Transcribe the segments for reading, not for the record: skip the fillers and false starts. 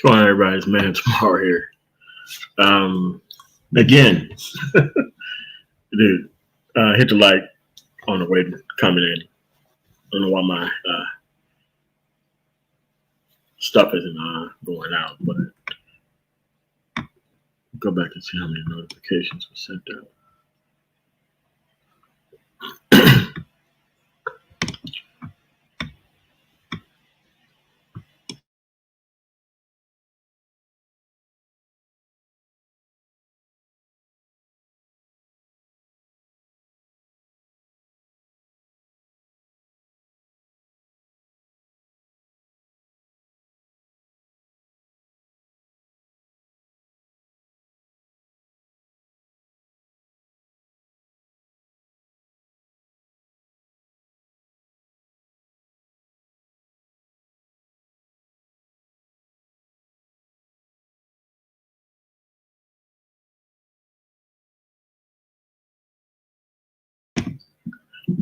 What's going on, everybody? It's Man Tomorrow here. Again, dude, hit the like on the way to coming in. I don't know why my stuff isn't going out, but go back and see how many notifications were sent out.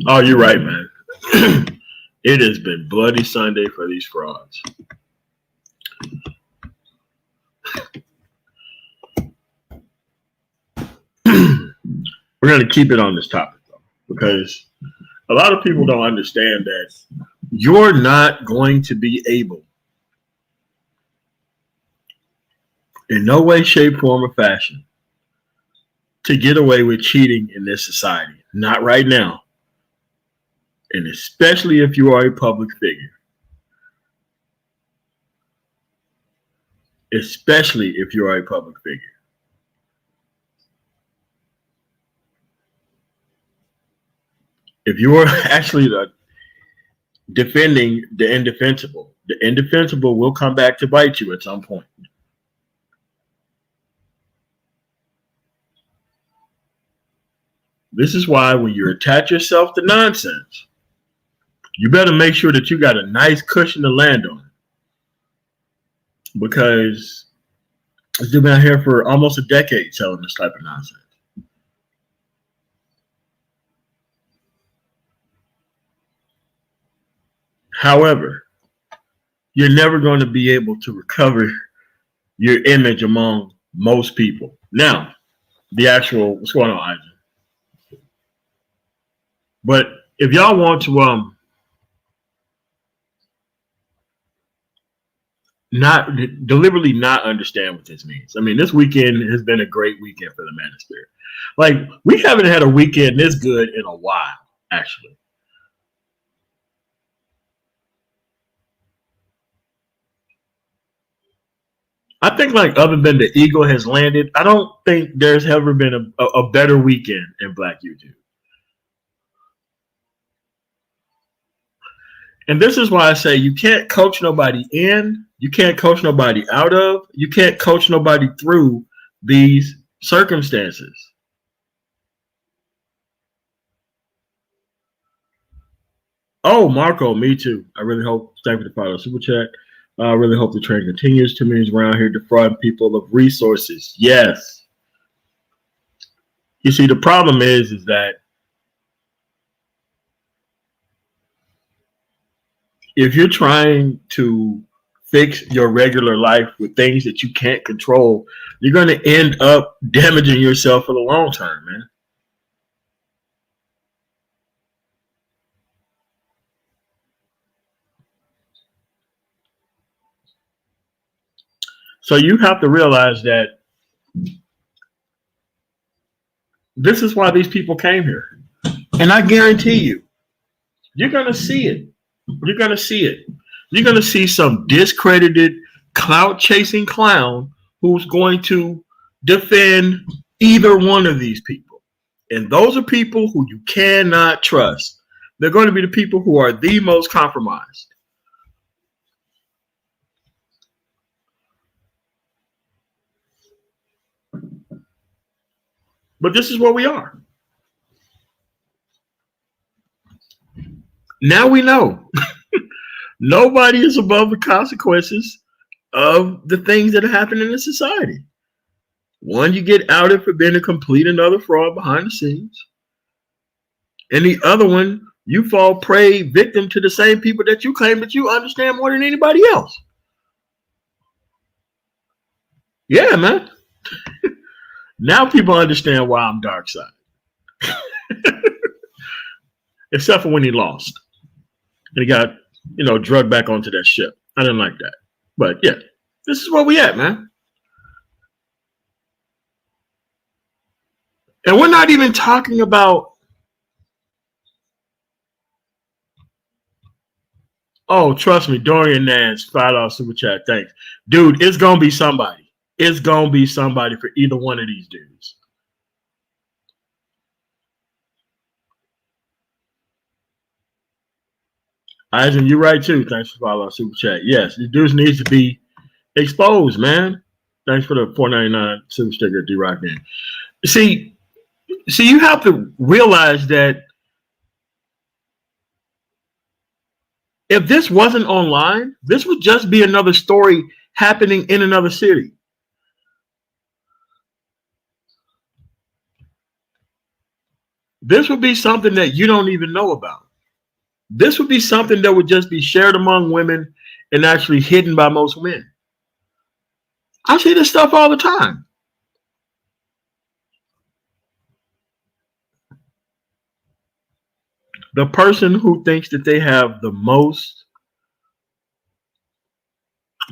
Oh, you're right, man. It has been Bloody Sunday for these frauds. We're going to keep it on this topic, though, because a lot of people don't understand that you're not going to be able, in no way, shape, form, or fashion, to get away with cheating in this society. Not right now. And especially if you are a public figure. Especially if you are a public figure. If you are actually defending the indefensible will come back to bite you at some point. This is why when you attach yourself to nonsense, you better make sure that you got a nice cushion to land on. Because I've been out here for almost a decade selling this type of nonsense. However, you're never going to be able to recover your image among most people. Now, what's going on, Isaac? But if y'all want to not deliberately not understand what this means. I mean, this weekend has been a great weekend for the Manosphere. Like, we haven't had a weekend this good in a while, actually. I think, like, other than the Eagle has landed, I don't think there's ever been a better weekend in Black YouTube. And this is why I say you can't coach nobody in, you can't coach nobody out of, you can't coach nobody through these circumstances. Oh, Marco, me too. I really hope, thank you for the follow super chat. I really hope the trend continues. Too many around here defrauding people of resources. Yes. You see, the problem is that if you're trying to fix your regular life with things that you can't control, you're going to end up damaging yourself for the long term, man. So you have to realize that this is why these people came here. And I guarantee you, you're going to see it. You're going to see it. You're going to see some discredited, clout-chasing clown who's going to defend either one of these people. And those are people who you cannot trust. They're going to be the people who are the most compromised. But this is where we are. Now we know. Nobody is above the consequences of the things that happen in the society. One, you get outed for being a complete another fraud behind the scenes. And the other one, you fall prey victim to the same people that you claim that you understand more than anybody else. Yeah, man. Now people understand why I'm dark side. Except for when he lost. And he got, drugged back onto that ship. I didn't like that. But yeah, this is where we at, man. And we're not even talking about, oh, trust me, Dorian Nance, $5 super chat, thanks. Dude, it's going to be somebody. It's going to be somebody for either one of these dudes. Eisen, you're right too. Thanks for $5 super chat. Yes, these dudes needs to be exposed, man. Thanks for the $4.99 super sticker, D-Rock in. See, you have to realize that if this wasn't online, this would just be another story happening in another city. This would be something that you don't even know about. This would be something that would just be shared among women and actually hidden by most men. I see this stuff all the time. The person who thinks that they have the most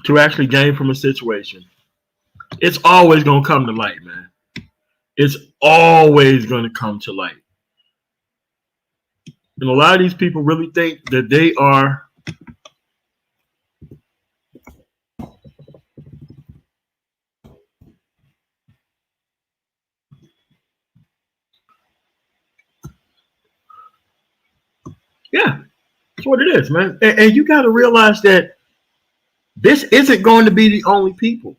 to actually gain from a situation, it's always going to come to light, man. It's always going to come to light. And a lot of these people really think that they are yeah, that's what it is, man. And you got to realize that this isn't going to be the only people.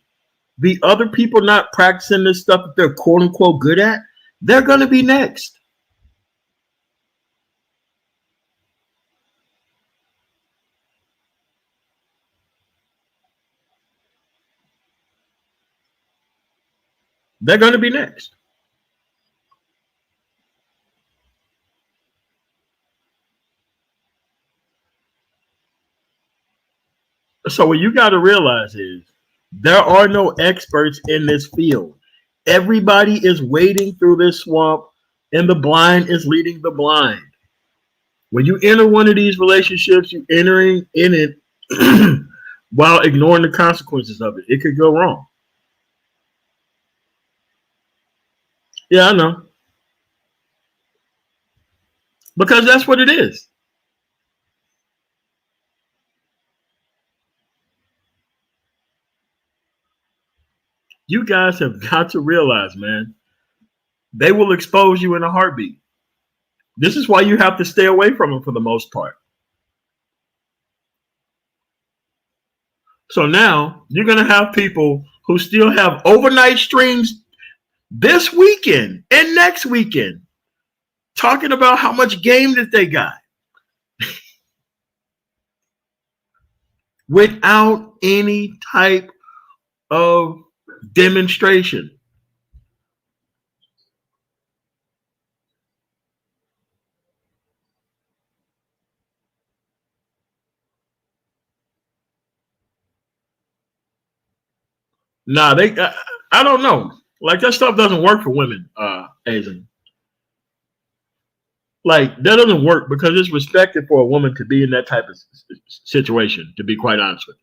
The other people not practicing this stuff that they're quote unquote good at, they're going to be next. They're going to be next. So what you got to realize is there are no experts in this field. Everybody is wading through this swamp and the blind is leading the blind. When you enter one of these relationships, you're entering in it while ignoring the consequences of it. It could go wrong. Yeah, I know. Because that's what it is. You guys have got to realize, man, they will expose you in a heartbeat. This is why you have to stay away from them for the most part. So now you're going to have people who still have overnight streams this weekend and next weekend talking about how much game that they got without any type of demonstration. Nah, I don't know. Like that stuff doesn't work for women, Asian. Like that doesn't work because it's respected for a woman to be in that type of situation, to be quite honest with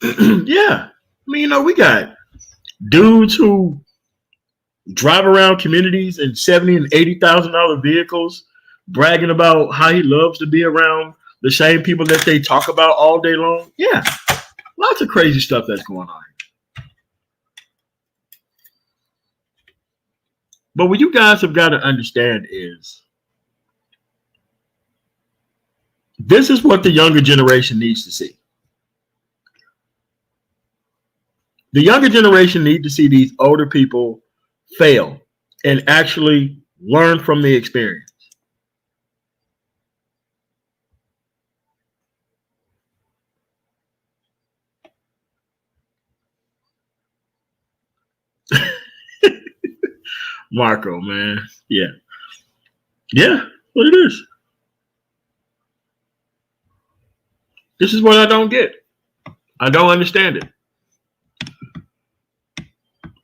you. Yeah. I mean, we got dudes who drive around communities in $70,000 and $80,000 vehicles, bragging about how he loves to be around the same people that they talk about all day long. Yeah, lots of crazy stuff that's going on. But what you guys have got to understand is this is what the younger generation needs to see. The younger generation need to see these older people fail and actually learn from the experience. Marco, man. Yeah. Yeah, what it is. This is what I don't get. I don't understand it.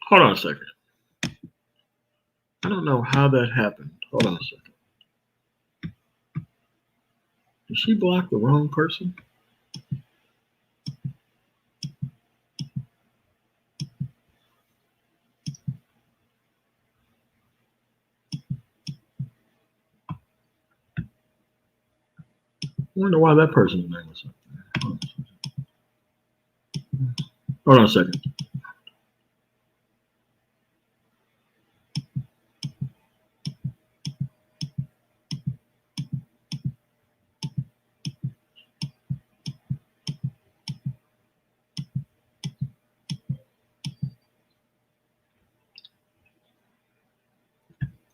Hold on a second. I don't know how that happened. Hold on a second. Did she block the wrong person? I wonder why that person's name was something. Hold on a second.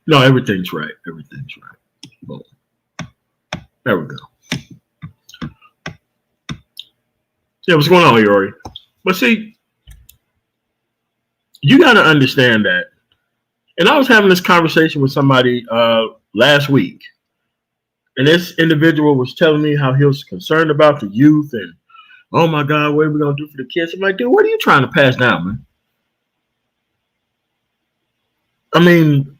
No, everything's right. Everything's right. Boom. There we go. Yeah, what's going on, Yori? But see, you got to understand that. And I was having this conversation with somebody last week. And this individual was telling me how he was concerned about the youth and, oh my God, what are we going to do for the kids? I'm like, dude, what are you trying to pass down, man? I mean,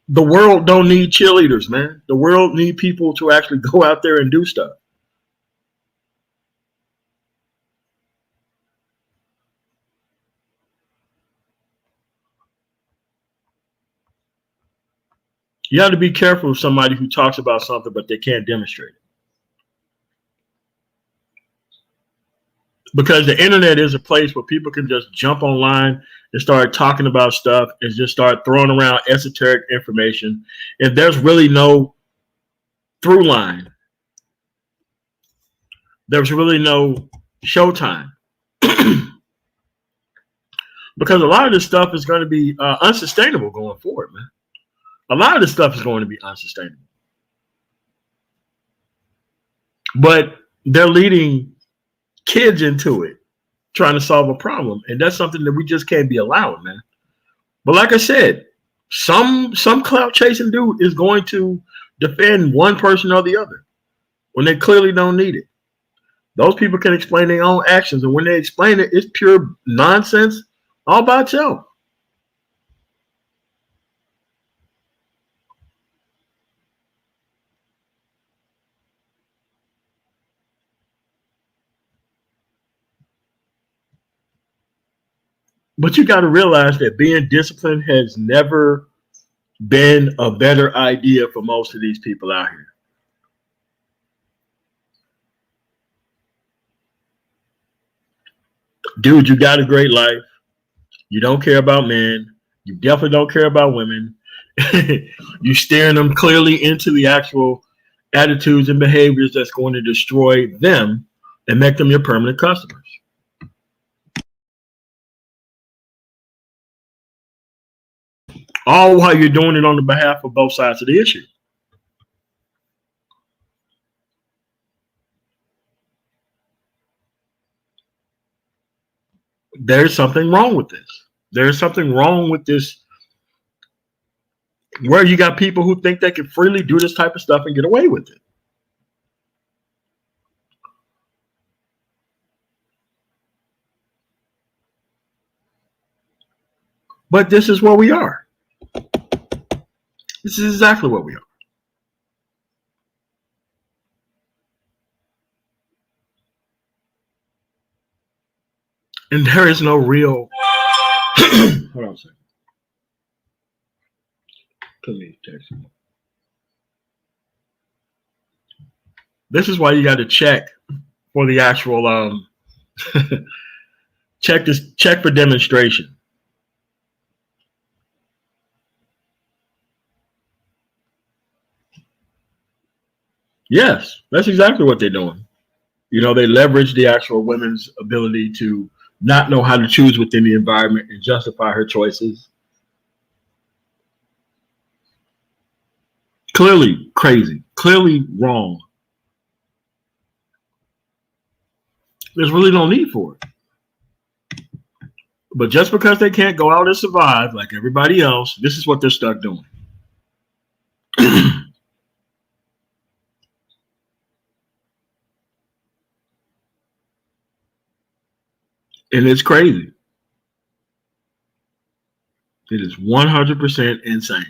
the world don't need cheerleaders, man. The world need people to actually go out there and do stuff. You have to be careful with somebody who talks about something, but they can't demonstrate it. Because the internet is a place where people can just jump online and start talking about stuff and just start throwing around esoteric information. And there's really no through line. There's really no showtime. Because a lot of this stuff is going to be unsustainable going forward, man. A lot of this stuff is going to be unsustainable. But they're leading kids into it, trying to solve a problem. And that's something that we just can't be allowing, man. But like I said, some clout chasing dude is going to defend one person or the other when they clearly don't need it. Those people can explain their own actions. And when they explain it, it's pure nonsense all by itself. But you got to realize that being disciplined has never been a better idea for most of these people out here. Dude, you got a great life. You don't care about men. You definitely don't care about women. You're steering them clearly into the actual attitudes and behaviors that's going to destroy them and make them your permanent customers. All while you're doing it on the behalf of both sides of the issue. There's something wrong with this. There's something wrong with this where you got people who think they can freely do this type of stuff and get away with it. But this is where we are. This is exactly what we are. And there is no real. Hold on a second. Please text me. This is why you got to check for the actual check for demonstration. Yes, that's exactly what they're doing. You know, they leverage the actual women's ability to not know how to choose within the environment and justify her choices. Clearly crazy, clearly wrong. There's really no need for it. But just because they can't go out and survive like everybody else, this is what they're stuck doing. And it's crazy. It is 100% insane.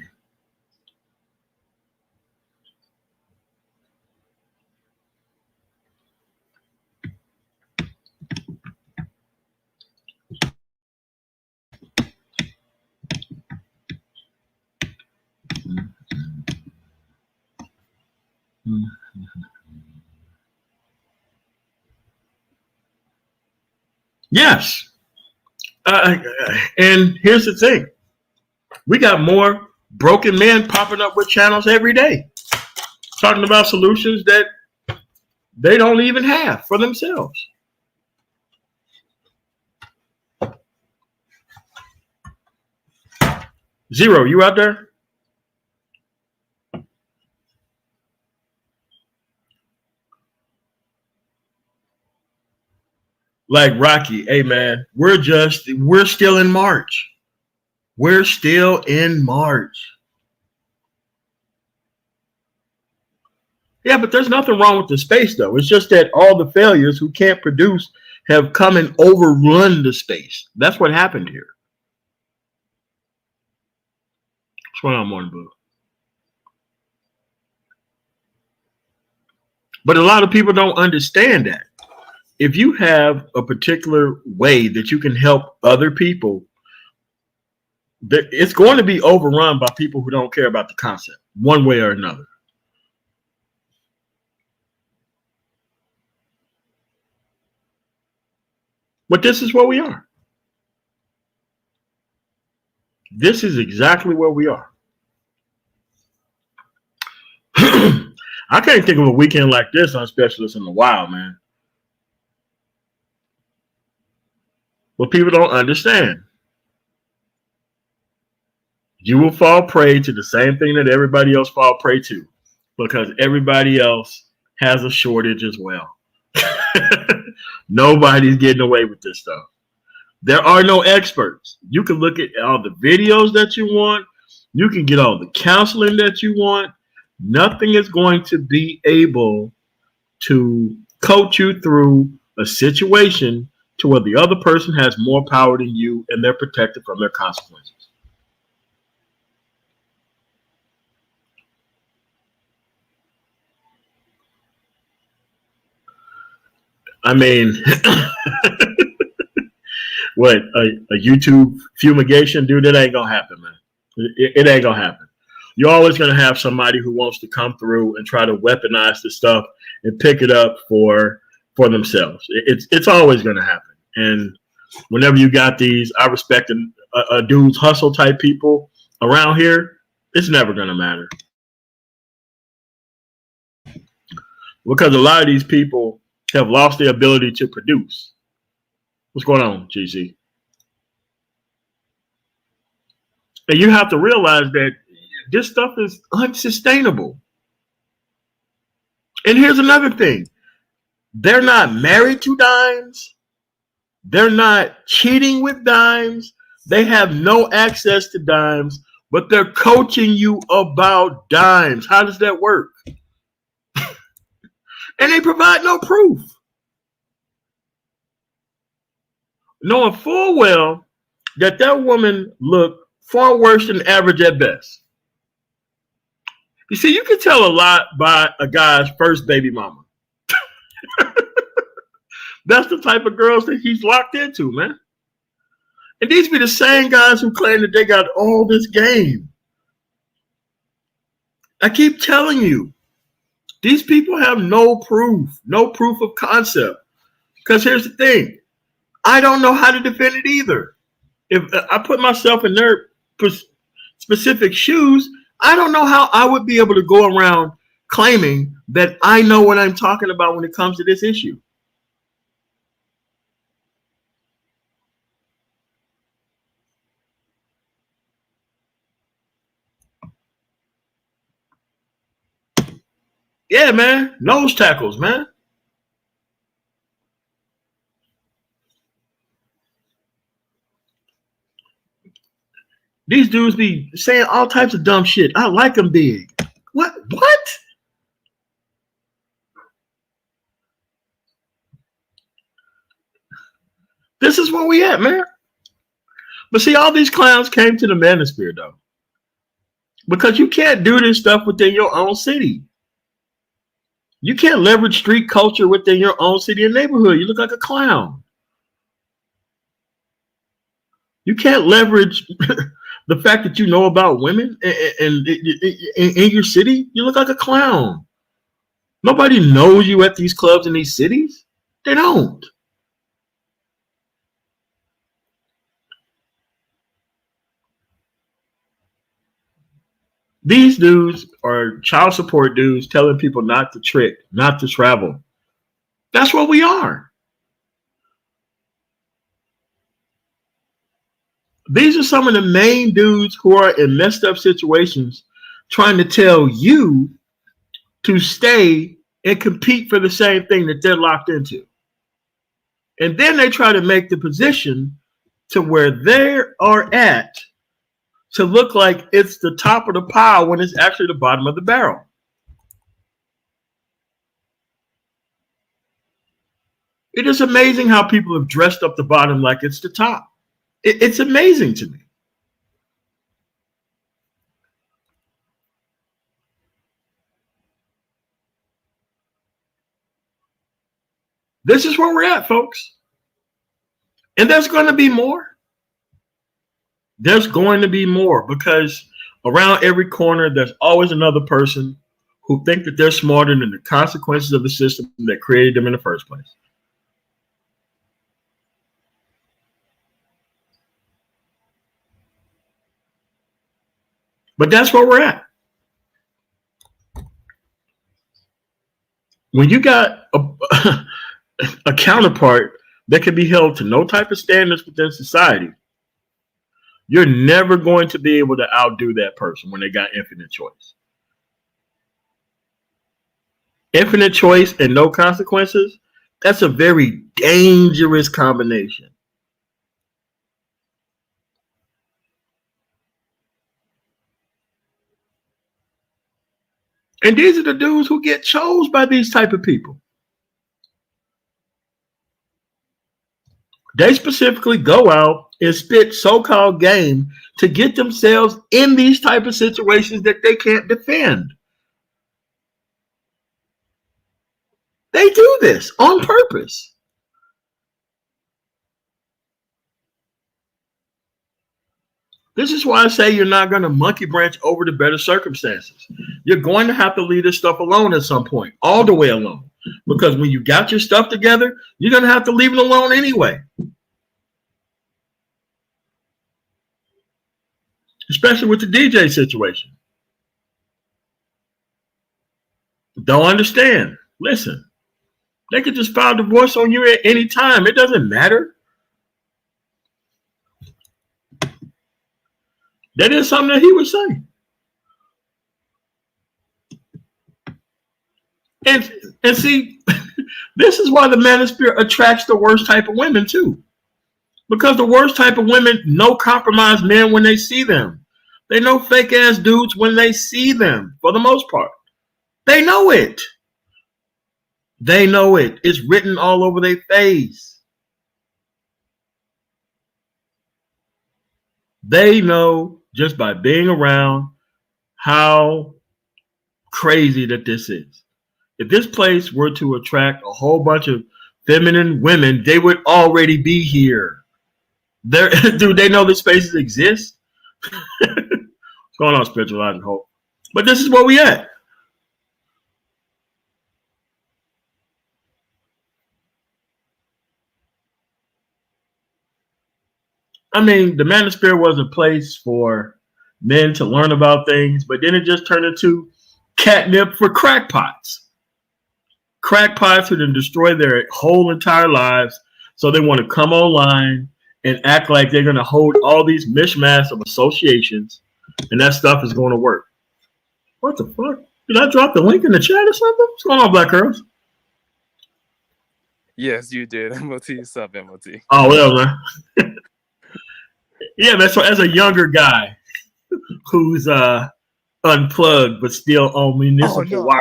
Yes. And here's the thing. We got more broken men popping up with channels every day, talking about solutions that they don't even have for themselves. Zero, you out there? Like Rocky, hey man, we're still in March. We're still in March. Yeah, but there's nothing wrong with the space though. It's just that all the failures who can't produce have come and overrun the space. That's what happened here. What's going on, Morning Blue? But a lot of people don't understand that. If you have a particular way that you can help other people, it's going to be overrun by people who don't care about the concept one way or another. But this is where we are. This is exactly where we are. I can't think of a weekend like this on Specialists in a while, man. What people don't understand. You will fall prey to the same thing that everybody else fall prey to, because everybody else has a shortage as well. Nobody's getting away with this stuff. There are no experts. You can look at all the videos that you want. You can get all the counseling that you want. Nothing is going to be able to coach you through a situation to where the other person has more power than you and they're protected from their consequences. I mean, what, a YouTube fumigation, dude? It ain't gonna happen, man. It ain't gonna happen. You're always gonna have somebody who wants to come through and try to weaponize the stuff and pick it up for themselves. It's always gonna happen. And whenever you got these, I respect a dude's hustle type people around here, it's never gonna matter, because a lot of these people have lost the ability to produce. What's going on, GC? And you have to realize that this stuff is unsustainable. And here's another thing. They're not married to dimes. They're not cheating with dimes. They have no access to dimes, but they're coaching you about dimes. How does that work? And they provide no proof, knowing full well that woman looked far worse than average at best. You see, you can tell a lot by a guy's first baby mama. That's the type of girls that he's locked into, man. And these be the same guys who claim that they got all this game. I keep telling you, these people have no proof of concept. Because here's the thing. I don't know how to defend it either. If I put myself in their specific shoes, I don't know how I would be able to go around claiming that I know what I'm talking about when it comes to this issue. Yeah, man. Nose tackles, man. These dudes be saying all types of dumb shit. I like them big. What? This is where we at, man. But see, all these clowns came to the manosphere, though. Because you can't do this stuff within your own city. You can't leverage street culture within your own city and neighborhood. You look like a clown. You can't leverage the fact that you know about women in your city. You look like a clown. Nobody knows you at these clubs in these cities. They don't. These dudes are child support dudes telling people not to trick, not to travel. That's what we are. These are some of the main dudes who are in messed up situations trying to tell you to stay and compete for the same thing that they're locked into. And then they try to make the position to where they are at to look like it's the top of the pile when it's actually the bottom of the barrel. It is amazing how people have dressed up the bottom like it's the top. It's amazing to me. This is where we're at, folks. And there's going to be more. There's going to be more because around every corner, there's always another person who think that they're smarter than the consequences of the system that created them in the first place. But that's where we're at. When you got a counterpart that can be held to no type of standards within society, you're never going to be able to outdo that person when they got infinite choice. Infinite choice and no consequences, that's a very dangerous combination. And these are the dudes who get chose by these type of people. They specifically go out and spit so-called game to get themselves in these type of situations that they can't defend. They do this on purpose. This is why I say you're not going to monkey branch over to better circumstances. You're going to have to leave this stuff alone at some point, all the way alone. Because when you got your stuff together, you're going to have to leave it alone anyway. Especially with the DJ situation. Don't understand. Listen, they could just file divorce on you at any time. It doesn't matter. That is something that he would say. And see, this is why the manosphere attracts the worst type of women too. Because the worst type of women know compromise men when they see them. They know fake ass dudes when they see them, for the most part. They know it. They know it. It's written all over their face. They know just by being around how crazy that this is. If this place were to attract a whole bunch of feminine women, they would already be here. Do they know the spaces exist? What's going on, Spiritualizing Hope? But this is where we at. I mean, the manosphere was a place for men to learn about things, but then it just turned into catnip for crackpots. Crackpots who then destroy their whole entire lives, so they want to come online and act like they're going to hold all these mishmash of associations, and that stuff is going to work. What the fuck? Did I drop the link in the chat or something? What's going on, Black Girls? Yes, you did. MOT, sub MOT. Oh, well, man. Yeah, man. So as a younger guy who's unplugged but still on municipal wire.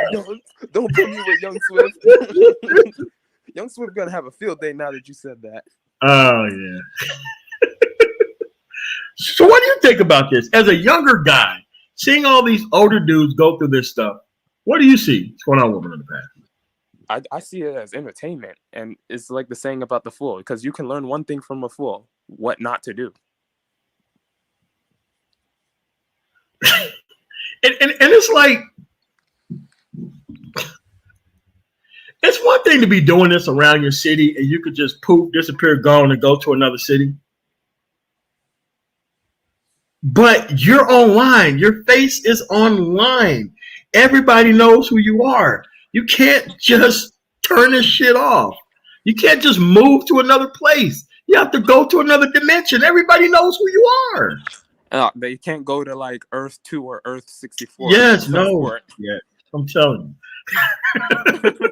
Don't put me with Young Swift. Young Swift gonna have a field day now that you said that. Oh yeah. So what do you think about this? As a younger guy, seeing all these older dudes go through this stuff, what do you see? What's going on, woman in the past? I see it as entertainment, and it's like the saying about the fool, because you can learn one thing from a fool: what not to do. And it's like, it's one thing to be doing this around your city and you could just poof, disappear, gone, and go to another city. But you're online. Your face is online. Everybody knows who you are. You can't just turn this shit off. You can't just move to another place. You have to go to another dimension. Everybody knows who you are. They can't go to like Earth 2 or Earth 64. Yes, no. Yeah, I'm telling you.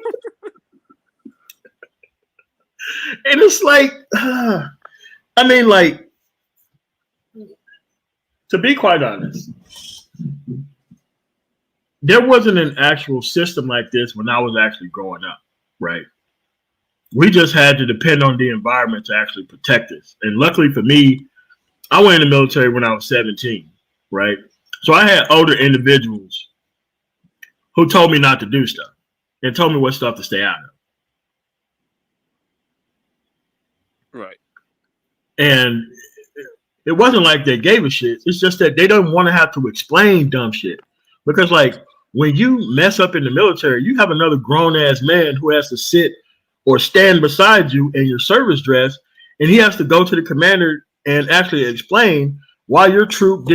And it's like, I mean, like, to be quite honest, there wasn't an actual system like this when I was actually growing up, right? We just had to depend on the environment to actually protect us. And luckily for me, I went in the military when I was 17, right? So I had older individuals who told me not to do stuff and told me what stuff to stay out of. Right. And it wasn't like they gave a shit. It's just that they don't want to have to explain dumb shit. Because, like, when you mess up in the military, you have another grown-ass man who has to sit or stand beside you in your service dress, and he has to go to the commander and actually explain why your troop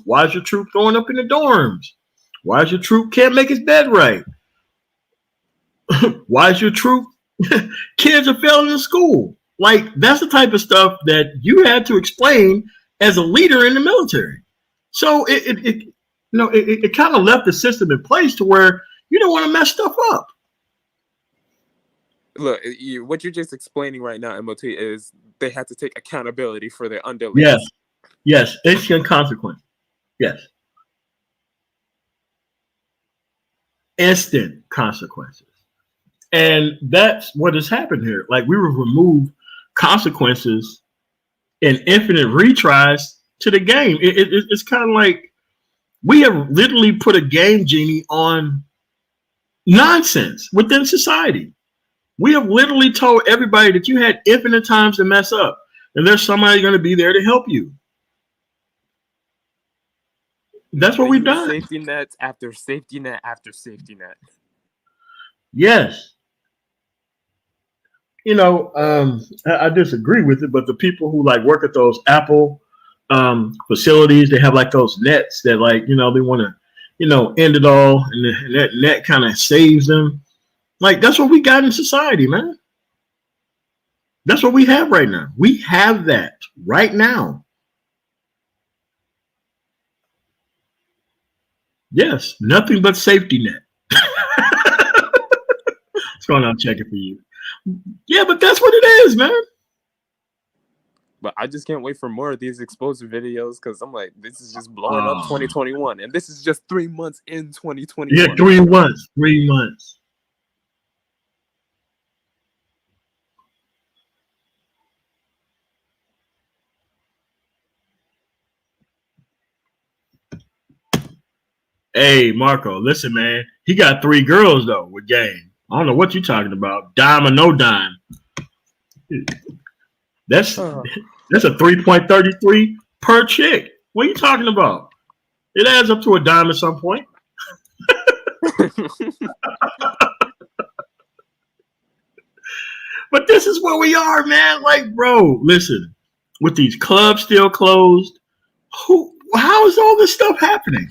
why is your troop throwing up in the dorms? Why is your troop can't make his bed right? Why is your troop kids are failing in school? Like, that's the type of stuff that you had to explain as a leader in the military. So it kind of left the system in place to where you don't want to mess stuff up. Look, what you're just explaining right now, MOT, is they had to take accountability for their underlings. Yes, instant consequence. Yes. Instant consequences. And that's what has happened here. Like, we will remove consequences and infinite retries to the game. It's kind of like we have literally put a game genie on nonsense within society. We have literally told everybody that you had infinite times to mess up, and there's somebody going to be there to help you. That's what we've done. Safety nets after safety net after safety net. Yes. You know, I disagree with it, but the people who like work at those Apple facilities, they have like those nets that, like, you know, they want to, end it all, and that net kind of saves them. Like, that's what we got in society, man. That's what we have right now. We have that right now. Yes, nothing but safety net. What's going on? Checking for you. Yeah, but that's what it is, man. But I just can't wait for more of these exposure videos, because I'm like, this is just blowing up 2021, and this is just 3 months in 2021. Yeah, 3 months. 3 months. Hey, Marco, listen, man. He got 3 girls, though, with game. I don't know what you're talking about. Dime or no dime. That's a 3.33 per chick. What are you talking about? It adds up to a dime at some point. But this is where we are, man. Like, bro, listen. With these clubs still closed, how is all this stuff happening?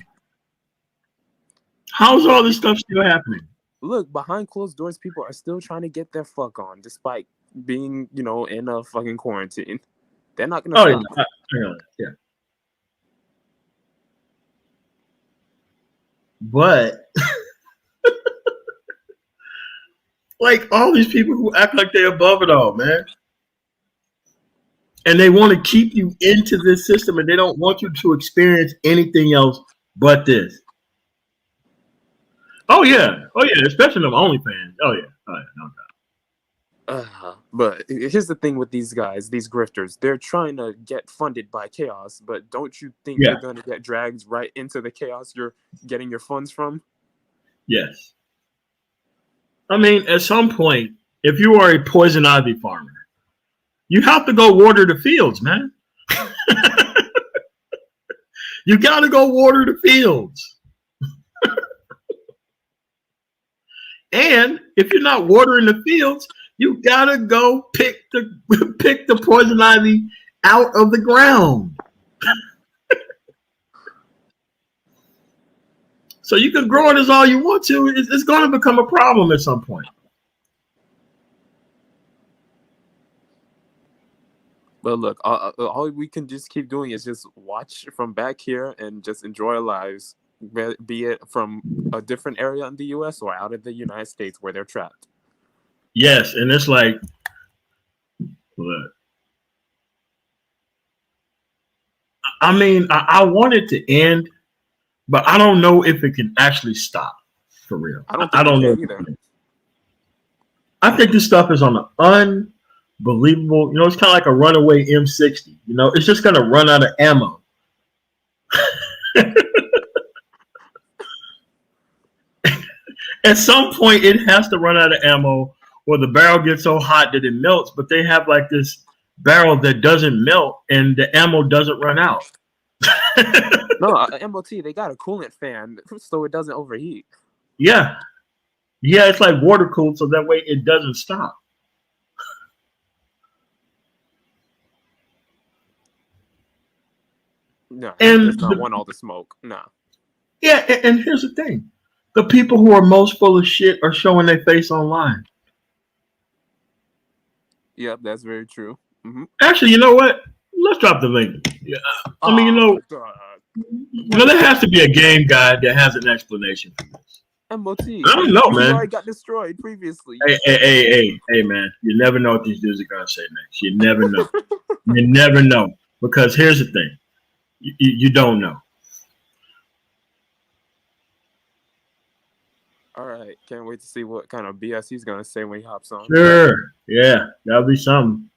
How is all this stuff still happening? Look, behind closed doors, people are still trying to get their fuck on, despite being, in a fucking quarantine. They're not gonna. Yeah. But like, all these people who act like they're above it all, man. And they want to keep you into this system, and they don't want you to experience anything else but this. Oh yeah, especially them OnlyFans. Oh yeah, no doubt. But here's the thing with these guys, these grifters. They're trying to get funded by chaos, but don't you think Yeah. you're going to get dragged right into the chaos you're getting your funds from? Yes. I mean, at some point, if you are a poison ivy farmer, you have to go water the fields, man. You got to go water the fields. And if you're not watering the fields, you got to go pick the poison ivy out of the ground. So you can grow it as all you want to. It's going to become a problem at some point. But look, all we can just keep doing is just watch from back here and just enjoy our lives, be it from a different area in the U.S. or out of the United States where they're trapped. Yes, and it's like, look, I mean, I want it to end, but I don't know if it can actually stop for real. I don't know either. I think this stuff is on an unbelievable, it's kind of like a runaway M60. It's just going to run out of ammo. At some point, it has to run out of ammo, or the barrel gets so hot that it melts. But they have like this barrel that doesn't melt, and the ammo doesn't run out. No, MOT, they got a coolant fan so it doesn't overheat. Yeah, it's like water cooled, so that way it doesn't stop. No, and does not want all the smoke. No. Yeah, and here's the thing. The people who are most full of shit are showing their face online. Yep, that's very true. Mm-hmm. Actually, you know what? Let's drop the link. Yeah. I mean, there has to be a game guide that has an explanation for this. MOT. I don't know, man. I got destroyed previously. Hey, man. You never know what these dudes are going to say next. You never know. You never know. Because here's the thing. You don't know. All right. Can't wait to see what kind of BS he's going to say when he hops on. Sure. Yeah. That'll be something.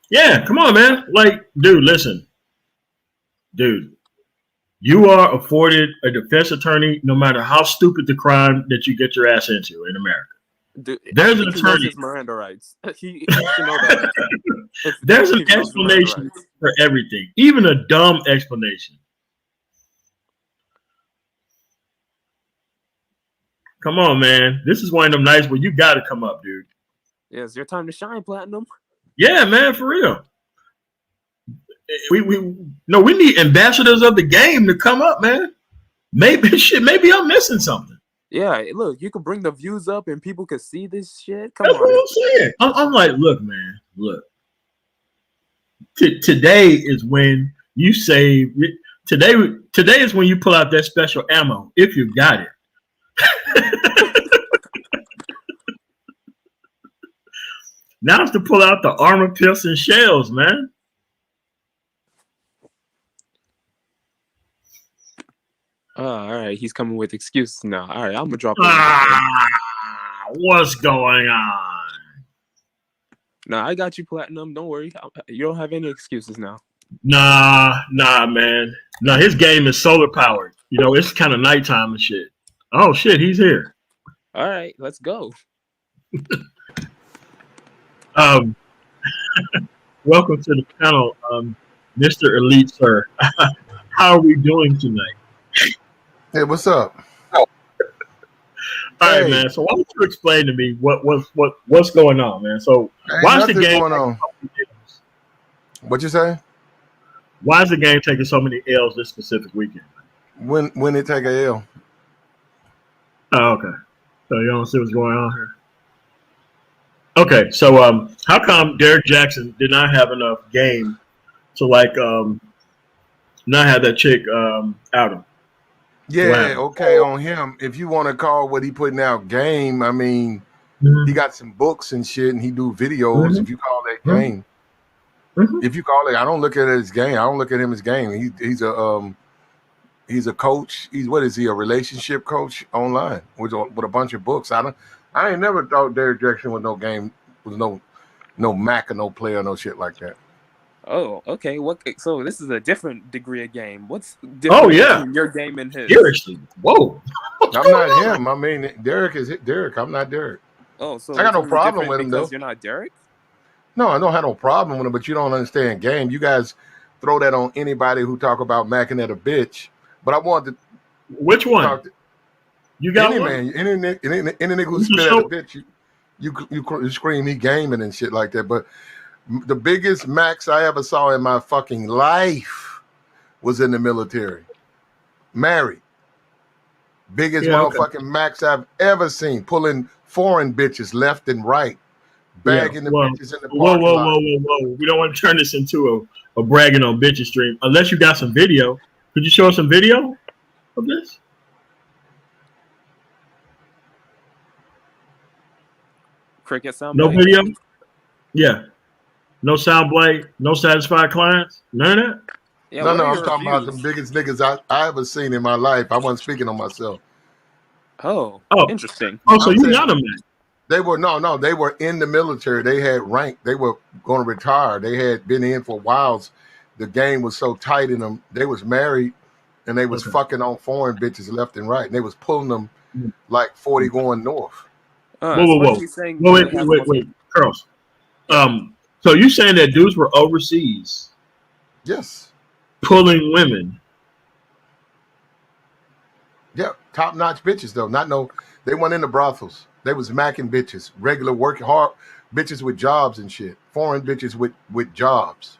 Yeah. Come on, man. Like, dude, listen. Dude, you are afforded a defense attorney no matter how stupid the crime that you get your ass into in America. Dude, there's an attorney. His Miranda rights. He should know that. There's an explanation for everything, even a dumb explanation. Come on, man. This is one of them nights where you got to come up, dude. Yeah, it's your time to shine, Platinum. Yeah, man, for real. We need ambassadors of the game to come up, man. Maybe I'm missing something. Yeah, look, you can bring the views up and people can see this shit. Come That's on. What I'm saying. I'm like, look, man, look. Today is when you say today is when you pull out that special ammo if you got it. Now it's to pull out the armor piercing shells, man. All right, he's coming with excuses now. All right, I'm gonna drop. What's going on? Nah, I got you, Platinum. Don't worry. You don't have any excuses now. Nah, man. Nah, his game is solar powered. It's kind of nighttime and shit. Oh shit, he's here. All right, let's go. Welcome to the panel, Mr. Elite Sir. How are we doing tonight? Hey, what's up? All right, man. So why don't you explain to me what's going on, man? So why is the game going on? What you say? Why is the game taking so many L's this specific weekend? When it take a L? Oh, okay. So you don't see what's going on here. Okay, so how come Derek Jackson did not have enough game to not have that chick out him? Yeah, okay, on him. If you want to call what he putting out game, I mean, he got some books and shit, and he do videos. If you call that game, if you call it, I don't look at it as game. I don't look at him as game. He's He's a coach. What is he? A relationship coach online with a bunch of books. I ain't never thought Derek Jackson was no Mac or no player, no shit like that. Oh, okay. So this is a different degree of game. What's different between your game and his? Seriously. Whoa. I'm not him. I mean, Derek is Derek. I'm not Derek. Oh, so I got no problem with him though. Because you're not Derek? No, I don't have no problem with him, but you don't understand game. You guys throw that on anybody who talk about macking at a bitch. But I want to. Which one? You got any one? Man, any nigga who spit at a bitch, you scream he gaming and shit like that. But the biggest max I ever saw in my fucking life was in the military. Married. Biggest motherfucking max I've ever seen. Pulling foreign bitches left and right. Bagging the bitches in the parking lot. Whoa. We don't want to turn this into a bragging on bitches stream. Unless you got some video. Could you show us some video of this? Cricket sound. No video? Yeah. No sound blade, no satisfied clients, none of that? Yeah, no, I'm talking about the biggest niggas I ever seen in my life. I wasn't speaking on myself. Oh, interesting. Oh, so you're not a man. They were they were in the military. They had rank. They were going to retire. They had been in for a while. The game was so tight in them. They was married and they was fucking on foreign bitches left and right. And they was pulling them like 40 going north. Whoa. Wait, Carlos. So you saying that dudes were overseas? Yes. Pulling women. Yeah, top-notch bitches though. They weren't in the brothels. They was macking bitches, regular working hard bitches with jobs and shit. Foreign bitches with jobs.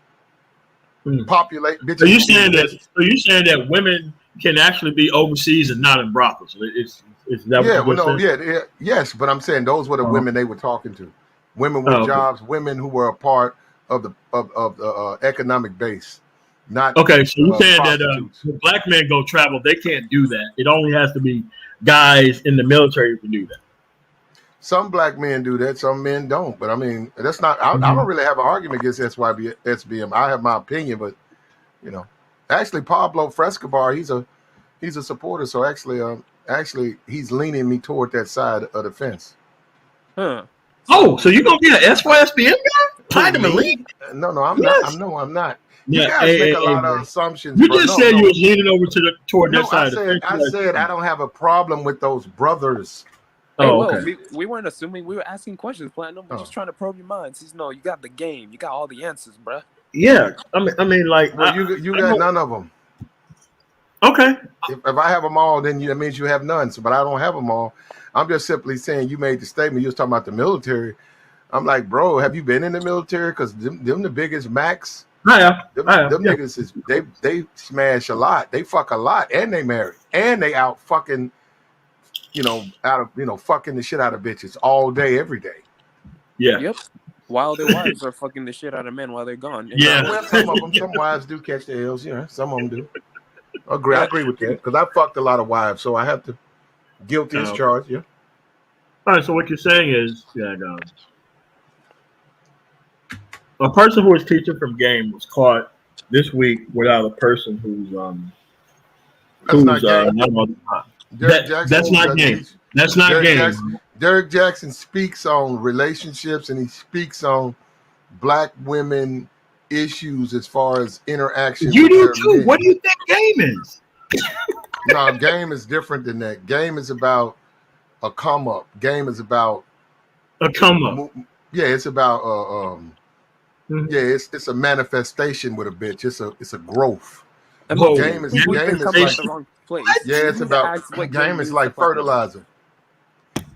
Populate bitches. So you saying that women can actually be overseas and not in brothels? Is that yes, but I'm saying those were the women they were talking to. Women with jobs, women who were a part of the economic base. Not okay. So you're saying that when black men go travel, they can't do that. It only has to be guys in the military who can do that. Some black men do that. Some men don't. But I mean, that's not. I don't really have an argument against SBM. I have my opinion, but actually Pablo Frescobar, he's a supporter. So actually, he's leaning me toward that side of the fence. Huh. Oh, so you're gonna be an SYSBM guy? Platinum Elite? No, I'm not. No, I'm not. You guys make a lot of assumptions. You just said you was leaning over toward that side. I said I don't have a problem with those brothers. Okay. We weren't assuming. We were asking questions, Platinum. We're just trying to probe your minds. You got the game. You got all the answers, bruh. Yeah, I mean, like, well, you got none of them. Okay. If I have them all, then that means you have none. So, but I don't have them all. I'm just simply saying you made the statement. You was talking about the military. I'm like, bro, have you been in the military? Because them the biggest max. Them niggas is they smash a lot. They fuck a lot, and they marry, and they out fucking. Fucking the shit out of bitches all day, every day. Yeah. Yep. While their wives are fucking the shit out of men while they're gone. Yeah. Well, some wives do catch the L's. Some of them do. I agree with that because I fucked a lot of wives, so I have to guilty as charged. Yeah. All right. So what you're saying is, a person who was teaching from game was caught this week without a person who's not game. That's not game. That's not game. Derek Jackson speaks on relationships and he speaks on black women issues as far as interaction. You do too. Men. What do you think game is? No, game is different than that. Game is about a come up. Game is about a come up. Yeah, it's about it's a manifestation with a bitch. It's a growth. Game is like, yeah, it's about game is like fertilizer.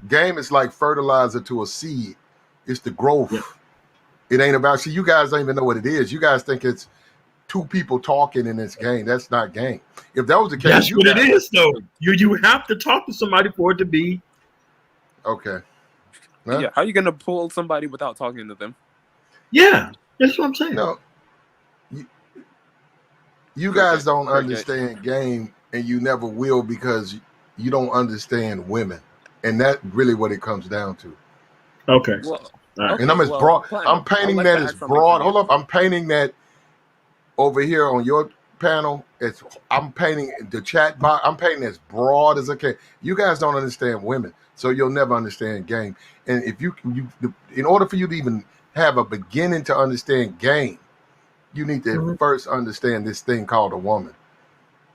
Game is like fertilizer to a seed. It's the growth. Yeah. It ain't about. See, you guys don't even know what it is. You guys think it's two people talking in this game. That's not game. If that was the case, that's what it is, though. You have to talk to somebody for it to be okay. Huh? Yeah, how are you gonna pull somebody without talking to them? Yeah, that's what I'm saying. No, you guys don't understand game, and you never will because you don't understand women, and that's really what it comes down to. Okay. Well, and I'm as broad. I'm painting that as broad. Hold up, I'm painting that over here on your panel, I'm painting the chat box. I'm painting as broad as I can. You guys don't understand women, so you'll never understand game. And if you in order for you to even have a beginning to understand game, you need to first understand this thing called a woman.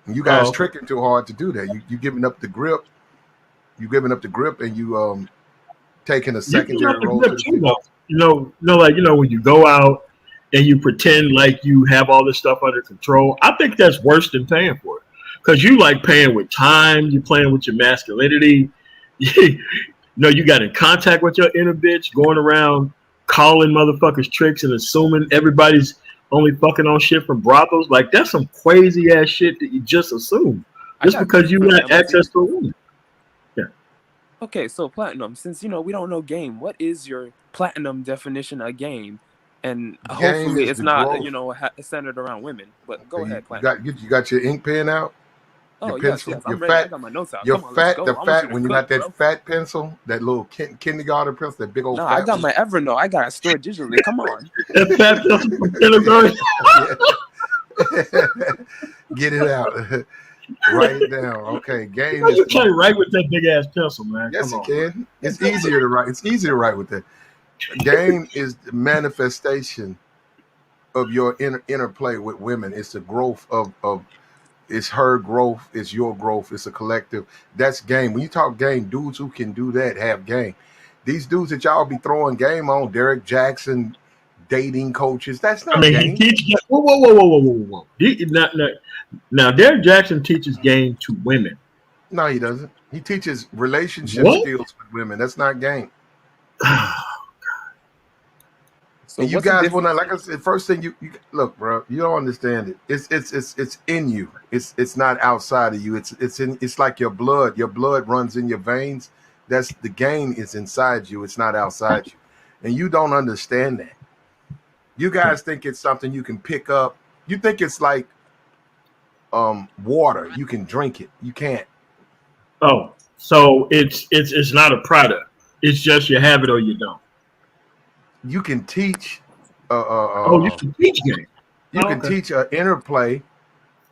And you guys tricking too hard to do that. You giving up the grip. You giving up the grip, and you taking a secondary role. Like when you go out and you pretend like you have all this stuff under control. I think that's worse than paying for it, because you like paying with time. You're playing with your masculinity. You got in contact with your inner bitch, going around calling motherfuckers tricks and assuming everybody's only fucking on shit from brothels. Like, that's some crazy ass shit that you just assume just because you got access to a woman. Yeah. Okay, so Platinum, since we don't know game, what is your platinum definition of game? And hopefully it's not centered around women. But go ahead, Platinum. You got your ink pen out? Oh, pencil, yes. I'm ready. I got my notes out. Come on, let's go. When you got that fat pencil, that little kindergarten pencil, that big old fat I got my Evernote. I got it stored digitally. Come on. That fat pencil from kindergarten. Get it out. Write it down. Okay, game. You can't write with that big ass pencil, man. Yes, you can. It's easier to write. It's easier to write with that. Game is the manifestation of your interplay with women. It's the growth of it's her growth, it's your growth, it's a collective. That's game. When you talk game, dudes who can do that have game. These dudes that y'all be throwing game on, Derek Jackson, dating coaches, that's not game. Whoa. Now, Derek Jackson teaches game to women. No, he doesn't. He teaches relationship skills with women. That's not game. So you guys will not, like I said, first thing you look, bro, you don't understand it. It's in you. It's not outside of you. It's like your blood. Your blood runs in your veins. That's the game is inside you. It's not outside you. And you don't understand that. You guys think it's something you can pick up. You think it's like water. You can drink it. You can't. Oh, so it's not a product. It's just you have it or you don't. You can teach. You can teach game. You can teach an interplay,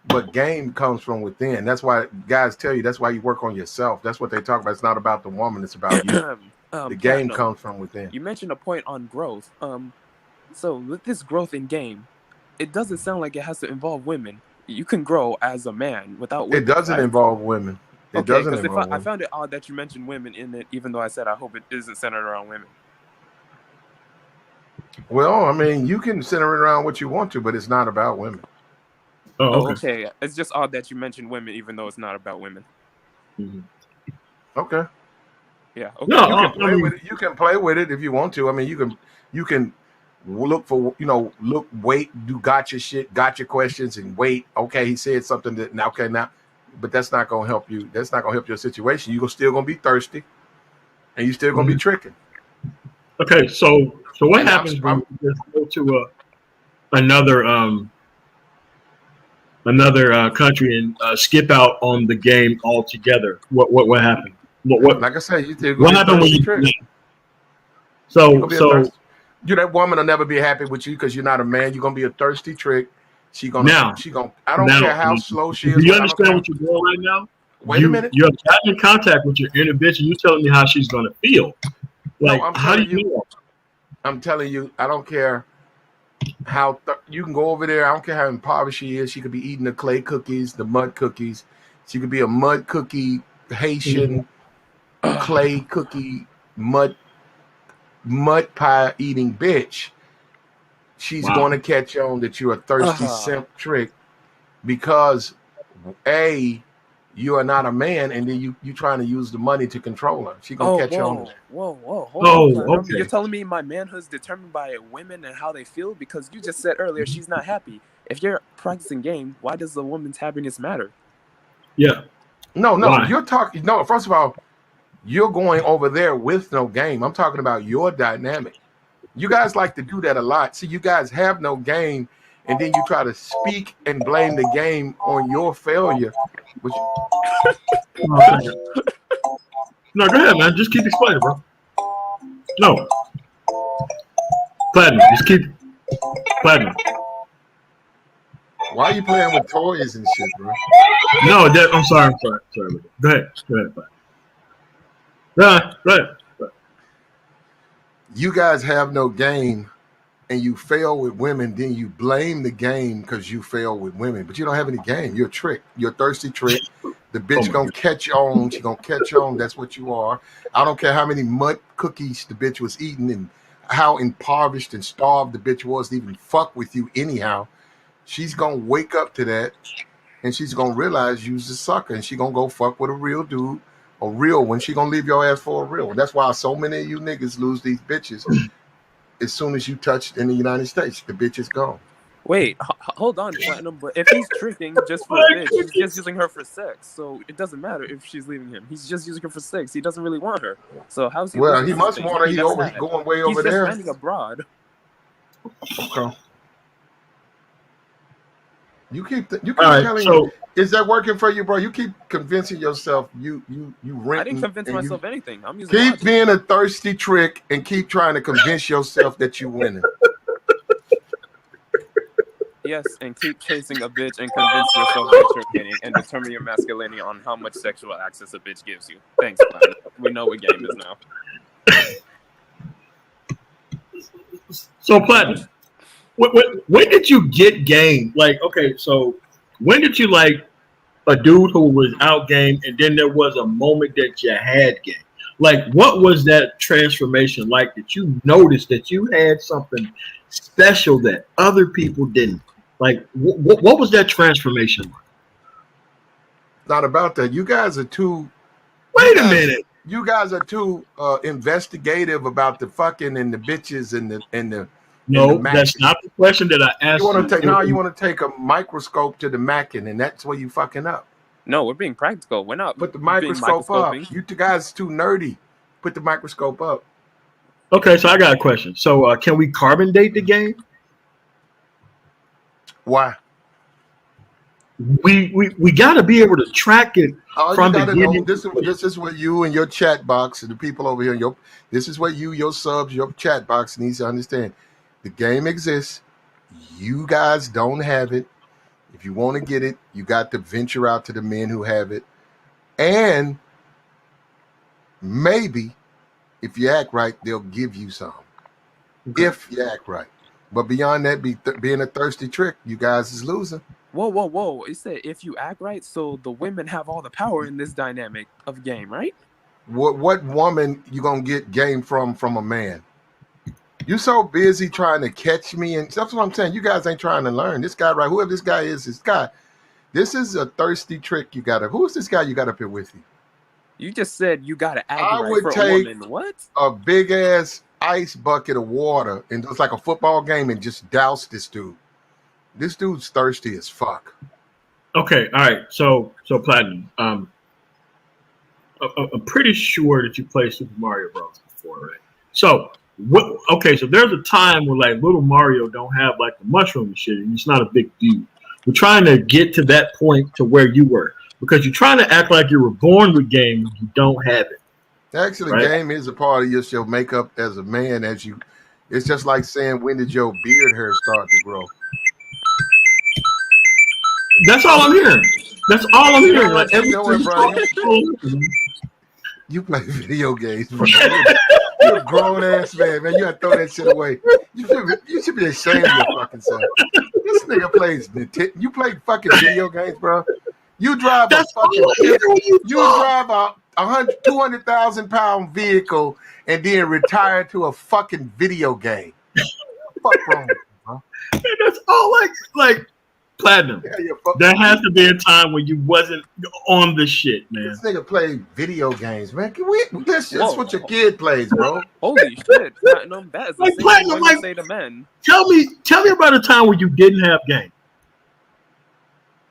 but game comes from within. That's why guys tell you. That's why you work on yourself. That's what they talk about. It's not about the woman. It's about you. The game comes from within. You mentioned a point on growth. So with this growth in game, it doesn't sound like it has to involve women. You can grow as a man without women. It doesn't involve women. It doesn't involve women. I found it odd that you mentioned women in it, even though I said I hope it isn't centered around women. Well, I mean, you can center it around what you want to, but it's not about women. Oh, okay. It's just odd that you mentioned women, even though it's not about women. Mm-hmm. Okay. Yeah. Okay. No, you can play with it. You can play with it if you want to. I mean, you can look for, wait, do gotcha questions, and wait. Okay, he said something that now. Okay, now, but that's not gonna help you. That's not gonna help your situation. You're still gonna be thirsty, and you're still gonna be tricking. Okay, so what happens when you just go to another country and skip out on the game altogether? What happened? What? Like I said, what happened when you? So that woman will never be happy with you because you're not a man. You're gonna be a thirsty trick. She gonna. I don't care how slow she is. Do you understand what you're doing right now? Wait a minute. You're in contact with your inner bitch, and you're telling me how she's gonna feel. Like, no, how do you know? I'm telling you, I don't care how you can go over there. I don't care how impoverished she is. She could be eating the clay cookies, the mud cookies. She could be a mud cookie, Haitian clay cookie, mud pie eating bitch. She's going to catch on that you're a thirsty simp trick because you are not a man, and then you trying to use the money to control her. She gonna catch on. Whoa! Hold on. Okay. You're telling me my manhood's determined by women and how they feel? Because you just said earlier she's not happy. If you're practicing game, why does the woman's happiness matter? Yeah. No. Why? You're talking. No, first of all, you're going over there with no game. I'm talking about your dynamic. You guys like to do that a lot. See, you guys have no game, and then you try to speak and blame the game on your failure. No, go ahead, man. Just keep explaining, bro. No. Platinum. Just keep. Platinum. Why are you playing with toys and shit, bro? No, I'm sorry. Go ahead. Go ahead. You guys have no game, and you fail with women. Then you blame the game because you fail with women, but you don't have any game. You're a trick. You're a thirsty trick. The bitch gonna catch on. She gonna catch on. That's what you are. I don't care how many mud cookies the bitch was eating and how impoverished and starved the bitch was to even fuck with you anyhow. She's gonna wake up to that, and she's gonna realize you's a sucker, and she gonna go fuck with a real dude, a real one. She gonna leave your ass for a real one. That's why so many of you niggas lose these bitches as soon as you touch in the United States. The bitch is gone. Wait, hold on, Platinum. But if he's tricking just for a bitch, he's just using her for sex. So it doesn't matter if she's leaving him. He's just using her for sex. He doesn't really want her. So how's he? Well, he must want her. He's going way over there. He's just finding abroad. Okay. You keep telling me, is that working for you, bro? You keep convincing yourself you rent. I didn't convince myself anything. I'm using keep logic. being a thirsty trick and keep trying to convince yourself that you winning. Yes, and keep chasing a bitch and convince yourself that you're winning and determine your masculinity on how much sexual access a bitch gives you. Thanks, Platinum. We know what game is now. So Platinum, when did you get game? Like, okay, so when did you like a dude who was out game, and then there was a moment that you had game? Like, what was that transformation like that you noticed that you had something special that other people didn't? Like, what was that transformation like? Not about that. You guys are too. Wait a minute. You guys are too investigative about the fucking and the bitches and the. No, that's not the question that I asked. You want to take a microscope to the macking, and that's where you fucking up. No, we're being practical. We're not. Put the microscope up. You guys too nerdy. Put the microscope up. Okay, so I got a question. So can we carbon date the game? Why? We got to be able to track it from the beginning. This is what you and your chat box and the people over here. This is what your subs, your chat box needs to understand. The game exists. You guys don't have it. If you want to get it, you got to venture out to the men who have it. And maybe if you act right, they'll give you some. Okay. If you act right. But beyond that, being a thirsty trick, you guys is losing. Whoa. It said if you act right, so the women have all the power in this dynamic of game, right? What woman you going to get game from a man? You so busy trying to catch me, and that's what I'm saying. You guys ain't trying to learn. This guy, right? Whoever this guy is, this is a thirsty trick. Who's this guy you got up here with you? You just said you got to act right for a woman. What? A big ass ice bucket of water and it's like a football game and just douse this dude. This dude's thirsty as fuck. Okay, all right. So Platinum, I'm pretty sure that you played Super Mario Bros. Before, right? So. Okay, so there's a time where like little Mario don't have like the mushroom and shit, and it's not a big deal. We're trying to get to that point to where you were because you're trying to act like you were born with game and you don't have it. Actually, right? Game is a part of your makeup as a man. It's just like saying, when did your beard hair start to grow? That's all I'm hearing. Like, you play video games, bro. You're a grown ass man. You gotta throw that shit away. You should be ashamed of your fucking self. This nigga plays. You play fucking video games, bro. You drive a 200,000 pound vehicle and then retire to a fucking video game. What the fuck wrong with you, bro? That's all like Platinum. Yeah, there has to be a time when you wasn't on the shit, man. This nigga play video games, man. That's what your kid plays, bro. Holy shit, Platinum. That is the same thing you say to men. Tell me about a time when you didn't have game.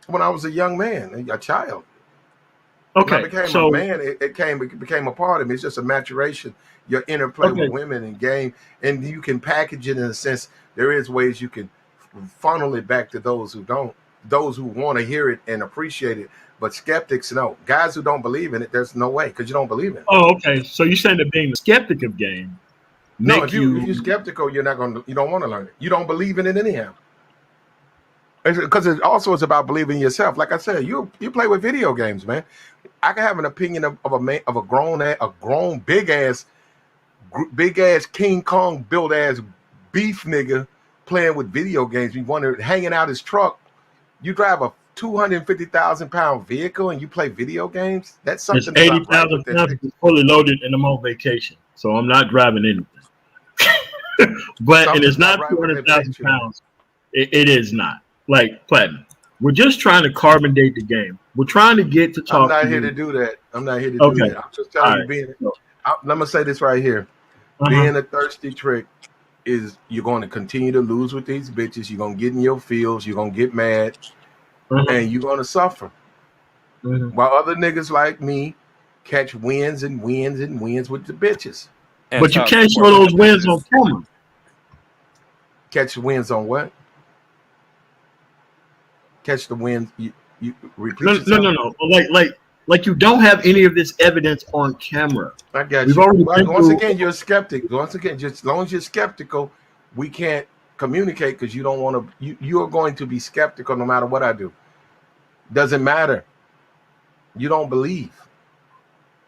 When I was a young man, a child. Okay, when I became a man, it became a part of me. It's just a maturation. Your interplay with women and game, and you can package it in a sense. There is ways you can funnel it back to those who don't, those who want to hear it and appreciate it, but skeptics, no. Guys who don't believe in it, there's no way, because you don't believe in it. Oh, okay. So you're saying that being a skeptic of game, no, if you're skeptical, you don't want to learn it. You don't believe in it anyhow. Because it also is about believing in yourself. Like I said, you play with video games, man. I can have an opinion of a grown big ass King Kong built ass beef nigga playing with video games. You wonder, hanging out his truck. You drive a 250,000-pound vehicle and you play video games. That's something. It's 80,000 pounds fully loaded, and I'm on vacation, so I'm not driving anything. But and it's not 200,000 pounds. It is not. Like Platinum, we're just trying to carbon date the game. We're trying to get to talk. I'm not here to do that. I'm just telling you. I'm gonna say this right here. Being a thirsty trick is you're going to continue to lose with these bitches. You're gonna get in your feels. You're gonna get mad, and you're gonna suffer. While other niggas like me catch wins and wins and wins with the bitches. And but you can't show those wins on camera. Catch the wins on what? Catch the wins. You repeat. No. Like you don't have any of this evidence on camera. I got you. Once again, you're a skeptic. Once again, just as long as you're skeptical, we can't communicate because you don't want to. You are going to be skeptical no matter what I do. Doesn't matter. You don't believe.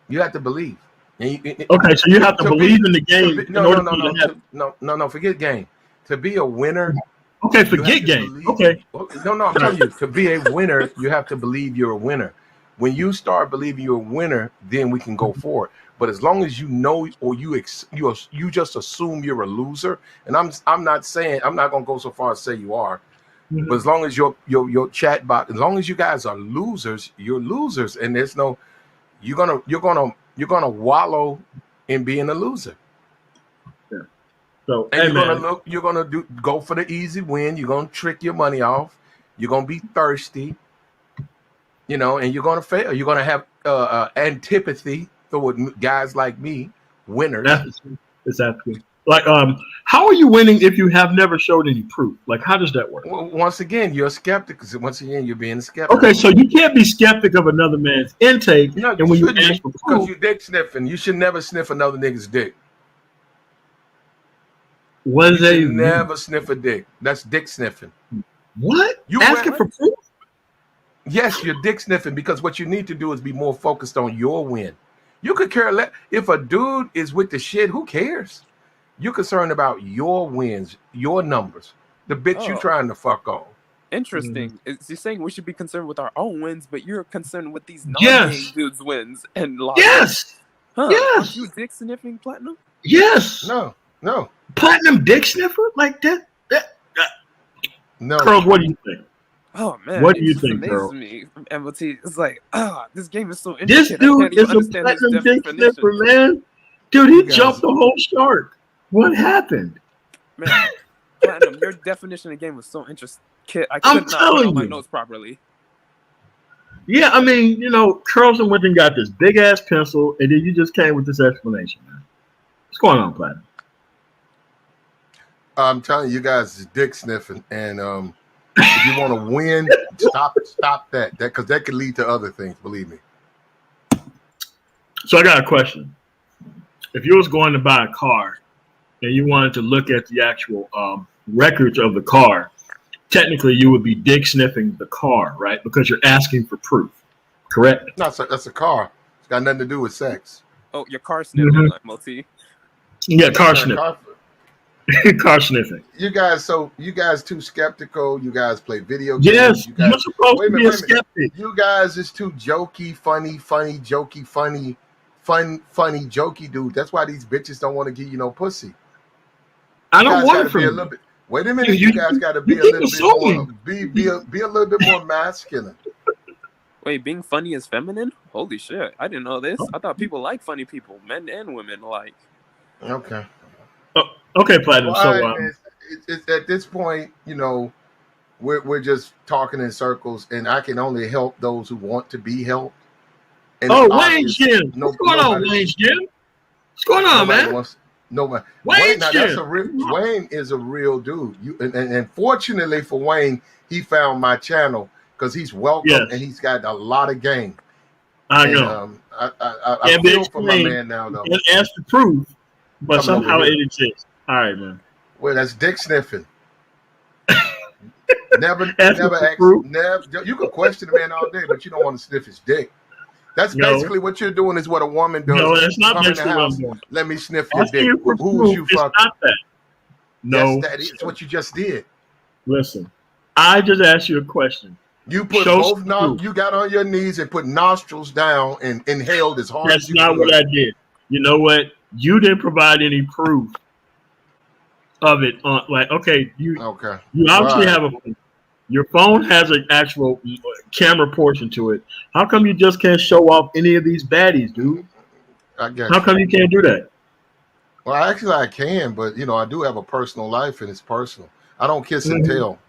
You have to believe. Okay, so you have to believe in the game. No. Forget game. To be a winner. Okay, forget game. Okay. No, I'm telling you, to be a winner, you have to believe you're a winner. When you start believing you're a winner, then we can go forward. But as long as you know, or you just assume you're a loser, and I'm not saying, I'm not gonna go so far as say you are, but as long as your chat bot, as long as you guys are losers, you're losers, and there's no, you're gonna wallow in being a loser. So, and you're gonna go for the easy win. You're gonna trick your money off. You're gonna be thirsty, and you're gonna fail. You're gonna have antipathy toward guys like me, winners. That's exactly. Like, how are you winning if you have never showed any proof? Like, how does that work? Well, once again, you're a skeptic. Because once again, you're being a skeptic. Okay, so you can't be skeptic of another man's intake, and when you ask for proof, because you dick sniffing, you should never sniff another nigga's dick. Never sniff a dick. That's dick sniffing. What? You asking for proof? Yes, you're dick sniffing because what you need to do is be more focused on your win. You could care less if a dude is with the shit. Who cares? You're concerned about your wins, your numbers, the bitch you trying to fuck on. Interesting. You're saying we should be concerned with our own wins, but you're concerned with these non-game dudes' wins and losses. Yes. Huh. Yes. Are you dick sniffing, Platinum? Yes. No. Platinum dick sniffer like that? No. Curls, what do you think? Oh man, what do you think, Curls? Me from MOT. It's like, this game is so interesting. This dude is a platinum dick sniffer, man. Dude, he jumped the whole shark. What happened? Man, Platinum, your definition of the game was so interesting. I could not put on my notes properly. Yeah, I mean, Curls went and got this big ass pencil, and then you just came with this explanation, man. What's going on, Platinum? I'm telling you guys, it's dick sniffing, and if you want to win, stop that because that could lead to other things. Believe me. So I got a question. If you was going to buy a car and you wanted to look at the actual records of the car, technically you would be dick sniffing the car, right? Because you're asking for proof, correct? No, that's a car. It's got nothing to do with sex. Oh, your car sniffing, like Multi. Yeah, car sniffing. Car sniffing. You guys too skeptical. You guys play video games. Yes, you're supposed to be a skeptic. You guys is too jokey, funny, jokey, funny, jokey dude. That's why these bitches don't want to give you no pussy. I don't want it from you. Wait a minute, you guys got to be a little bit more. Be a little bit more masculine. Wait, being funny is feminine? Holy shit! I didn't know this. I thought people like funny people, men and women alike. Okay. Okay, Platinum. Well, it's at this point, we're just talking in circles, and I can only help those who want to be helped. And Wayne's Jim. What's going on, Wayne's Jim? What's going on, man? Nobody. Wayne, Wayne is a real dude. And fortunately for Wayne, he found my channel because he's welcome and he's got a lot of game. I know. I feel for my man now, though. And ask for proof, but somehow it exists. All right, man. Well, that's dick sniffing. Never ask. Never. You can question a man all day, but you don't want to sniff his dick. That's basically what you're doing. Is what a woman does. No, that's not come in the house. Let me sniff your dick. Who's you fucking? Not that. No, yes, that is what you just did. Listen, I just asked you a question. You put both nostrils. You got on your knees and put nostrils down and inhaled as hard as you could. That's not what I did. You know what? You didn't provide any proof of it. You obviously have a. Your phone has an actual camera portion to it. How come you just can't show off any of these baddies, dude? How come you can't do that? Well, actually, I can, but I do have a personal life, and it's personal. I don't kiss and tell.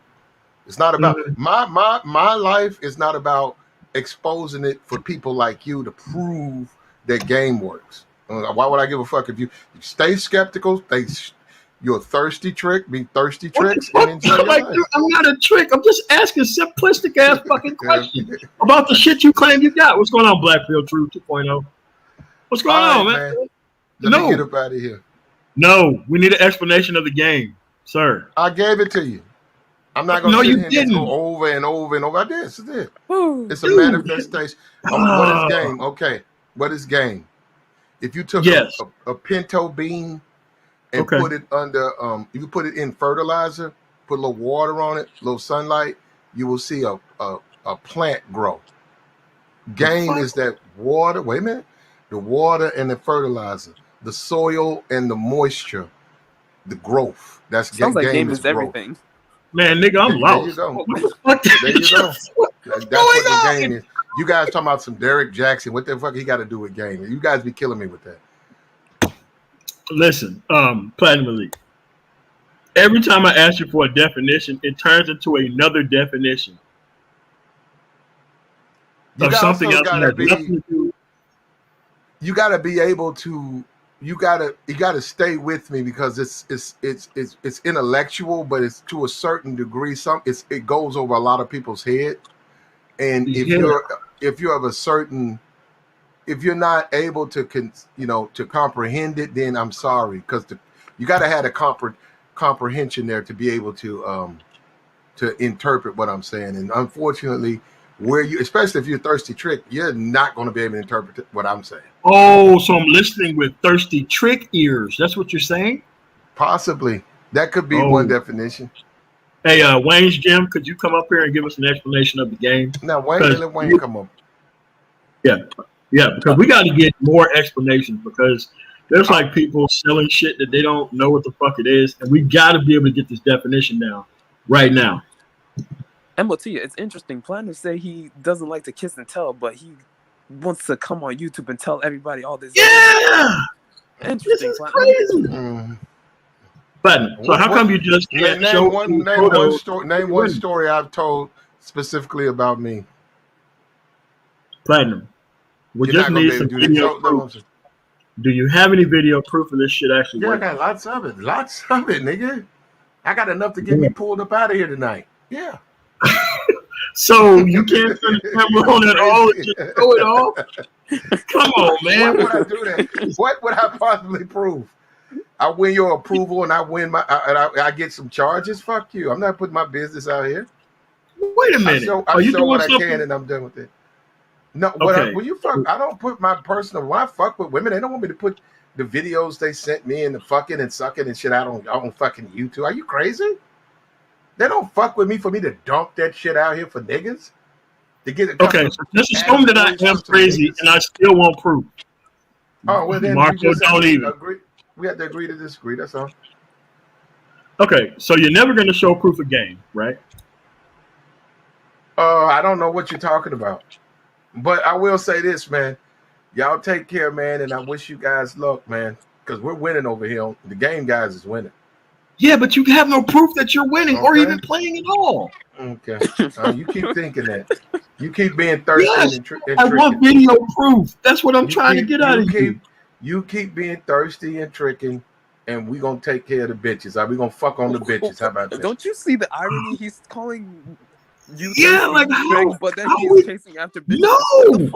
It's not about my life. Is not about exposing it for people like you to prove that game works. Why would I give a fuck if you stay skeptical? You're a thirsty trick. Be thirsty tricks and enjoy your life. Dude, I'm not a trick. I'm just asking simplistic ass fucking questions about the shit you claim you got. What's going on, Blackfield True 2.0? What's going on, man? Let me get up out of here. No, we need an explanation of the game, sir. I gave it to you. I'm not going to go over and over and over. I did. It's a manifestation. What is game? Okay. What is game? If you took a pinto bean and put it under, you put it in fertilizer, put a little water on it, a little sunlight, you will see a plant grow. Game is that water. Wait a minute. The water and the fertilizer, the soil and the moisture, the growth. That's sounds like game is everything. Man, nigga, I'm lost. There you go. There you go. That's what the game is. You guys talking about some Derek Jackson. What the fuck he got to do with game? You guys be killing me with that. Listen, Platinum Elite. Every time I ask you for a definition, it turns into another definition of something else. You got to be able to. You gotta stay with me because it's intellectual, but it's to a certain degree. It goes over a lot of people's head, and if you're not able to comprehend it, then I'm sorry, because you got to have a comprehension there to be able to interpret what I'm saying. And unfortunately, especially if you're a thirsty trick, you're not going to be able to interpret what I'm saying. Oh, so I'm listening with thirsty trick ears. That's what you're saying? Possibly. That could be one definition. Hey, Wayne's Gym, could you come up here and give us an explanation of the game? Now, let Wayne come up. Yeah, because we got to get more explanations, because there's like people selling shit that they don't know what the fuck it is, and we got to be able to get this definition down right now. MOT, it's interesting. Platinum say he doesn't like to kiss and tell, but he wants to come on YouTube and tell everybody all this. Yeah! Interesting. This is crazy. Platinum, so how come you just can't show name one story I've told specifically about me? Platinum, we just need some video proof. Do you have any video proof of this shit actually working? I got lots of it, nigga. I got enough to get me pulled up out of here tonight. Yeah. So you can't turn the camera on at all and just throw it off? Come on, man. Why would I do that? What would I possibly prove? I win your approval and I win I get some charges? Fuck you. I'm not putting my business out here. Wait a minute. I show what I can and I'm done with it. No, I don't put my personal. When I fuck with women, they don't want me to put the videos they sent me and the fucking and sucking and shit out on fucking YouTube. Are you crazy? They don't fuck with me for me to dump that shit out here for niggas. To get okay, so just assume that I am crazy and I still want proof. Oh, well then Marco, don't even agree. We have to agree to disagree. That's all. Okay, so you're never going to show proof of game, right? I don't know what you're talking about, but I will say this, man. Y'all take care, man, and I wish you guys luck, man, because we're winning over here. The game guys is winning. Yeah, but you have no proof that you're winning or even playing at all. Okay. You keep thinking that. You keep being thirsty and tricking. I want video proof. That's what I'm trying to get out of you. You keep being thirsty and tricking, and we're going to take care of the bitches. We're going to fuck on the bitches. How about that? Don't you see the irony? He's calling you like how? But then he's chasing after bitches. No!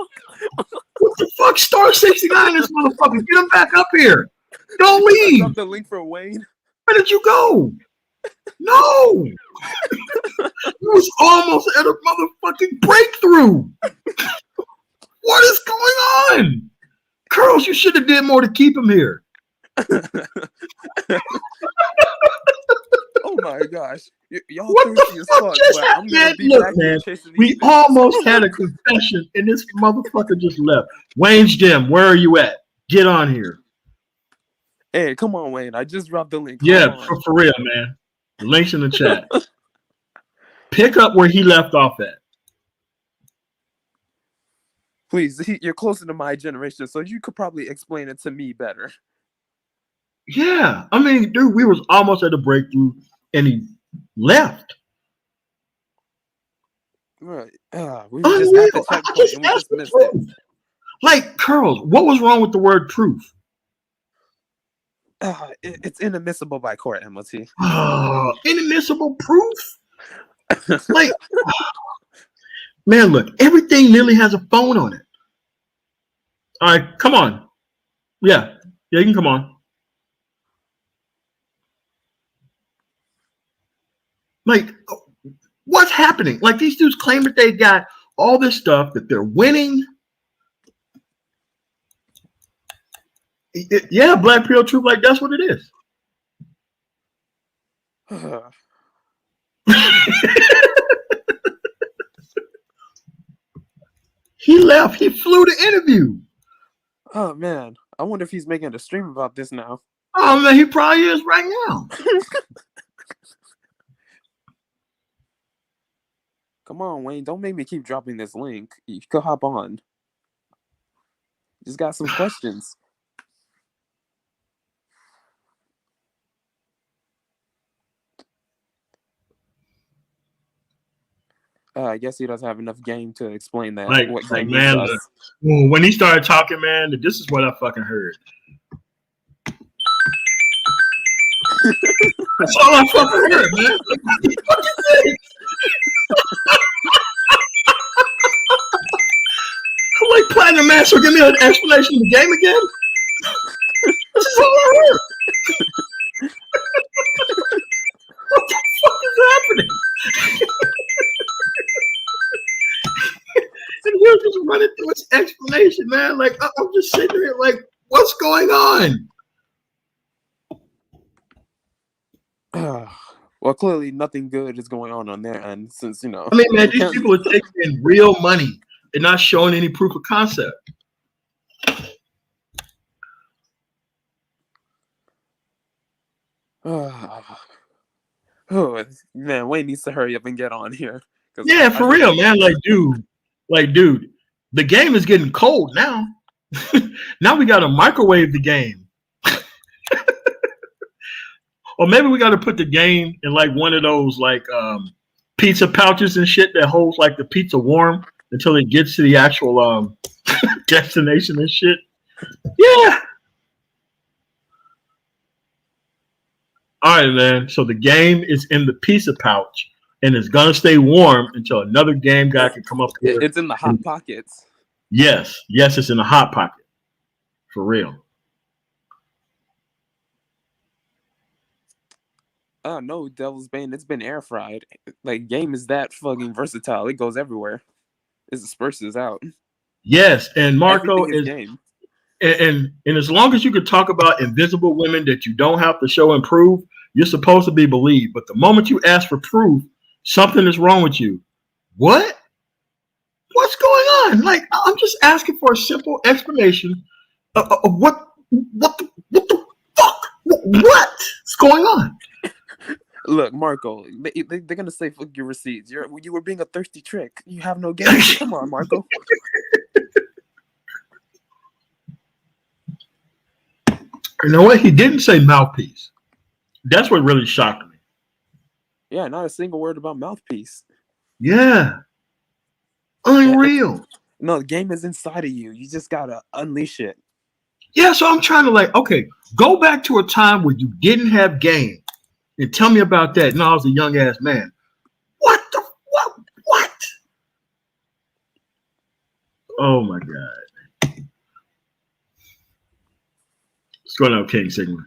What the fuck? Star 69 this motherfucker. Get him back up here. Don't leave. The link for Wayne. Where did you go? No. It was almost at a motherfucking breakthrough. What is going on? Curls, you should have did more to keep him here. Oh my gosh. Y'all thirsty as fuck. I'm gonna be back here chasing these We almost had a confession and this motherfucker just left. Wayne's Gym, where are you at? Get on here. Hey, come on, Wayne. I just dropped the link. Yeah, for real, man. The link's in the chat. Pick up where he left off at. Please, you're closer to my generation, so you could probably explain it to me better. Yeah. I mean, dude, we was almost at a breakthrough and he left. Right. We were just at the checkpoint and we just missed it. Like, Curls, what was wrong with the word proof? It's inadmissible by court, MLT. Inadmissible proof? Like, man, look, everything nearly has a phone on it. All right, come on. Yeah, you can come on. Like, what's happening? Like, these dudes claim that they got all this stuff, that they're winning. Yeah, Black Pure Truth, like, that's what it is. He left. He flew to interview. Oh, man. I wonder if he's making a stream about this now. Oh, man, he probably is right now. Come on, Wayne. Don't make me keep dropping this link. You could hop on. Just got some questions. I guess he doesn't have enough game to explain that. Like, what like game man, when he started talking, man, this is what I fucking heard. That's all I fucking heard, man. What you say? I'm like, Platinum Master, give me an explanation of the game again. This is all I heard. What the fuck is happening? And he was just running through his explanation, man. Like, I'm just sitting here like, what's going on? Well, clearly nothing good is going on their end since, you know. I mean, man, these people are taking in real money and not showing any proof of concept. Oh, man, Wayne needs to hurry up and get on here. Yeah, for real, man. Like, dude, the game is getting cold now. Now we got to microwave the game. Or maybe we got to put the game in like one of those like pizza pouches and shit that holds like the pizza warm until it gets to the actual destination and shit. Yeah. All right, man. So the game is in the pizza pouch and it's gonna stay warm until another game guy can come up here. It's in the hot pockets. Yes, it's in the hot pocket. For real. Oh no, Devil's Bane, it's been air fried. Like, game is that fucking versatile. It goes everywhere. It disperses out. Yes, and Marco is game. And as long as you can talk about invisible women that you don't have to show and prove, you're supposed to be believed. But the moment you ask for proof, something is wrong with you. What? What's going on? Like, I'm just asking for a simple explanation of what the fuck? What's going on? Look, Marco, they're gonna say fuck your receipts. You were being a thirsty trick. You have no game. Come on, Marco. You know what? He didn't say mouthpiece. That's what really shocked me. Yeah, not a single word about mouthpiece. Yeah. Unreal. No, the game is inside of you. You just gotta unleash it. Yeah, so I'm trying to like, okay, go back to a time where you didn't have game and tell me about that. No, I was a young ass man. What? Oh my God. What's going on, King Sigma?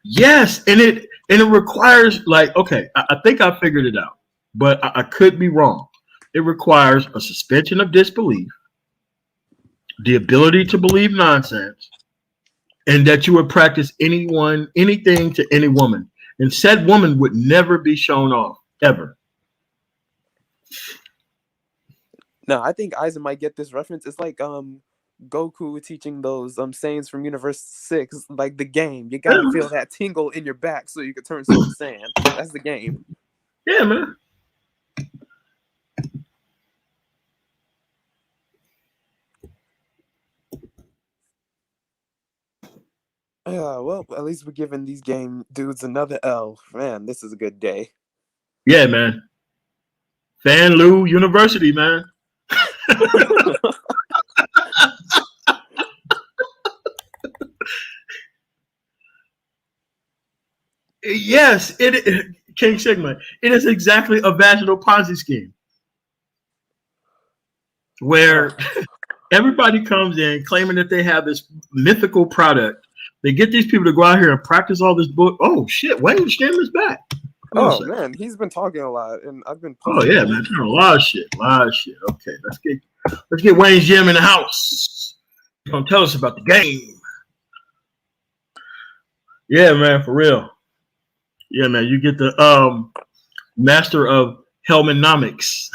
Yes, and it requires like, okay, I think I figured it out, but I could be wrong. It requires a suspension of disbelief, the ability to believe nonsense, and that you would practice anything to any woman, and said woman would never be shown off ever. No, I think Aizen might get this reference. It's like Goku teaching those sayings from Universe 6, like the game. You gotta feel that tingle in your back so you can turn Super Saiyan. That's the game. Yeah, man. Well, at least we're giving these game dudes another L. Man, this is a good day. Yeah, man. Fan Lu University, man. Yes, King Sigma. It is exactly a vaginal Ponzi scheme where everybody comes in claiming that they have this mythical product. They get these people to go out here and practice all this book. Oh shit, Wayne Stem is back. Oh man, he's been talking a lot, and I've been. Oh yeah, man, a lot of shit. Okay, let's get Wayne's Gym in the house. He's gonna tell us about the game. Yeah, man, for real. Yeah, man, you get the master of Hellmanomics.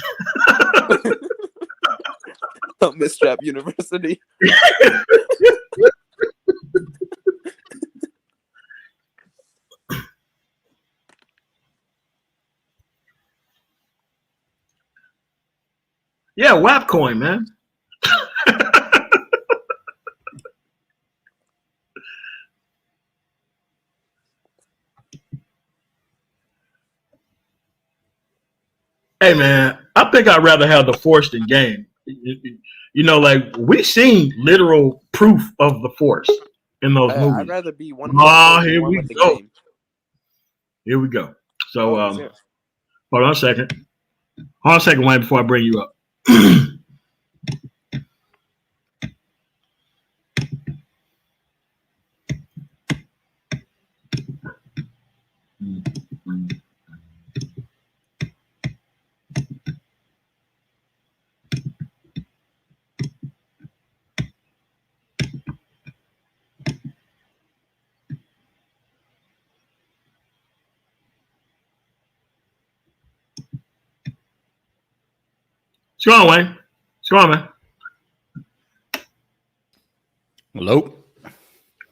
Mistrap University. Yeah, Wapcoin, man. Hey, man, I think I'd rather have the Force than game. You know, like we've seen literal proof of the Force in those movies. I'd rather be one. Here we go. Game. Here we go. So, hold on a second. Hold on a second, Wayne, before I bring you up. What's going on, Wayne? What's going on, man? Hello.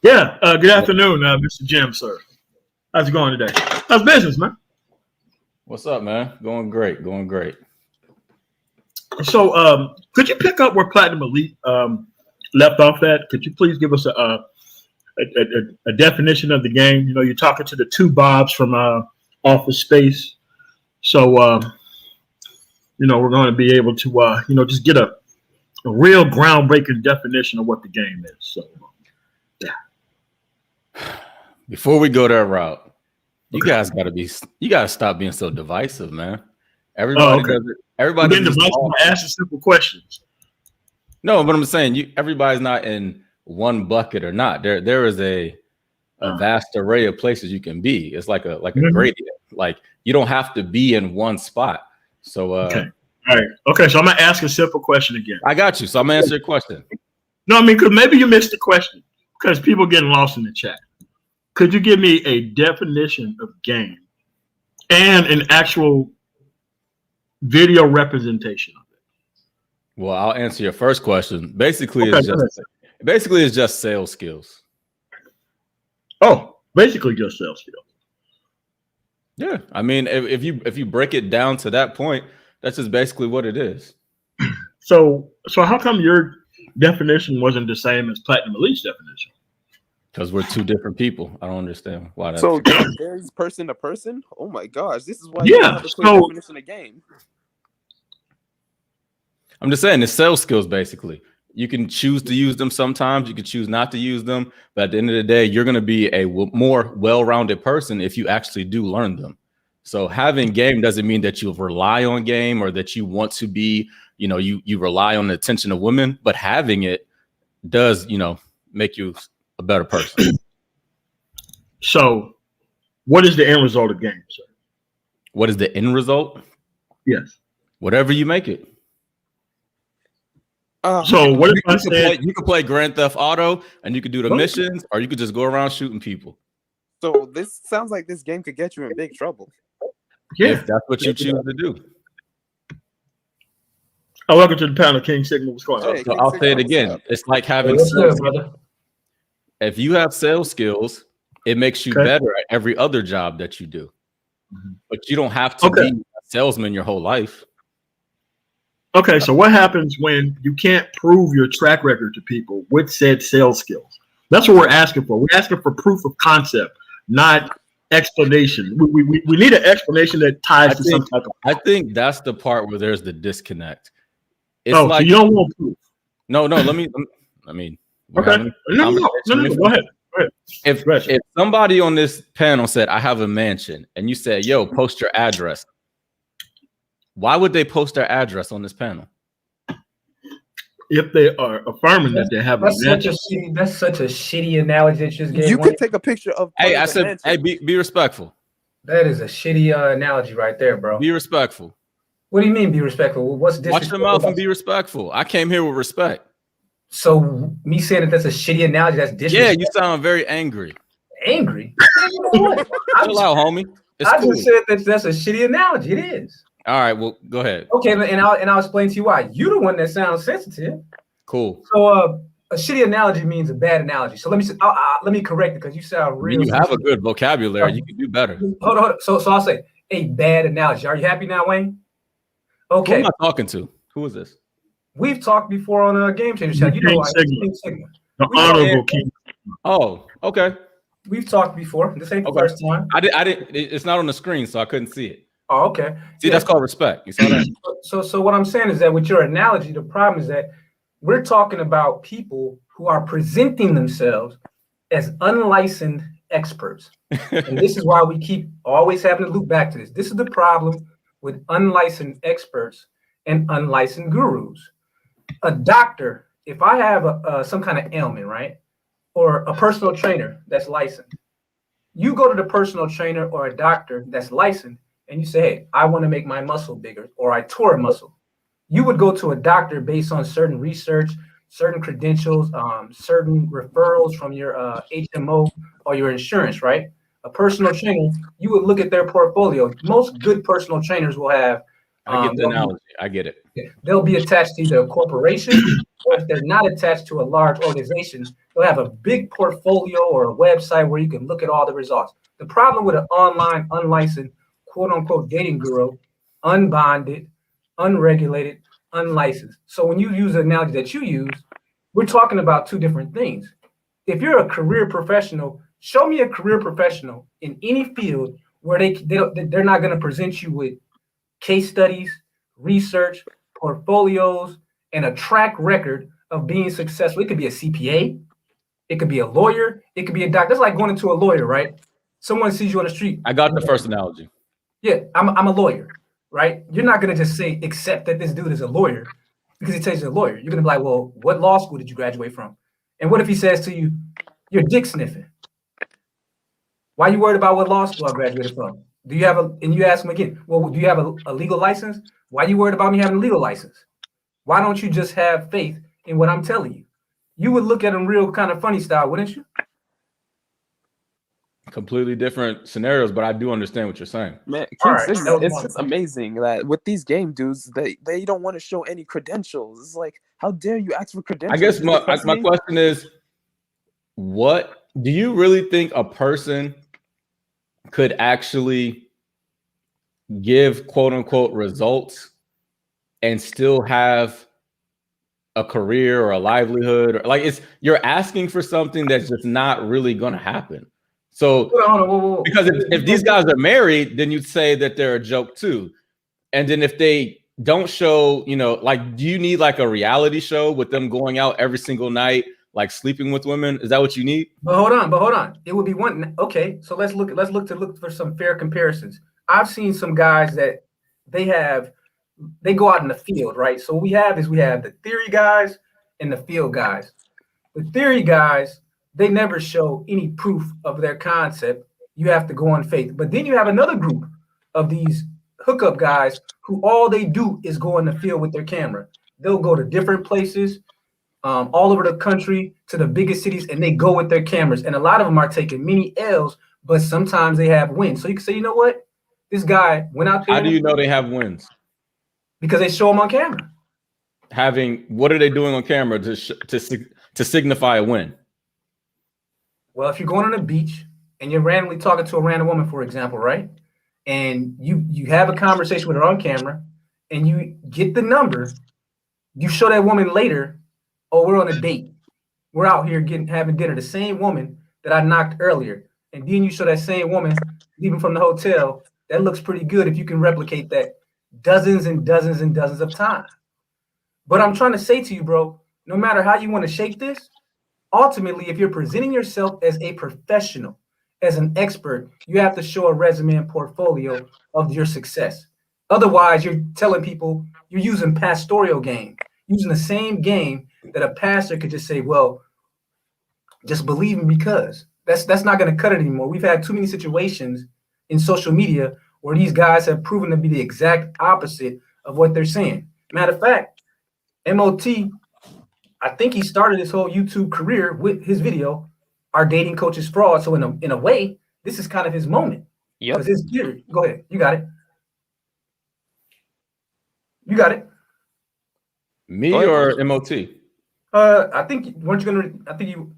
Yeah. Good afternoon, Mr. Jim, sir. How's it going today? How's business, man? What's up, man? Going great. Going great. So, could you pick up where Platinum Elite left off at? Could you please give us a definition of the game? You know, you're talking to the two Bobs from Office Space. So, you know, we're going to be able to, you know, just get a real groundbreaking definition of what the game is. So, yeah. Before we go that route, you guys got to stop being so divisive, man. Everybody does it. Everybody being divisive by asking simple questions. No, but I'm saying everybody's not in one bucket or not. There is a vast array of places you can be. It's like a gradient. Like you don't have to be in one spot. So okay. All right. Okay. So I'm gonna ask a simple question again. I got you. So I'm gonna answer your question. No, I mean, because maybe you missed the question because people getting lost in the chat. Could you give me a definition of game and an actual video representation of it? Well, I'll answer your first question. Basically, it's just sales skills. Oh, basically just sales skills. Yeah, I mean, if you break it down to that point, that's just basically what it is. So how come your definition wasn't the same as Platinum Elite's definition? Because we're two different people. I don't understand why that's so. There's person to person. Oh my gosh, this is why. Yeah. So definition of game. I'm just saying, it's sales skills. Basically, you can choose to use them sometimes. You can choose not to use them. But at the end of the day, you're going to be a more well-rounded person if you actually do learn them. So having game doesn't mean that you rely on game or that you want to be, you know, you rely on the attention of women. But having it does, you know, make you a better person. So, what is the end result of games, sir? What is the end result? Yes. Whatever you make it. So what if I said you can play Grand Theft Auto and you could do the missions, or you could just go around shooting people? So this sounds like this game could get you in big trouble. Yeah, if that's what you choose to do. Oh, welcome to the panel, King Sigma. What's going on? Hey, So King I'll Sigma, say it what's again. up? It's like having What's sales. good, brother? If you have sales skills, it makes you better at every other job that you do. But you don't have to be a salesman your whole life. Okay, so what happens when you can't prove your track record to people with said sales skills? That's what we're asking for. We're asking for proof of concept, not explanation. We need an explanation that ties to some type of. I think that's the part where there's the disconnect. It's so you don't want proof. No. Let me. Okay. No. Go ahead. If somebody on this panel said, "I have a mansion," and you said, "Yo, post your address," why would they post their address on this panel? If they are affirming that they have a mansion. That's such a shitty analogy that you just gave. You could take a picture of. Hey, I said, hey, be respectful. That is a shitty analogy right there, bro. Be respectful. What do you mean be respectful? What's this? Watch your mouth and be respectful. I came here with respect. So me saying that that's a shitty analogy, that's disrespectful. Yeah, you sound very angry. Angry? Chill out, homie. I just said that that's a shitty analogy. It is. All right, well, go ahead. Okay, and I'll explain to you why. You're the one that sounds sensitive. Cool. So a shitty analogy means a bad analogy. So let me correct it because you sound real. You have a good vocabulary. You can do better. Hold on. So I'll say a bad analogy. Are you happy now, Wayne? Okay. Who am I talking to? Who is this? We've talked before on a Game Changer channel. You know, King Sigma. The honorable King. Oh, okay. We've talked before. This ain't the first time. I didn't. It's not on the screen, so I couldn't see it. Oh, okay. See, that's called respect. You saw that? So what I'm saying is that with your analogy, the problem is that we're talking about people who are presenting themselves as unlicensed experts. And this is why we keep always having to loop back to this. This is the problem with unlicensed experts and unlicensed gurus. A doctor, if I have some kind of ailment, right? Or a personal trainer that's licensed, you go to the personal trainer or a doctor that's licensed and you say, hey, I want to make my muscle bigger, or I tore a muscle. You would go to a doctor based on certain research, certain credentials, certain referrals from your HMO or your insurance, right? A personal trainer, you would look at their portfolio. Most good personal trainers will have. I get the analogy. I get it. They'll be attached to either a corporation, or if they're not attached to a large organization, they'll have a big portfolio or a website where you can look at all the results. The problem with an online, unlicensed, quote unquote dating guru, unbonded, unregulated, unlicensed. So when you use the analogy that you use, we're talking about two different things. If you're a career professional, show me a career professional in any field where they're not going to present you with case studies, research, portfolios, and a track record of being successful. It could be a CPA, it could be a lawyer, it could be a doctor. That's like going into a lawyer, right? Someone sees you on the street. I got the first analogy. Yeah, I'm a lawyer, right? You're not gonna just say accept that this dude is a lawyer because he tells you he's a lawyer. You're gonna be like, well, what law school did you graduate from? And what if he says to you, you're dick sniffing? Why are you worried about what law school I graduated from? Do you have and you ask him again, well, do you have a legal license? Why are you worried about me having a legal license? Why don't you just have faith in what I'm telling you? You would look at him real kind of funny style, wouldn't you? Completely different scenarios, but I do understand what you're saying. Man, it's just amazing that with these game dudes, they don't want to show any credentials. It's like, how dare you ask for credentials? I guess my question is, what do you really think a person could actually give quote unquote results and still have a career or a livelihood? Or like, you're asking for something that's just not really going to happen. So because if these guys are married, then you'd say that they're a joke too. And then if they don't show, like, do you need like a reality show with them going out every single night, like sleeping with women? Is that what you need? But hold on. It would be one. Okay, so let's look for some fair comparisons. I've seen some guys that they go out in the field, right? So we have the theory guys and the field guys. The theory guys, they never show any proof of their concept. You have to go on faith. But then you have another group of these hookup guys who all they do is go in the field with their camera. They'll go to different places, all over the country, to the biggest cities, and they go with their cameras. And a lot of them are taking many L's, but sometimes they have wins. So you can say, you know what? This guy went out there. How do you know they have wins? Because they show them on camera. What are they doing on camera to signify a win? Well, if you're going on a beach and you're randomly talking to a random woman, for example, right? And you have a conversation with her on camera and you get the number, you show that woman later, oh, we're on a date. We're out here having dinner. The same woman that I knocked earlier. And then you show that same woman leaving from the hotel. That looks pretty good if you can replicate that dozens and dozens and dozens of times. But I'm trying to say to you, bro, no matter how you want to shape this, ultimately, if you're presenting yourself as a professional, as an expert, you have to show a resume and portfolio of your success. Otherwise, you're telling people you're using pastoral game, using the same game that a pastor could just say, well, just believe me because. That's not going to cut it anymore. We've had too many situations in social media where these guys have proven to be the exact opposite of what they're saying. Matter of fact, MOT, I think he started his whole YouTube career with his video, Our Dating Coach is Fraud. So in a way, this is kind of his moment. Yep. Go ahead. You got it. You got it. Me or MOT? I think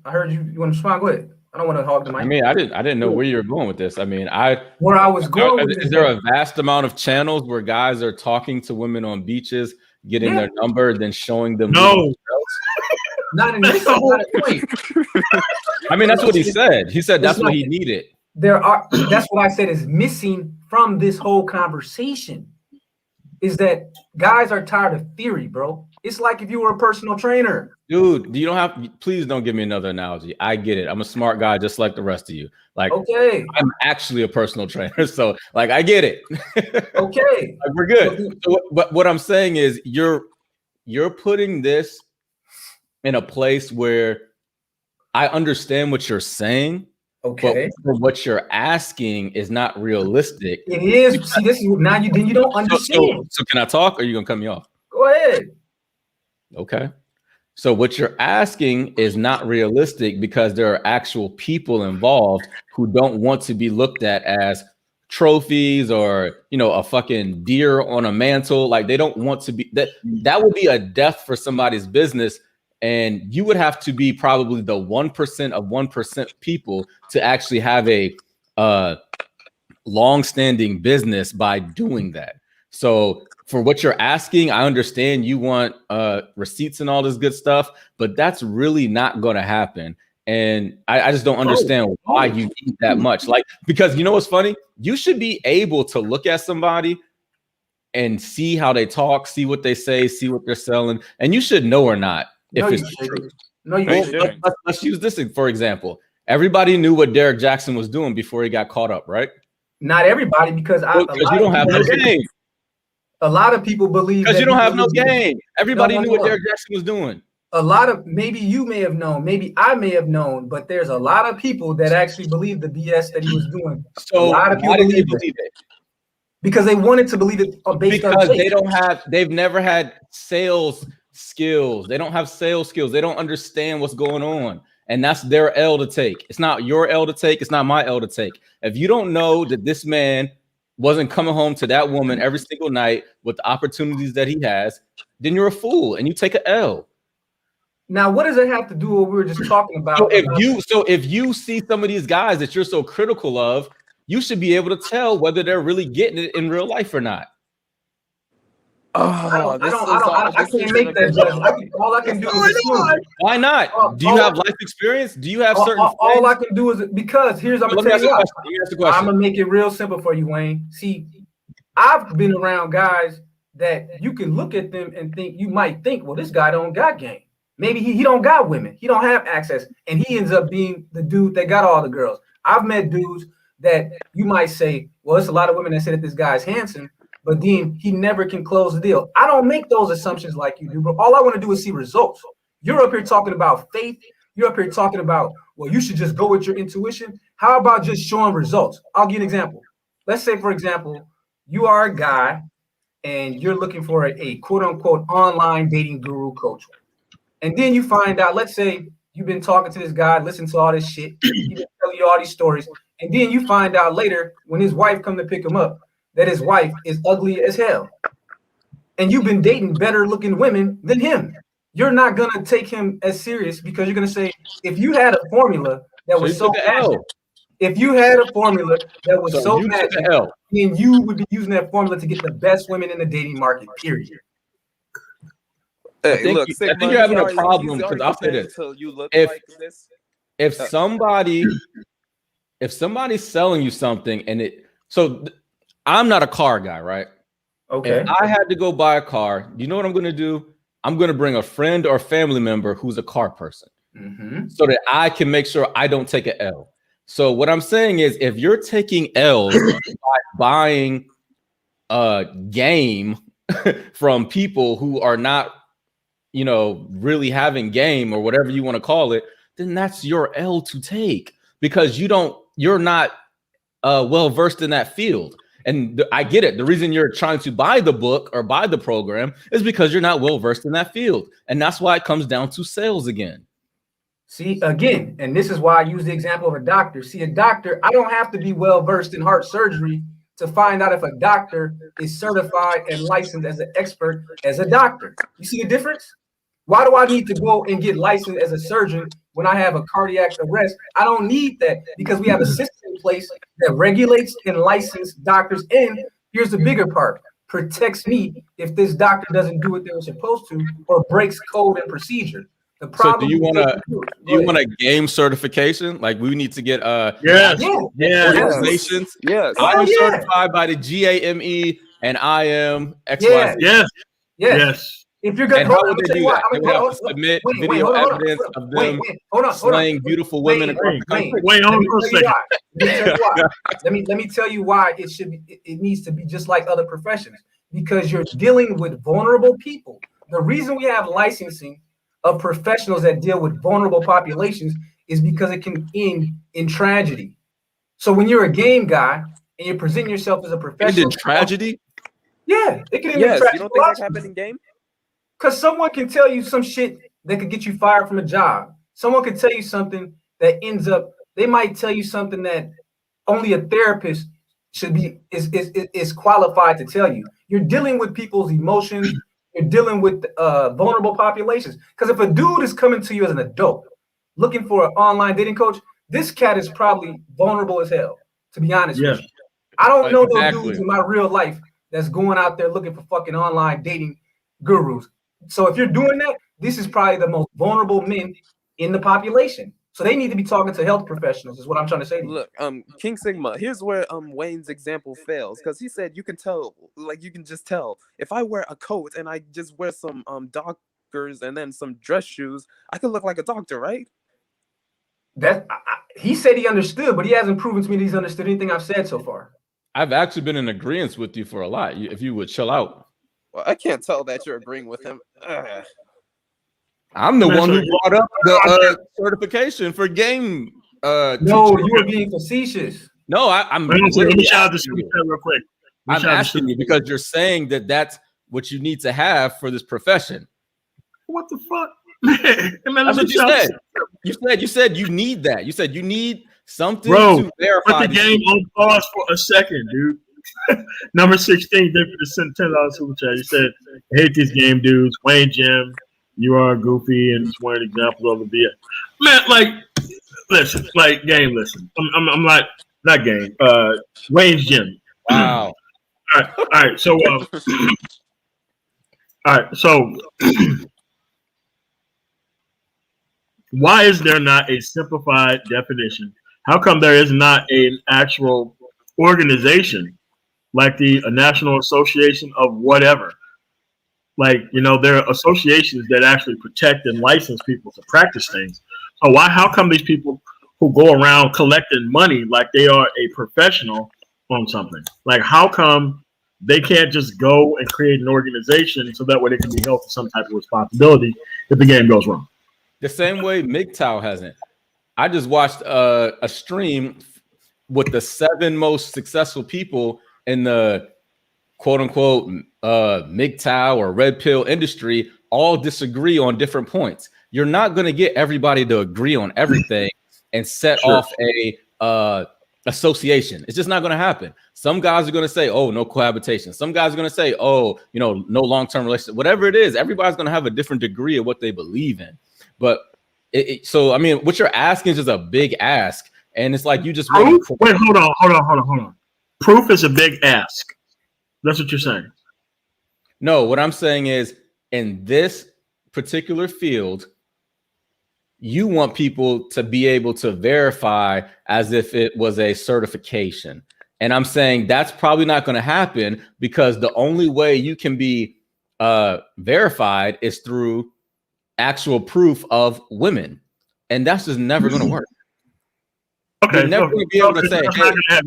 I heard you want to respond. Go ahead. I don't want to hog the mic. I mean, I didn't know where you were going with this. I mean, where I was going with is there a vast amount of channels where guys are talking to women on beaches, getting their number, then showing them? No. Not in this point. I mean, that's what he said. He said that's what he needed. That's what I said is missing from this whole conversation is that guys are tired of theory, bro. It's like if you were a personal trainer. Dude, please don't give me another analogy. I get it. I'm a smart guy just like the rest of you. Like, okay, I'm actually a personal trainer. So like, I get it. Okay. Like, we're good. So, but what I'm saying is you're putting this in a place where I understand what you're saying. Okay. But for what you're asking is not realistic. It is. See, this is now you don't understand. So can I talk or are you gonna cut me off? Go ahead. Okay. So what you're asking is not realistic because there are actual people involved who don't want to be looked at as trophies or, a fucking deer on a mantle. Like they don't want to be that would be a death for somebody's business. And you would have to be probably the 1% of 1% people to actually have a long-standing business by doing that. So for what you're asking, I understand you want receipts and all this good stuff, but that's really not going to happen. And I just don't understand why you need that much. Like, because you know what's funny? You should be able to look at somebody and see how they talk, see what they say, see what they're selling, and you should know or not. Let's use this for example. Everybody knew what Derek Jackson was doing before he got caught up, right? Not everybody, because you don't have no game. A lot of people believe because you don't have no game. Everybody knew what Derek Jackson was doing. Maybe you may have known, maybe I may have known, but there's a lot of people that actually believe the BS that he was doing. So a lot of people believe it because they wanted to believe it based on because they've never had sales skills. They don't have sales skills. They don't understand what's going on. And that's their L to take. It's not your L to take. It's not my L to take. If you don't know that this man wasn't coming home to that woman every single night with the opportunities that he has, then you're a fool and you take an L. Now, what does it have to do with what we were just talking about? So if you see some of these guys that you're so critical of, you should be able to tell whether they're really getting it in real life or not. I can't make that judgment. All I can do is assume. Why not? Do you have life experience? Do you have certain? All I can do is because I'm gonna tell you what. I'm gonna make it real simple for you, Wayne. See, I've been around guys that you can look at them and you might think, well, this guy don't got game. Maybe he don't got women. He don't have access, and he ends up being the dude that got all the girls. I've met dudes that you might say, well, it's a lot of women that say that this guy's handsome, but then he never can close the deal. I don't make those assumptions like you do, but all I want to do is see results. You're up here talking about faith. You're up here talking about, well, you should just go with your intuition. How about just showing results? I'll give you an example. Let's say, for example, you are a guy and you're looking for a quote unquote online dating guru coach. And then you find out, let's say you've been talking to this guy, listen to all this shit, he's been telling you all these stories. And then you find out later when his wife come to pick him up, that his wife is ugly as hell. And you've been dating better looking women than him. You're not going to take him as serious because you're going to say, if you had a formula that was so magic, if you had a formula that was so magic, then you would be using that formula to get the best women in the dating market, period. Hey, I think you're having a problem because I'll say this. If somebody's selling you something I'm not a car guy, right? Okay. If I had to go buy a car, you know what I'm going to do? I'm going to bring a friend or family member who's a car person so that I can make sure I don't take an L. So what I'm saying is if you're taking L's by buying a game from people who are not, really having game or whatever you want to call it, then that's your L to take because you're not well versed in that field. And I get it. The reason you're trying to buy the book or buy the program is because you're not well versed in that field. And that's why it comes down to sales again. See, again, and this is why I use the example of a doctor. See, a doctor, I don't have to be well versed in heart surgery to find out if a doctor is certified and licensed as an expert as a doctor. You see the difference? Why do I need to go and get licensed as a surgeon when I have a cardiac arrest? I don't need that because we have a system in place that regulates and licenses doctors. And here's the bigger part, protects me if this doctor doesn't do what they were supposed to or breaks code and procedure. The problem. So do you want a game certification? Like we need to get organizations. Yes. I'm certified by the GAME and I am XYZ. Yes. If you're going how would they do that? They would have to submit video evidence of them slaying beautiful women across the country. Wait on for a second. Let me tell you why it should be. It needs to be just like other professions because you're dealing with vulnerable people. The reason we have licensing of professionals that deal with vulnerable populations is because it can end in tragedy. So when you're a game guy and you're presenting yourself as a professional, end in tragedy. Yeah, it can end in tragedy. You don't think that happened in game? Because someone can tell you some shit that could get you fired from a job. Someone could tell you something that ends up, they might tell you something that only a therapist is qualified to tell you. You're dealing with people's emotions. You're dealing with vulnerable populations. Because if a dude is coming to you as an adult looking for an online dating coach, this cat is probably vulnerable as hell, to be honest with you. I don't know those dudes in my real life that's going out there looking for fucking online dating gurus. So if you're doing that, this is probably the most vulnerable men in the population. So they need to be talking to health professionals is what I'm trying to say to you. Look, King Sigma, here's where Wayne's example fails. Because he said you can tell, like you can just tell. If I wear a coat and I just wear some doctors and then some dress shoes, I could look like a doctor, right? He said he understood, but he hasn't proven to me that he's understood anything I've said so far. I've actually been in agreement with you for a lot. If you would chill out. Well, I can't tell that you're agreeing with him. I'm the one who brought up the certification for game. No, you were being facetious. No, I'm. Let me shout out the super chat real quick. I'm asking you because you're saying that that's what you need to have for this profession. What the fuck? That's what you said. You said you need that. You said you need something to verify. Put the game on pause for a second, dude. Number 16, thank you for the $10 super chat. You said, I hate these game dudes. Wayne Jim, you are goofy and just one example of the BS. Man, like, listen, like game, listen. I'm not game. Wayne's Jim. Wow. All right. So why is there not a simplified definition? How come there is not an actual organization like the National Association of whatever? Like, there are associations that actually protect and license people to practice things. So how come these people who go around collecting money like they are a professional on something? Like, how come they can't just go and create an organization so that way they can be held to some type of responsibility if the game goes wrong? The same way MGTOW hasn't. I just watched a stream with the 7 most successful people in the quote unquote MGTOW or red pill industry all disagree on different points. You're not going to get everybody to agree on everything and set off a association. It's just not going to happen. Some guys are going to say, oh, no cohabitation. Some guys are going to say, oh, no long-term relationship. Whatever it is, everybody's going to have a different degree of what they believe in. But so, I mean, what you're asking is just a big ask. And it's like you just wait, hold on. Proof is a big ask. That's what you're saying. No, what I'm saying is in this particular field, you want people to be able to verify as if it was a certification. And I'm saying that's probably not going to happen because the only way you can be verified is through actual proof of women. And that's just never going to work. Okay. You're never going to be able to say, hey,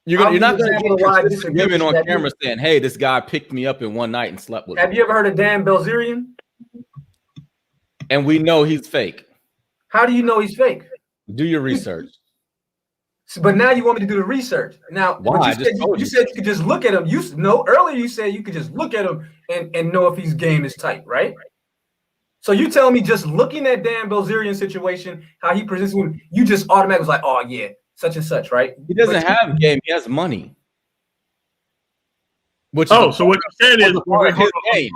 you're not going to get women on camera saying, hey, this guy picked me up in one night and slept with me. Have you ever heard of Dan Bilzerian? And we know he's fake. How do you know he's fake? Do your research. But now you want me to do the research. Now, why? You said you could just look at him. Earlier you said you could just look at him and know if his game is tight, right? So you tell me just looking at Dan Bilzerian's situation, how he presents him, you just automatically was like, oh yeah, such and such, right? He doesn't have game. He has money. So what you're saying is his game.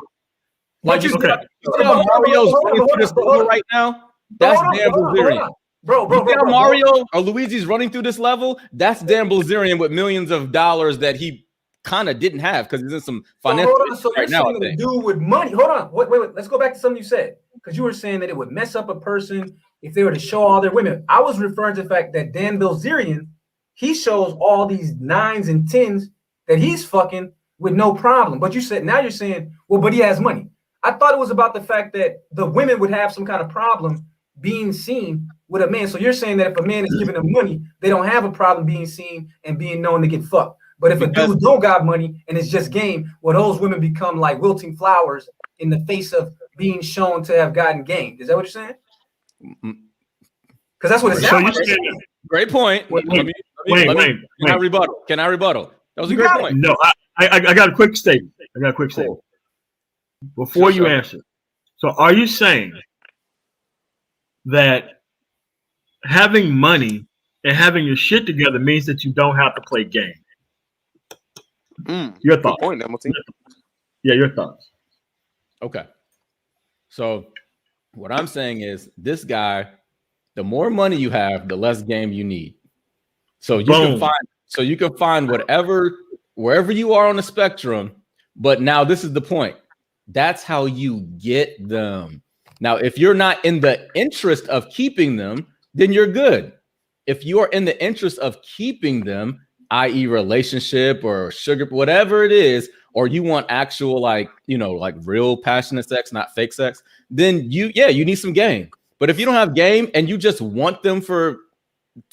Like you okay. Mario's running through this level right now. That's Dan Bilzerian. Bro, Mario or Luigi's running through this level. That's Dan Bilzerian with millions of dollars that he kind of didn't have because he's in some financial right now. The dude with money. Hold on. Wait. Let's go back to something you said because you were saying that it would mess up a person if they were to show all their women. I was referring to the fact that Dan Bilzerian, he shows all these 9s and 10s that he's fucking with no problem. But you're saying, well, but he has money. I thought it was about the fact that the women would have some kind of problem being seen with a man. So you're saying that if a man is giving them money, they don't have a problem being seen and being known to get fucked. But if a dude don't got money and it's just game, well, those women become like wilting flowers in the face of being shown to have gotten game. Is that what you're saying? Because that's what it sounds like. Great point. Can I rebuttal? That was a great point. No, I got a quick statement. Before you answer. So are you saying that having money and having your shit together means that you don't have to play game? Your thoughts. Good point, Hamilton. Yeah, your thoughts. Okay. So what I'm saying is this guy, the more money you have, the less game you need. So you can find wherever you are on the spectrum. But now this is the point. That's how you get them. Now, if you're not in the interest of keeping them, then you're good. If you are in the interest of keeping them, i.e. relationship or sugar, whatever it is, or you want actual like real passionate sex, not fake sex, then you need some game. But if you don't have game and you just want them for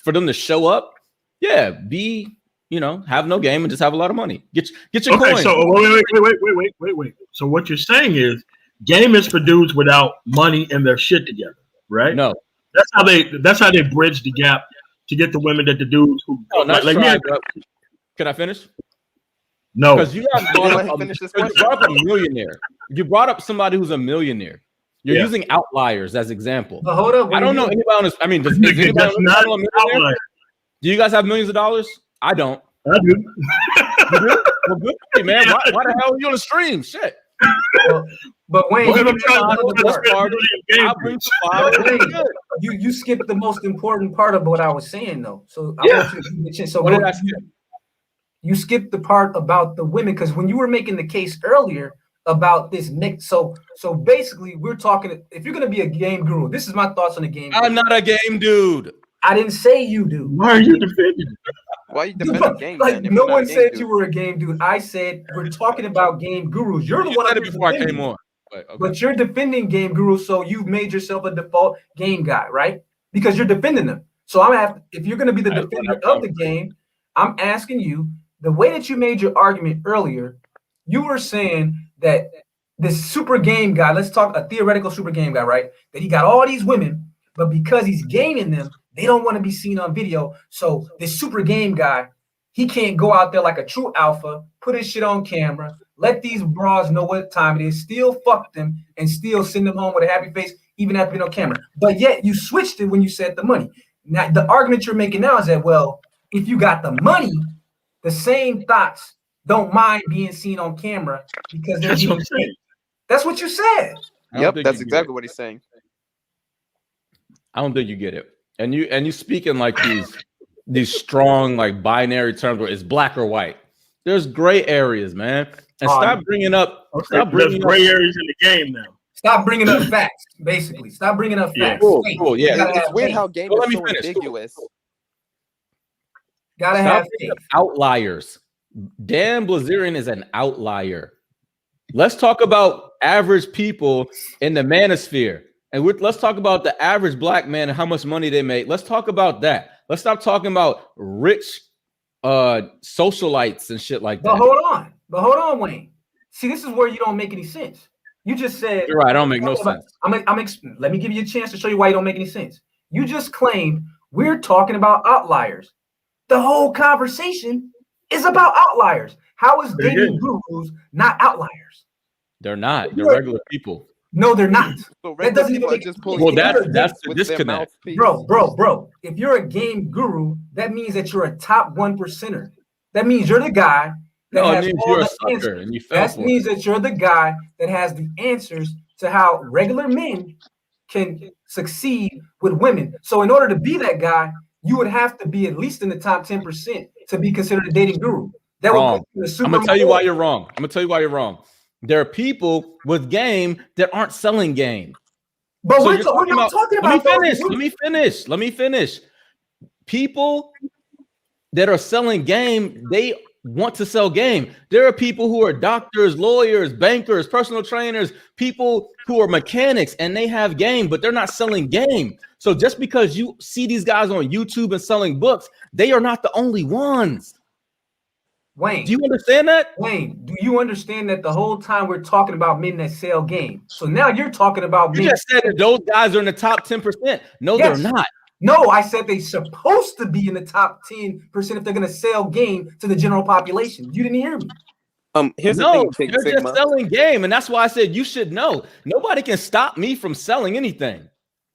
them to show up, have no game and just have a lot of money. Get your coin. So wait. So what you're saying is game is for dudes without money and their shit together, right? No. That's how they bridge the gap to get the women that the dudes who Can I finish? No. Because you brought up a millionaire. You brought up somebody who's a millionaire. You're using outliers as example. Hold up. I don't know anybody on this. I mean, does anybody not a millionaire? Do you guys have millions of dollars? I don't. I do. You do? Well, good for you, man. Why the hell are you on the stream? Shit. But Wayne, you skipped the most important part of what I was saying, though. So I want you to mention. So what did I skip? You skipped the part about the women because when you were making the case earlier about this mix, so basically we're talking. If you're gonna be a game guru, this is my thoughts on the game. I'm not a game dude. I didn't say you do. Why are you defending? Why are you defending game? Like no one said you were a game dude. I said we're talking about game gurus. You're the one said it before I came on. But you're defending game gurus, so you've made yourself a default game guy, right? Because you're defending them. So if you're going to be the defender of the game, I'm asking you the way that you made your argument earlier. You were saying that this super game guy, let's talk a theoretical super game guy, right? That he got all these women, but because he's gaming them, they don't want to be seen on video. So this super game guy, he can't go out there like a true alpha, put his shit on camera, let these bras know what time it is, still fuck them, and still send them home with a happy face, even after being on camera. But yet you switched it when you said the money. Now the argument you're making now is that, well, if you got the money, the same thoughts don't mind being seen on camera because they're getting paid. That's what you said. Yep, that's exactly what he's saying. I don't think you get it. And you speaking like these strong like binary terms where it's black or white. There's gray areas, man. And stop bringing up gray areas in the game now. Stop bringing up facts, basically. Stop bringing up facts. Cool. Yeah, it's weird how game is so ambiguous. Gotta have faith. Outliers. Dan Blazerian is an outlier. Let's talk about average people in the manosphere. And let's talk about the average black man and how much money they make. Let's talk about that. Let's stop talking about rich socialites and shit like that. But hold on, Wayne. See, this is where you don't make any sense. You just said you're right. I don't make no sense. Let me give you a chance to show you why you don't make any sense. You just claimed we're talking about outliers. The whole conversation is about outliers. How is dating gurus not outliers? They're not. They're regular people. No, they're not. So that doesn't even make just well, that's the disconnect. Bro. If you're a game guru, that means that you're a top 1%er. That means you're the guy that has all the answers. And you that means that you're the guy that has the answers to how regular men can succeed with women. So in order to be that guy, you would have to be at least in the top 10% to be considered a dating guru. That wrong. I'm gonna tell you why you're wrong. There are people with game that aren't selling game. But so we're not talking about. Let me finish. People that are selling game, they want to sell game. There are people who are doctors, lawyers, bankers, personal trainers, people who are mechanics, and they have game, but they're not selling game. So just because you see these guys on YouTube and selling books, they are not the only ones. Wayne, do you understand that? Wayne, do you understand that the whole time we're talking about men that sell game? So now you're talking about men. You just said that those guys are in the top 10%. No, yes. They're not. No, I said they're supposed to be in the top 10% if they're going to sell game to the general population. You didn't hear me. Here's the thing, they're just selling game, and that's why I said you should know. Nobody can stop me from selling anything.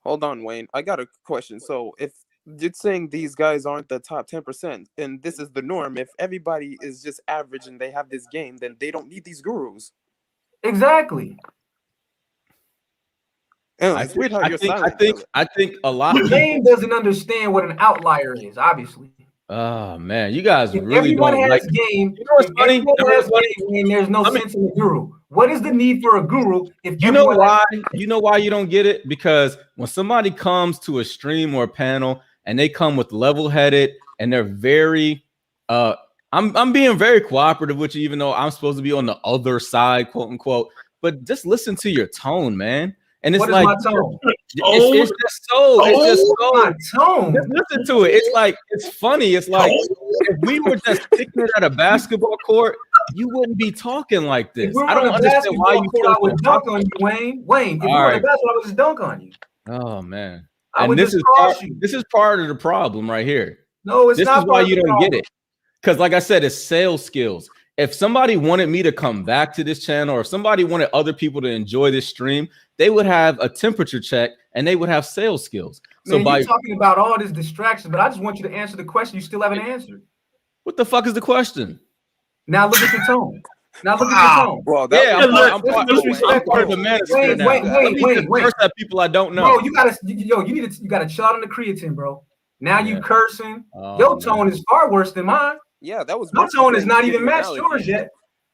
Hold on, Wayne. I got a question. So if you're saying these guys aren't the top 10%, and this is the norm, if everybody is just average and they have this game, then they don't need these gurus. Exactly. I think a lot of game doesn't understand what an outlier is, obviously. Oh man, you guys really everyone don't has like game. You know what's funny? And there's no sense in a guru. What is the need for a guru if you know why? You know why you don't get it? Because when somebody comes to a stream or a panel and they come with level-headed and they're very I'm being very cooperative with you, even though I'm supposed to be on the other side, quote unquote. But just listen to your tone, man. And it's like my tone? It's just so. My tone. Just listen to it. It's like it's funny. It's like if we were just kicking it at a basketball court, you wouldn't be talking like this. I don't understand why you feel I would dunk on you, Wayne. Wayne, if you were the basketball, I would just dunk on you. Oh man. And this is part of the problem right here. No, it's not. This is why you don't get it. Because like I said, it's sales skills. If somebody wanted me to come back to this channel, or if somebody wanted other people to enjoy this stream, they would have a temperature check and they would have sales skills. So you're talking about all this distraction, but I just want you to answer the question. You still haven't answered. What the fuck is the question? Now look at your tone. Now look at your tone. Well, I'm part of the manosphere now. Wait. Curse at people I don't know. Bro, you gotta chill out on the creatine, bro. Now you cursing. Your tone is far worse than mine. Yeah, that was my tone is not even matched yours yet.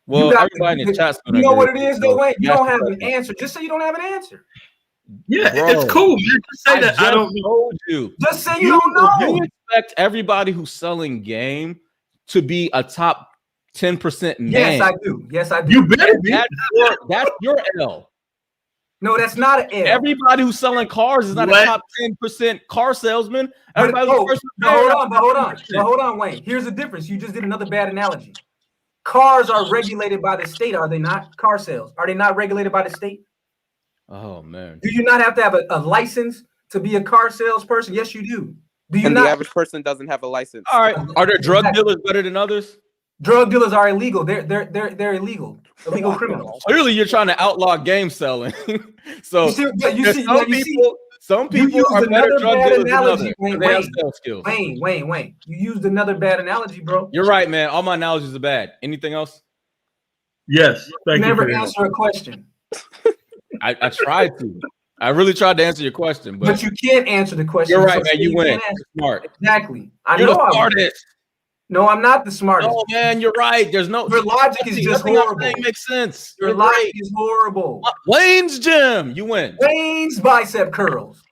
Well, everybody in the chat's you know what it is, though, Wayne? You don't have an answer. Just say you don't have an answer. Yeah, it's cool. You just say that I don't know you. Just say you don't know. You expect everybody who's selling game to be a top 10% man. Yes, I do. Yes, I do. You better be. That's your L. No, that's not an L. Everybody who's selling cars is not a top 10% car salesman. Hold on, Wayne. Here's the difference. You just did another bad analogy. Cars are regulated by the state, are they not? Car sales, are they not regulated by the state? Oh man. Do you not have to have a license to be a car salesperson? Yes, you do. Do you And not? the average person doesn't have a license. All right. Are there drug dealers better than others? Drug dealers are illegal. They're illegal. Illegal criminals. Clearly, you're trying to outlaw game selling. So some people are better drug dealers than others. They have sales skills. Wayne. You used another bad analogy, bro. You're right, man. All my analogies are bad. Anything else? Yes. Thank you. Never answer a question. I tried to. I really tried to answer your question, but you can't answer the question. You're right, man. You win. Smart. Exactly. You're the smartest. No, I'm not the smartest. Oh man, you're right. There's no. Your logic is just horrible. Makes sense. Your logic is horrible. Wayne's gym. You win. Wayne's bicep curls.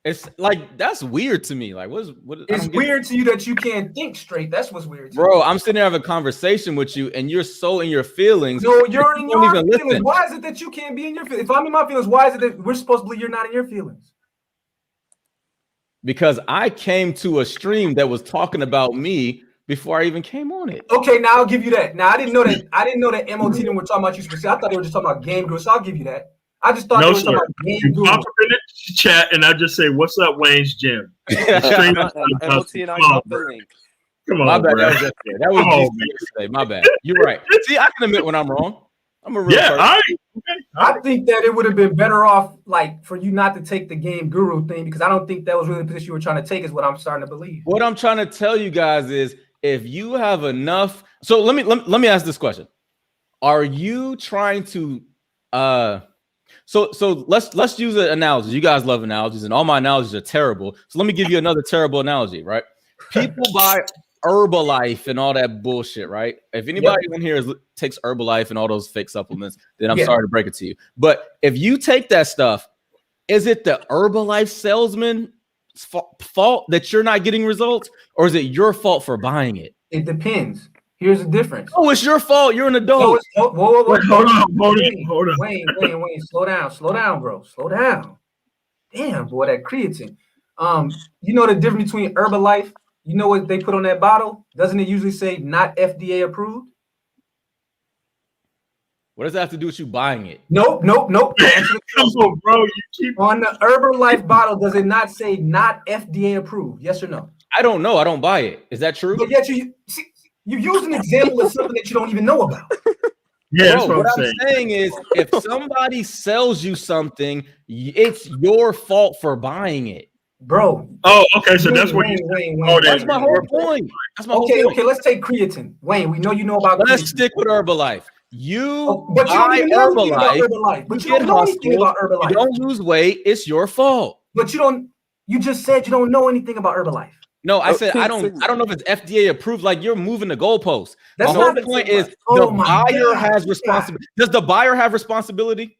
It's like that's weird to me. Like, what? It's weird to you that you can't think straight. That's what's weird. Bro, I'm sitting there having a conversation with you, and you're so in your feelings. No, you're in your feelings. Listen. Why is it that you can't be in your feelings? If I'm in my feelings, why is it that we're supposed to believe you're not in your feelings? Because I came to a stream that was talking about me before I even came on it. Okay, now I'll give you that. Now I didn't know that. I didn't know that MOT and were talking about you specifically. I thought they were just talking about game group. So I'll give you that. I just thought no, they were sir. talking about game you group. pop up in the chat and I just say, "What's up, Wayne's gym?" MOT and I got the link. Come on, my bad. bro. That was yesterday. My bad. You're right. See, I can admit when I'm wrong. I'm a real person. All right. Okay. I think that it would have been better off, like, for you not to take the game guru thing, because I don't think that was really the position you were trying to take. Is what I'm starting to believe. What I'm trying to tell you guys is, if you have enough, so let me ask this question: are you trying to, so let's use an analogy. You guys love analogies, and all my analogies are terrible. So let me give you another terrible analogy. Right? People buy Herbalife and all that bullshit. Right? If anybody in here takes Herbalife and all those fake supplements, then I'm sorry to break it to you. But if you take that stuff, is it the Herbalife salesman fault that you're not getting results, or is it your fault for buying it? It depends. Here's the difference. Oh, it's your fault. You're an adult. Whoa. Wait, hold on. Wayne, slow down, bro. Slow down. Damn, boy, that creatine. You know the difference between Herbalife? You know what they put on that bottle? Doesn't it usually say not FDA approved? What does that have to do with you buying it? Nope. Come on, bro. You keep on the Herbalife bottle. Does it not say not FDA approved? Yes or no? I don't know. I don't buy it. Is that true? But yet you use an example of something that you don't even know about. Yeah, bro, what I'm saying is, if somebody sells you something, it's your fault for buying it, bro. Oh, okay. So that's what Wayne. That's my whole point. That's my whole point. Okay. Let's take creatine. Wayne, we know you know about. Let's creatine. stick with Herbalife. But you don't even know anything about Herbalife. But you don't know anything about Herbalife. You don't lose weight. It's your fault. But you just said you don't know anything about Herbalife. No, I said I don't know if it's FDA approved. Like, you're moving the goalposts. That's the whole point is the buyer has responsibility. Does the buyer have responsibility?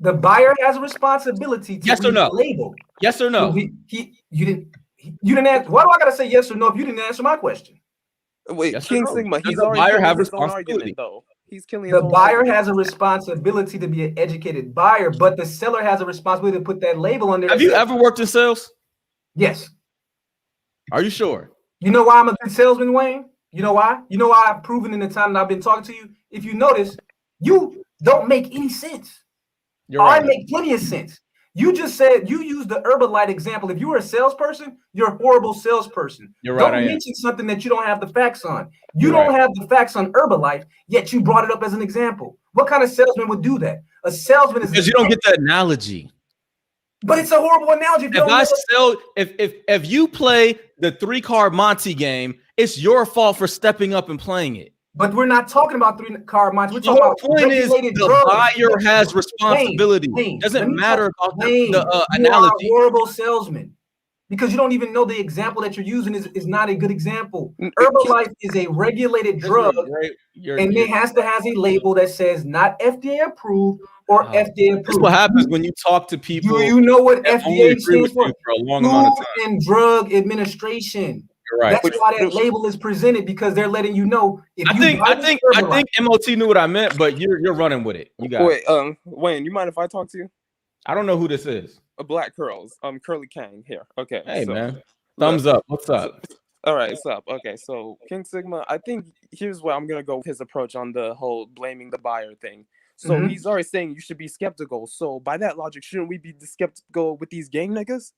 The buyer has a responsibility to yes or no label. Yes or no? You didn't answer. Why do I gotta say yes or no if you didn't answer my question? Wait, yes King Sigma, he's already buyer have his own responsibility argument, though. He's killing the buyer has a responsibility to be an educated buyer, but the seller has a responsibility to put that label on there. Have you ever worked in sales? Yes. Are you sure? You know why I'm a good salesman, Wayne? You know why? You know why I've proven in the time that I've been talking to you? If you notice, you don't make any sense. You're right. I make plenty of sense. You just said you used the Herbalife example. If you were a salesperson, you're a horrible salesperson. You're right. Don't mention something that you don't have the facts on. You don't have the facts on Herbalife, yet you brought it up as an example. What kind of salesman would do that? A salesman is because you don't get the analogy. But it's a horrible analogy. If you play the 3-card Monty game, it's your fault for stepping up and playing it. But we're not talking about 3-card Monty. We're talking about point is the buyer has responsibility. Doesn't matter about the analogy. You are a horrible salesman because you don't even know the example that you're using is not a good example. Herbalife is a regulated drug, and it has to have a label that says not FDA approved or FDA approved. That's what happens when you talk to people. Do you know what FDA stands for? A long amount of time. Food and Drug Administration. You're right. That's why that label is presented, because they're letting you know. I think MOT knew what I meant, but you're running with it. You got it. Wayne, you mind if I talk to you? I don't know who this is. Black Curls. Curly Kang here. Okay. Hey, man. Thumbs up. What's up? All right, stop. Okay, so King Sigma, I think here's where I'm gonna go with his approach on the whole blaming the buyer thing. So he's already saying you should be skeptical. So by that logic, shouldn't we be skeptical with these game niggas?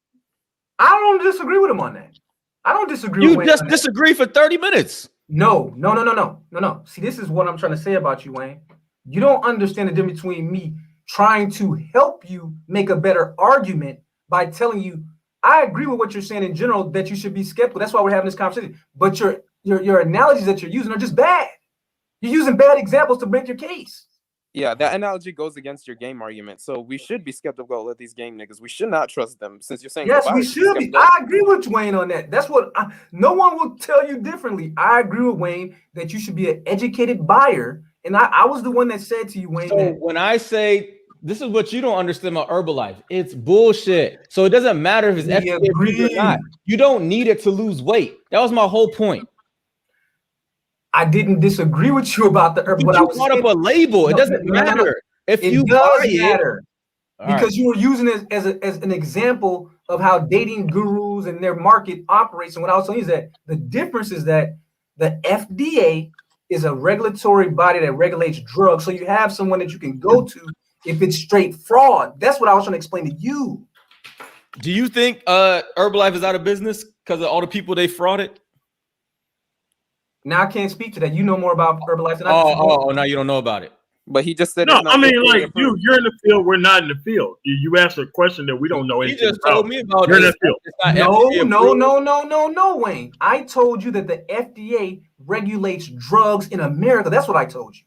I don't disagree with him on that. I don't disagree with You Wayne. just disagree for 30 minutes. No. See, this is what I'm trying to say about you, Wayne. You don't understand the difference between me trying to help you make a better argument by telling you I agree with what you're saying in general that you should be skeptical. That's why we're having this conversation. But your analogies that you're using are just bad. You're using bad examples to make your case. Yeah, that analogy goes against your game argument. So we should be skeptical of these game niggas. We should not trust them, since you're saying yes, we should be. I agree with Wayne on that. That's what no one will tell you differently. I agree with Wayne that you should be an educated buyer, and I was the one that said to you, Wayne. So when I say this is what you don't understand about Herbalife, it's bullshit. So it doesn't matter if it's FDA or not. You don't need it to lose weight. That was my whole point. I didn't disagree with you about the herb. You brought up a label. It doesn't matter. If you buy it, because you were using it as an example of how dating gurus and their market operates. And what I was telling you is that the difference is that the FDA is a regulatory body that regulates drugs. So you have someone that you can go to if it's straight fraud. That's what I was trying to explain to you. Do you think Herbalife is out of business because of all the people they frauded? Now I can't speak to that. You know more about Herbalife than I do. Oh, now you don't know about it. But he just said no. I mean, like you're in the field. We're not in the field. You asked a question that we don't know anything You just told me about you're in the field. No, Wayne. I told you that the FDA regulates drugs in America. That's what I told you.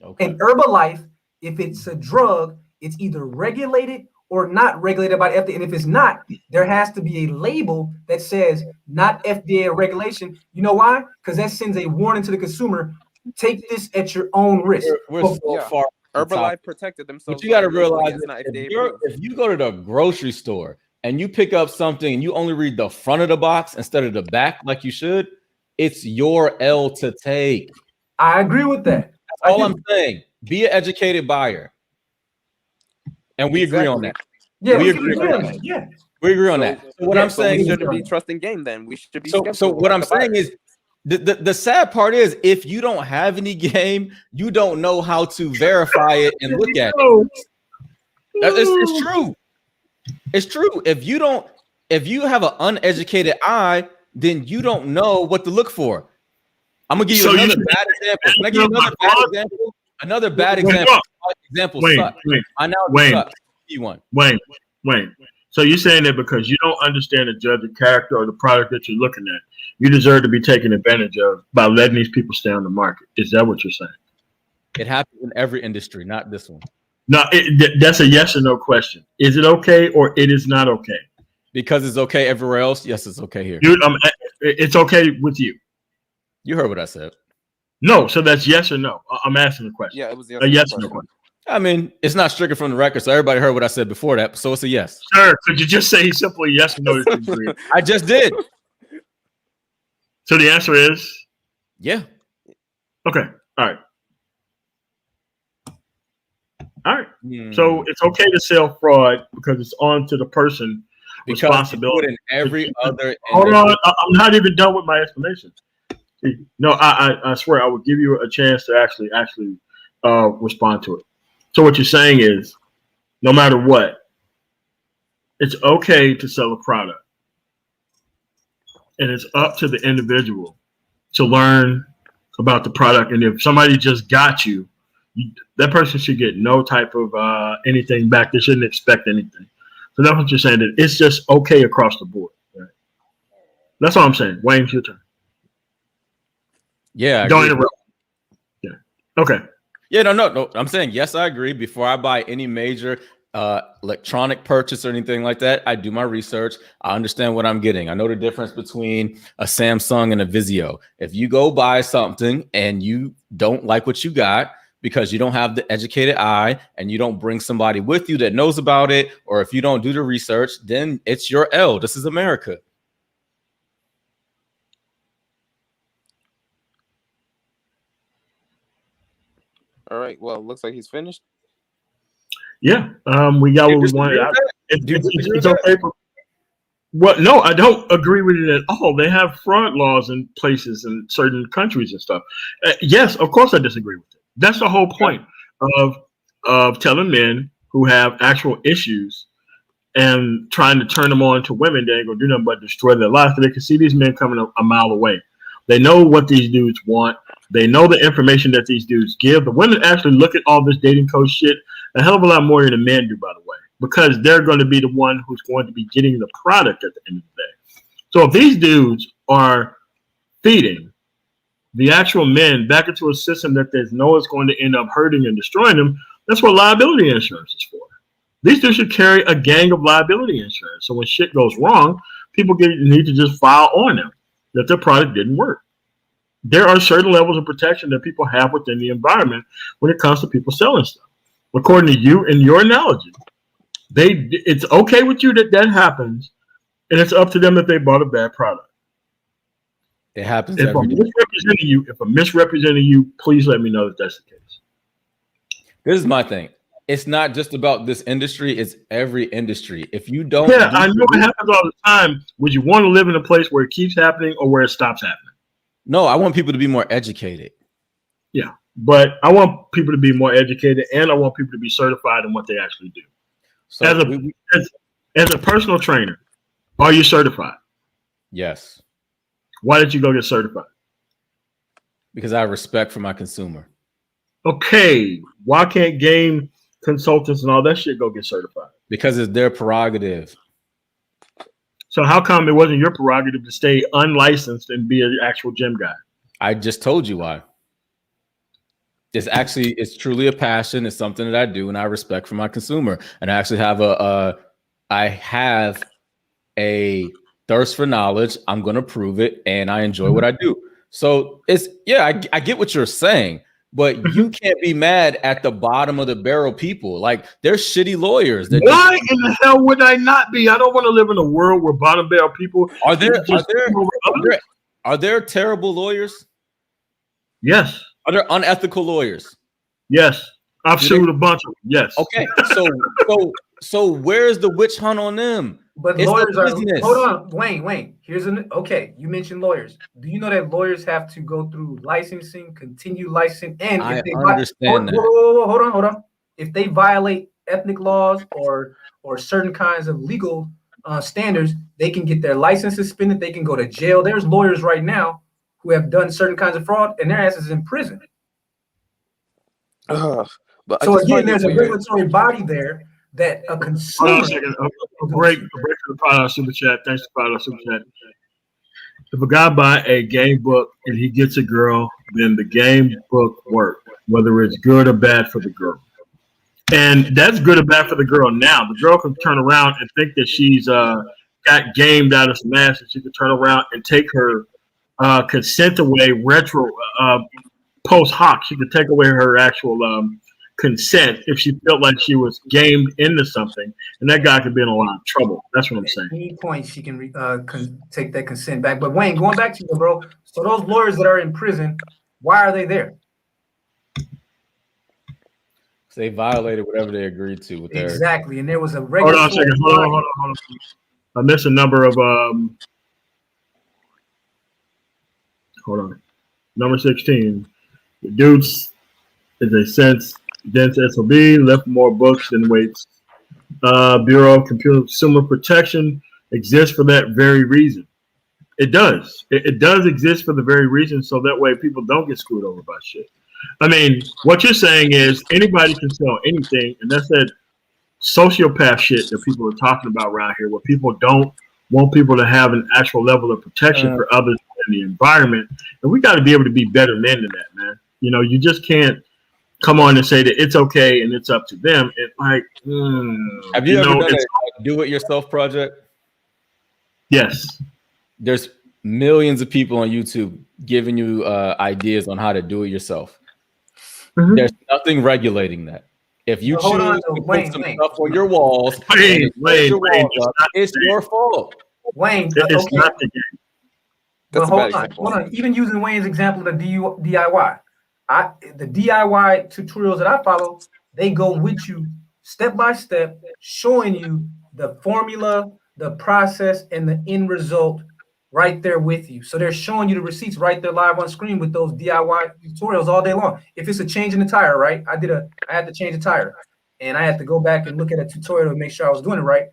Okay. And Herbalife, if it's a drug, it's either regulated or not regulated by the FDA. And if it's not, there has to be a label that says not FDA regulation. You know why? Because that sends a warning to the consumer. Take this at your own risk. We're so far. Herbalife protected themselves. But you got to realize if you go to the grocery store and you pick up something and you only read the front of the box instead of the back like you should, it's your L to take. I agree with that. That's all I'm saying. Be an educated buyer. And we agree on that. Yeah, we agree on that. Yeah. We agree on that. So what I'm saying, we shouldn't be trusting game then. We should be so what I'm saying is the sad part is if you don't have any game, you don't know how to verify it and look at it. It's true. It's true. If you have an uneducated eye, then you don't know what to look for. I'm gonna give you another bad example. Can I give you another bad example? Another bad example. Wayne. So you're saying that because you don't understand the judge of character or the product that you're looking at, you deserve to be taken advantage of by letting these people stay on the market. Is that what you're saying? It happens in every industry, not this one. No, that's a yes or no question. Is it okay or it is not okay? Because it's okay everywhere else. Yes, it's okay here. Dude, it's okay with you. You heard what I said. No, so that's yes or no. I'm asking a question. Yeah, it was a yes or no question. I mean, it's not stricken from the record, so everybody heard what I said before that. So it's a yes. Sir, could you just say simply yes or no? I just did. So the answer is? Yeah. Okay. All right. So it's okay to sell fraud because it's on to the person responsibility. In every other. Hold on. I'm not even done with my explanation. No, I swear I will give you a chance to actually respond to it. So what you're saying is, no matter what, it's okay to sell a product. And it's up to the individual to learn about the product. And if somebody just got you, that person should get no type of anything back. They shouldn't expect anything. So that's what you're saying, that it's just okay across the board. Right? That's all I'm saying. Wayne, it's your turn. Yeah. Don't interrupt. Yeah. Okay. Yeah, no. I'm saying, yes, I agree. Before I buy any major electronic purchase or anything like that, I do my research. I understand what I'm getting. I know the difference between a Samsung and a Vizio. If you go buy something and you don't like what you got because you don't have the educated eye and you don't bring somebody with you that knows about it, or if you don't do the research, then it's your L. This is America. All right. Well, it looks like he's finished. Yeah. We got what we wanted. It's okay for. Well, no, I don't agree with it at all. They have fraud laws in places in certain countries and stuff. Yes, of course I disagree with it. That's the whole point of telling men who have actual issues and trying to turn them on to women. They ain't gonna do nothing but destroy their lives. They can see these men coming a mile away. They know what these dudes want. They know the information that these dudes give. The women actually look at all this dating coach shit a hell of a lot more than the men do, by the way, because they're going to be the one who's going to be getting the product at the end of the day. So if these dudes are feeding the actual men back into a system that they know is going to end up hurting and destroying them, that's what liability insurance is for. These dudes should carry a gang of liability insurance. So when shit goes wrong, people need to just file on them that their product didn't work. There are certain levels of protection that people have within the environment when it comes to people selling stuff. According to you and your analogy, it's okay with you that happens, and it's up to them if they bought a bad product. It happens if every day. If I'm misrepresenting you, please let me know that that's the case. This is my thing. It's not just about this industry, it's every industry. If you don't I know it happens all the time. Would you want to live in a place where it keeps happening or where it stops happening? No, I want people to be more educated. Yeah, but I want people to be more educated, and I want people to be certified in what they actually do. So as a personal trainer, are you certified? Yes. Why did you go get certified? Because I have respect for my consumer. Okay, why can't game consultants and all that shit go get certified? Because it's their prerogative. So how come it wasn't your prerogative to stay unlicensed and be an actual gym guy? I just told you why. It's truly a passion. It's something that I do, and I respect for my consumer. And I actually have I have a thirst for knowledge. I'm going to prove it, and I enjoy what I do. So I get what you're saying, but you can't be mad at the bottom of the barrel people. Like, they're shitty lawyers. Why in the hell would I not be? I don't want to live in a world where bottom barrel people are there terrible lawyers? Yes. Are there unethical lawyers? Yes. I've sued a bunch of them. Yes. Okay. So where's the witch hunt on them? But it's lawyers are. Hold on, Wayne. You mentioned lawyers. Do you know that lawyers have to go through licensing, continue licensing, and if they understand that. Hold on. If they violate ethnic laws or certain kinds of legal standards, they can get their license suspended. They can go to jail. There's lawyers right now who have done certain kinds of fraud, and their asses in prison. But so again, there's a regulatory body there that a consumer. Hold on a second. A break for the $5 super chat. Thanks for $5 super chat. If a guy buy a game book and he gets a girl, then the game book works, whether it's good or bad for the girl. And that's good or bad for the girl now. The girl can turn around and think that she's got gamed out of some ass, and she can turn around and take her consent away post hoc. She could take away her actual consent if she felt like she was gamed into something, and that guy could be in a lot of trouble. That's what I'm saying. At any point she can take that consent back. But Wayne, going back to you, bro. So those lawyers that are in prison, why are they there? They violated whatever they agreed to with their exactly. And there was a regular. Hold on a second. Hold on. I missed a number of hold on. Number 16. The dudes is a dense SOB, left more books than weights. Bureau of Consumer Protection exists for that very reason. It does. It does exist for the very reason, so that way people don't get screwed over by shit. I mean, what you're saying is anybody can sell anything, and that's that sociopath shit that people are talking about around here, where people don't want people to have an actual level of protection for others in the environment. And we got to be able to be better men than that, man. You know, you just can't come on and say that it's okay and it's up to them. It's like, have you ever done a do-it-yourself project? Yes. There's millions of people on YouTube giving you ideas on how to do it yourself. Mm-hmm. There's nothing regulating that. If you choose to put some stuff on your walls, it's your fault. Wayne, it's not the game. But hold on. Even using Wayne's example of DIY, the DIY tutorials that I follow, they go with you step by step, showing you the formula, the process and the end result right there with you. So they're showing you the receipts right there live on screen with those DIY tutorials all day long. If it's a change in the tire, right? I had to change a tire and I had to go back and look at a tutorial to make sure I was doing it right.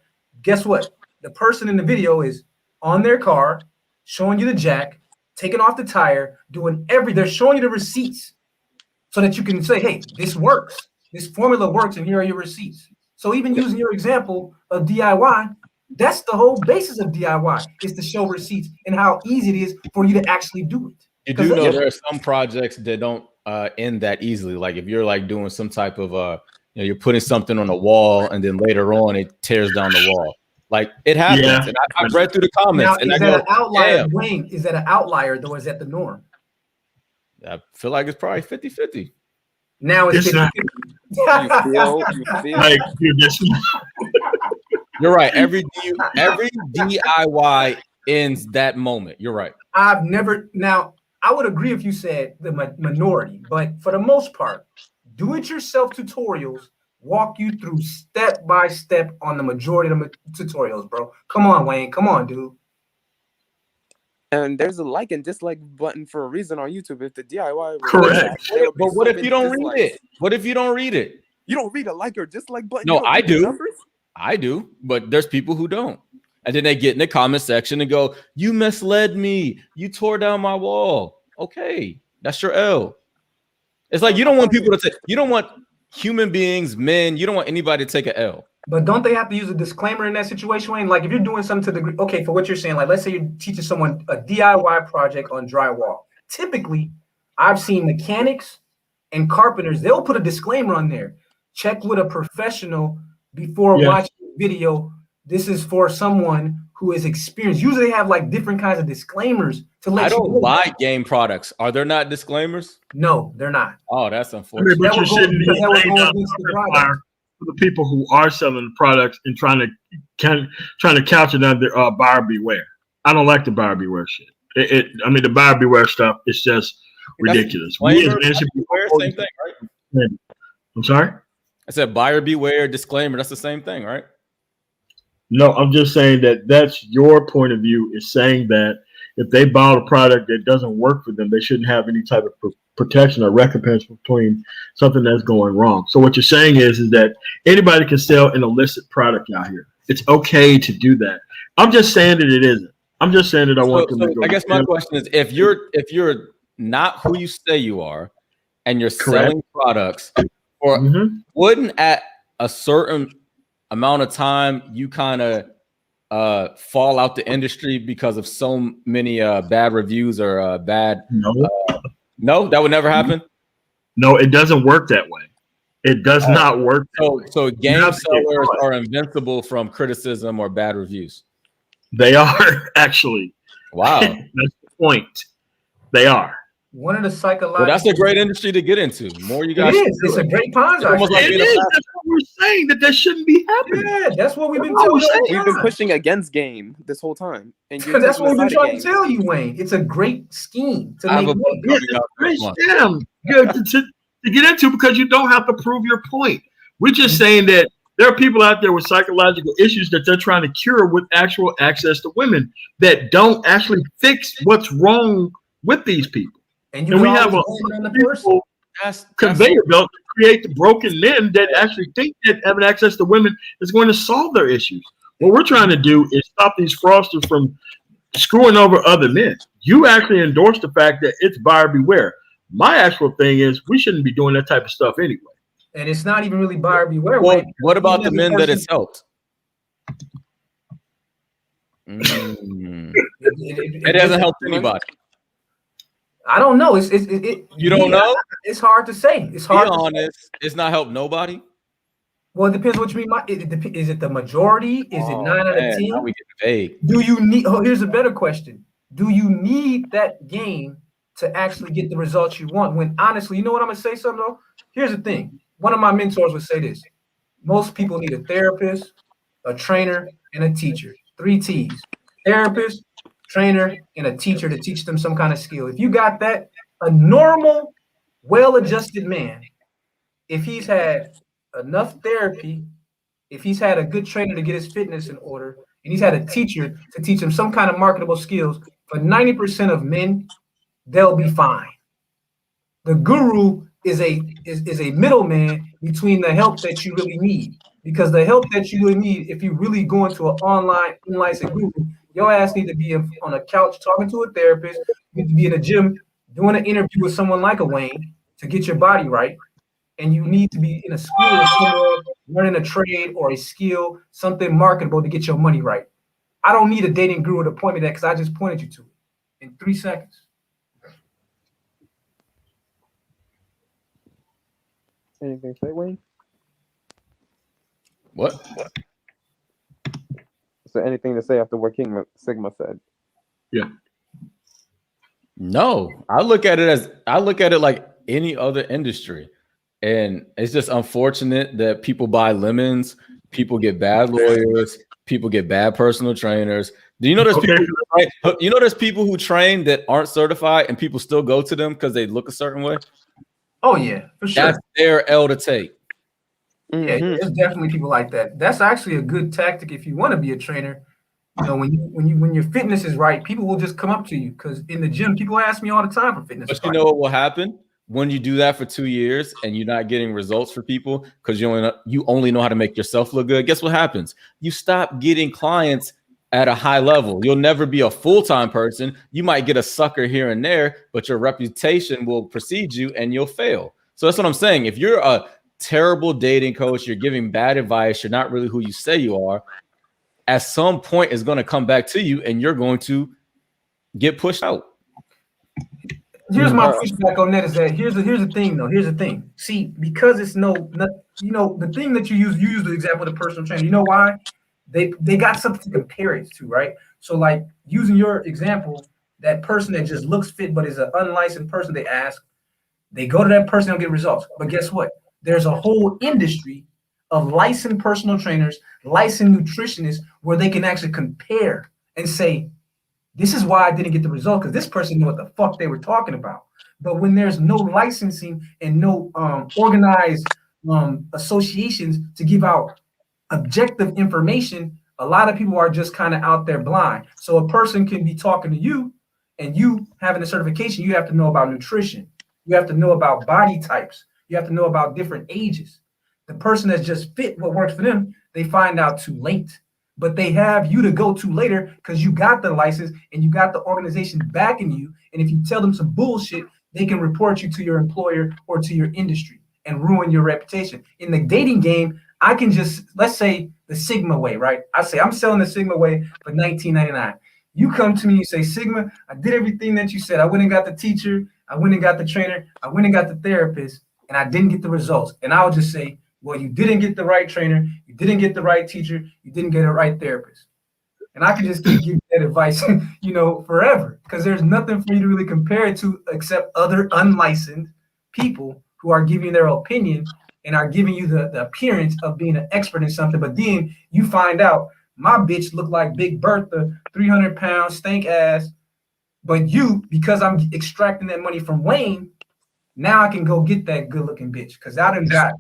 Guess what? The person in the video is on their car, showing you the jack, taking off the tire, they're showing you the receipts so that you can say, hey, this works. This formula works and here are your receipts. So even using your example of DIY, that's the whole basis of DIY, is to show receipts and how easy it is for you to actually do it. You do know there are some projects that don't end that easily. Like if you're like doing some type of you're putting something on a wall and then later on it tears down the wall. Like it happens. Yeah. And I've read through the comments. Now, and is I that go, an outlier, damn. Wayne? Is that an outlier though? Is that the norm? I feel like it's probably 50-50. Now it's 50-50. You feel like you're right. Every DIY ends that moment. You're right. Now I would agree if you said the minority, but for the most part, do-it-yourself tutorials walk you through step by step on the majority of the tutorials, bro. Come on, Wayne. Come on, dude. And there's a like and dislike button for a reason on YouTube. If the DIY, correct. But what if you don't read it? What if you don't read it? You don't read a like or dislike button? No, I do. I do, but there's people who don't. And then they get in the comment section and go, you misled me. You tore down my wall. Okay, that's your L. It's like you don't want people to take, you don't want human beings, men, you don't want anybody to take an L. But don't they have to use a disclaimer in that situation, Wayne? Like if you're doing something to the degree, okay, for what you're saying, like let's say you're teaching someone a DIY project on drywall. Typically, I've seen mechanics and carpenters, they'll put a disclaimer on there. Check with a professional before watching the video. This is for someone who is experienced. Usually they have like different kinds of disclaimers to let you know. I don't buy game products. Are there not disclaimers? No, they're not. Oh, that's unfortunate. But you shouldn't be for the people who are selling products and trying to couch it under buyer beware. I don't like the buyer beware shit. The buyer beware stuff is just ridiculous. Same thing, right? I'm sorry? I said buyer beware, disclaimer. That's the same thing, right? No, I'm just saying that's your point of view, is saying that if they buy a product that doesn't work for them, they shouldn't have any type of protection or recompense between something that's going wrong. So what you're saying is that anybody can sell an illicit product out here. It's okay to do that. I'm just saying that it isn't. I'm just saying that I want them to go. I guess my question is, if you're not who you say you are and you're selling products, or wouldn't at a certain amount of time you kind of fall out the industry because of so many bad reviews or bad no, that would never happen. No, it doesn't work that way. It does not work. So game sellers are invincible from criticism or bad reviews. They are actually. Wow. That's the point. They are. One of the psychological. Well, that's a great industry to get into. More you guys. It's a great Ponzi. It is. That's what we're saying, that shouldn't be happening. Yeah, that's what we've been telling you. We've been pushing against game this whole time, and that's what we've been trying to tell you, Wayne. It's a great scheme to make money. It's a great scam to get into, because you don't have to prove your point. We're just saying that there are people out there with psychological issues that they're trying to cure with actual access to women that don't actually fix what's wrong with these people. And we have a conveyor belt to create the broken men that actually think that having access to women is going to solve their issues. What we're trying to do is stop these fraudsters from screwing over other men. You actually endorse the fact that it's buyer beware. My actual thing is we shouldn't be doing that type of stuff anyway. And it's not even really buyer beware. Well, what about the men that it's helped? It hasn't helped anybody. I don't know. You don't know? It's hard to say. It's hard. Be honest. It's not helped nobody. Well, it depends what you mean. Is it the majority? Is it 9 out of 10? Now we get vague. Do you need? Oh, here's a better question. Do you need that game to actually get the results you want? When honestly, you know what I'm gonna say, something though. Here's the thing. One of my mentors would say this: most people need a therapist, a trainer, and a teacher. 3 T's: therapist, trainer, and a teacher to teach them some kind of skill. If you got that, a normal, well-adjusted man, if he's had enough therapy, if he's had a good trainer to get his fitness in order, and he's had a teacher to teach him some kind of marketable skills, for 90% of men, they'll be fine. The guru is a middleman between the help that you really need. Because the help that you really need, if you really go into an online unlicensed guru, your ass need to be on a couch talking to a therapist. You need to be in a gym doing an interview with someone like a Wayne to get your body right. And you need to be in a school or somewhere learning a trade or a skill, something marketable to get your money right. I don't need a dating guru to point me that because I just pointed you to it in 3 seconds. Anything to say, Wayne? What? Is there anything to say after what King Sigma said? Yeah. No, I look at it like any other industry. And it's just unfortunate that people buy lemons, people get bad lawyers, people get bad personal trainers. Do you know there's there's people who train that aren't certified and people still go to them because they look a certain way? Oh yeah, for sure. That's their L to take. Yeah, there's definitely people like that. That's actually a good tactic if you want to be a trainer. You know, when your fitness is right, people will just come up to you because in the gym, people ask me all the time for fitness. But you know what will happen when you do that for 2 years and you're not getting results for people because you only know how to make yourself look good. Guess what happens? You stop getting clients at a high level. You'll never be a full-time person. You might get a sucker here and there, but your reputation will precede you and you'll fail. So that's what I'm saying. If you're a terrible dating coach, you're giving bad advice, you're not really who you say you are, at some point it's going to come back to you and you're going to get pushed out. Here's my pushback on that is that here's the thing though. Here's the thing. See, because it's the thing that you use the example of the personal trainer. You know why? They got something to compare it to, right? So like using your example, that person that just looks fit but is an unlicensed person, they ask, they go to that person and get results. But guess what? There's a whole industry of licensed personal trainers, licensed nutritionists, where they can actually compare and say, this is why I didn't get the result, because this person knew what the fuck they were talking about. But when there's no licensing and no organized associations to give out objective information, a lot of people are just kind of out there blind. So a person can be talking to you and you having a certification, you have to know about nutrition. You have to know about body types. You have to know about different ages. The person that's just fit what works for them, they find out too late. But they have you to go to later because you got the license and you got the organization backing you. And if you tell them some bullshit, they can report you to your employer or to your industry and ruin your reputation. In the dating game, I can just, let's say the Sigma way, right? I say, I'm selling the Sigma way for $19.99. You come to me and you say, Sigma, I did everything that you said. I went and got the teacher. I went and got the trainer. I went and got the therapist, and I didn't get the results. And I would just say, well, you didn't get the right trainer. You didn't get the right teacher. You didn't get the right therapist. And I can just keep giving that advice, forever, because there's nothing for you to really compare it to except other unlicensed people who are giving their opinion and are giving you the appearance of being an expert in something. But then you find out my bitch look like Big Bertha, 300 pounds, stank ass. But you, because I'm extracting that money from Wayne, now I can go get that good looking bitch because I done got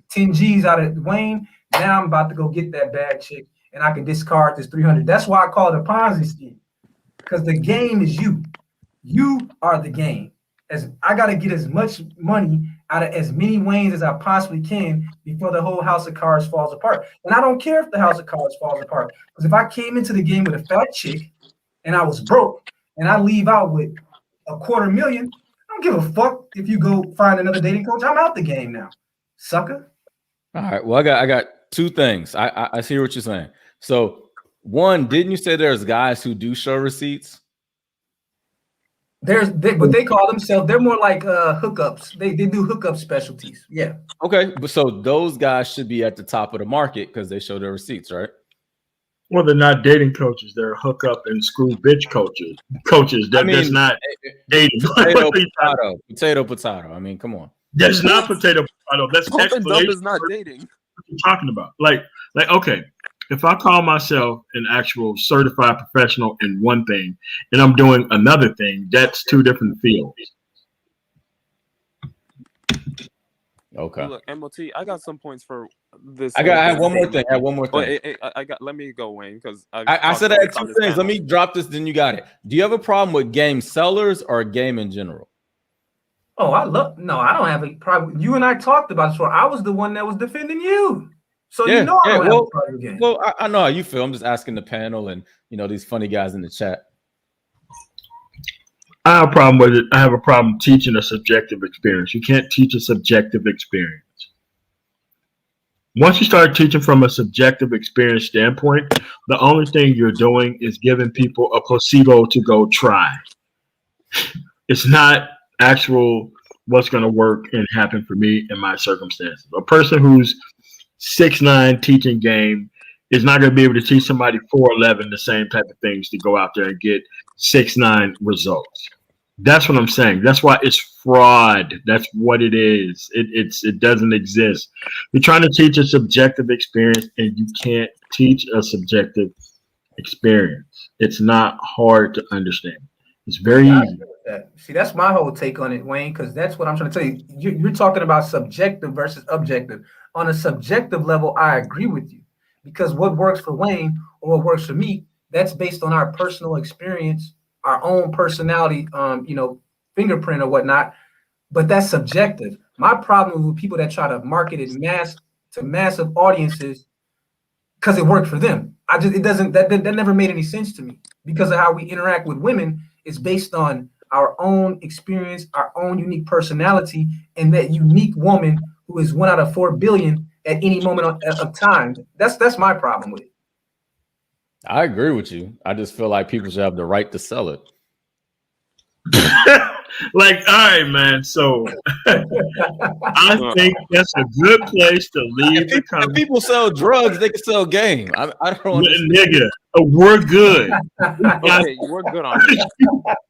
10 G's out of Wayne. Now I'm about to go get that bad chick and I can discard this 300. That's why I call it a Ponzi scheme, because the game is you. You are the game. As I got to get as much money out of as many Waynes as I possibly can before the whole house of cards falls apart. And I don't care if the house of cards falls apart, because if I came into the game with a fat chick and I was broke and I leave out with $250,000, I don't give a fuck if you go find another dating coach. I'm out the game now, sucker. All right. Well, I got two things. I see what you're saying. So, one, didn't you say there's guys who do show receipts? But they call themselves, they're more like hookups. They do hookup specialties. Yeah. Okay, but so those guys should be at the top of the market because they show their receipts, right? Well, they're not dating coaches. They're hookup and screw bitch coaches. That's not dating. Potato. I mean, come on. That's not potato. That's explanation. Is not dating. What you're talking about? Like, okay. If I call myself an actual certified professional in one thing and I'm doing another thing, that's two different fields. Okay. Look, MOT, I got some points for this. I have one more thing. I have one more thing. Let me go, Wayne, because I said I had two things. Let me drop this, then you got it. Do you have a problem with game sellers or game in general? Oh, I don't have a problem. You and I talked about this before. I was the one that was defending you. So I don't have a problem with game. Well, I know how you feel. I'm just asking the panel and these funny guys in the chat. I have a problem with it. I have a problem teaching a subjective experience. You can't teach a subjective experience. Once you start teaching from a subjective experience standpoint, the only thing you're doing is giving people a placebo to go try. It's not actual what's going to work and happen for me in my circumstances. A person who's 6'9" teaching game is not going to be able to teach somebody 4'11" the same type of things to go out there and get 6'9" results. That's what I'm saying. That's why it's fraud. That's what it is. It doesn't exist. You're trying to teach a subjective experience, and you can't teach a subjective experience. It's not hard to understand. It's very easy. See, that's my whole take on it, Wayne, because that's what I'm trying to tell you. You're talking about subjective versus objective. On a subjective level, I agree with you, because what works for Wayne or what works for me, that's based on our personal experience, our own personality, fingerprint or whatnot. But that's subjective. My problem with people that try to market it to massive audiences because it worked for them. That never made any sense to me, because of how we interact with women. It's based on our own experience, our own unique personality, and that unique woman who is 1 out of 4 billion at any moment of time. That's my problem with it. I agree with you. I just feel like people should have the right to sell it. All right, man. So I think that's a good place to leave the conversation. If people sell drugs, they can sell game. I don't understand. Nigga, we're good. Okay, we're good on it.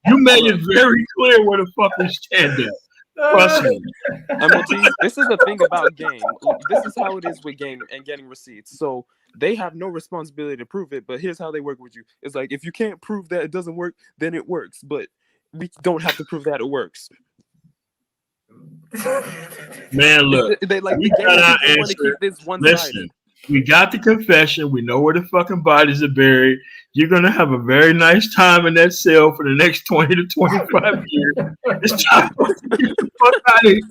You made it very clear where the fuck we stand at. Trust me. MOT, this is the thing about game. This is how it is with game and getting receipts. So they have no responsibility to prove it, but here's how they work with you. It's like, if you can't prove that it doesn't work, then it works. But we don't have to prove that it works. Man, look. They like we the game got our want to answer. keep this one-sided. Listen, we got the confession. We know where the fucking bodies are buried. You're going to have a very nice time in that cell for the next 20 to 25 years. It's time to get the fuck out of here.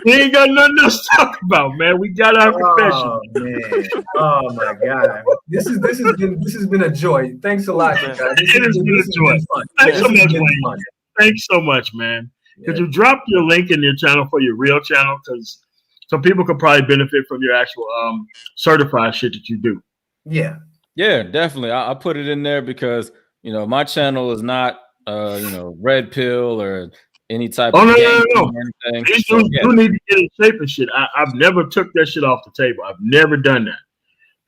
We ain't got nothing else to talk about, man. We got our confession. Oh, man. Oh, my God. This has been a joy. Thanks a lot, man. It has been a joy. Thanks so much, Wayne. Thanks so much, man. Could you drop your link in your channel for your real channel? Because some people could probably benefit from your actual certified shit that you do. Yeah, definitely. I put it in there because my channel is not red pill or any type of no. or anything. You need to get in shape and shit. I've never took that shit off the table. I've never done that.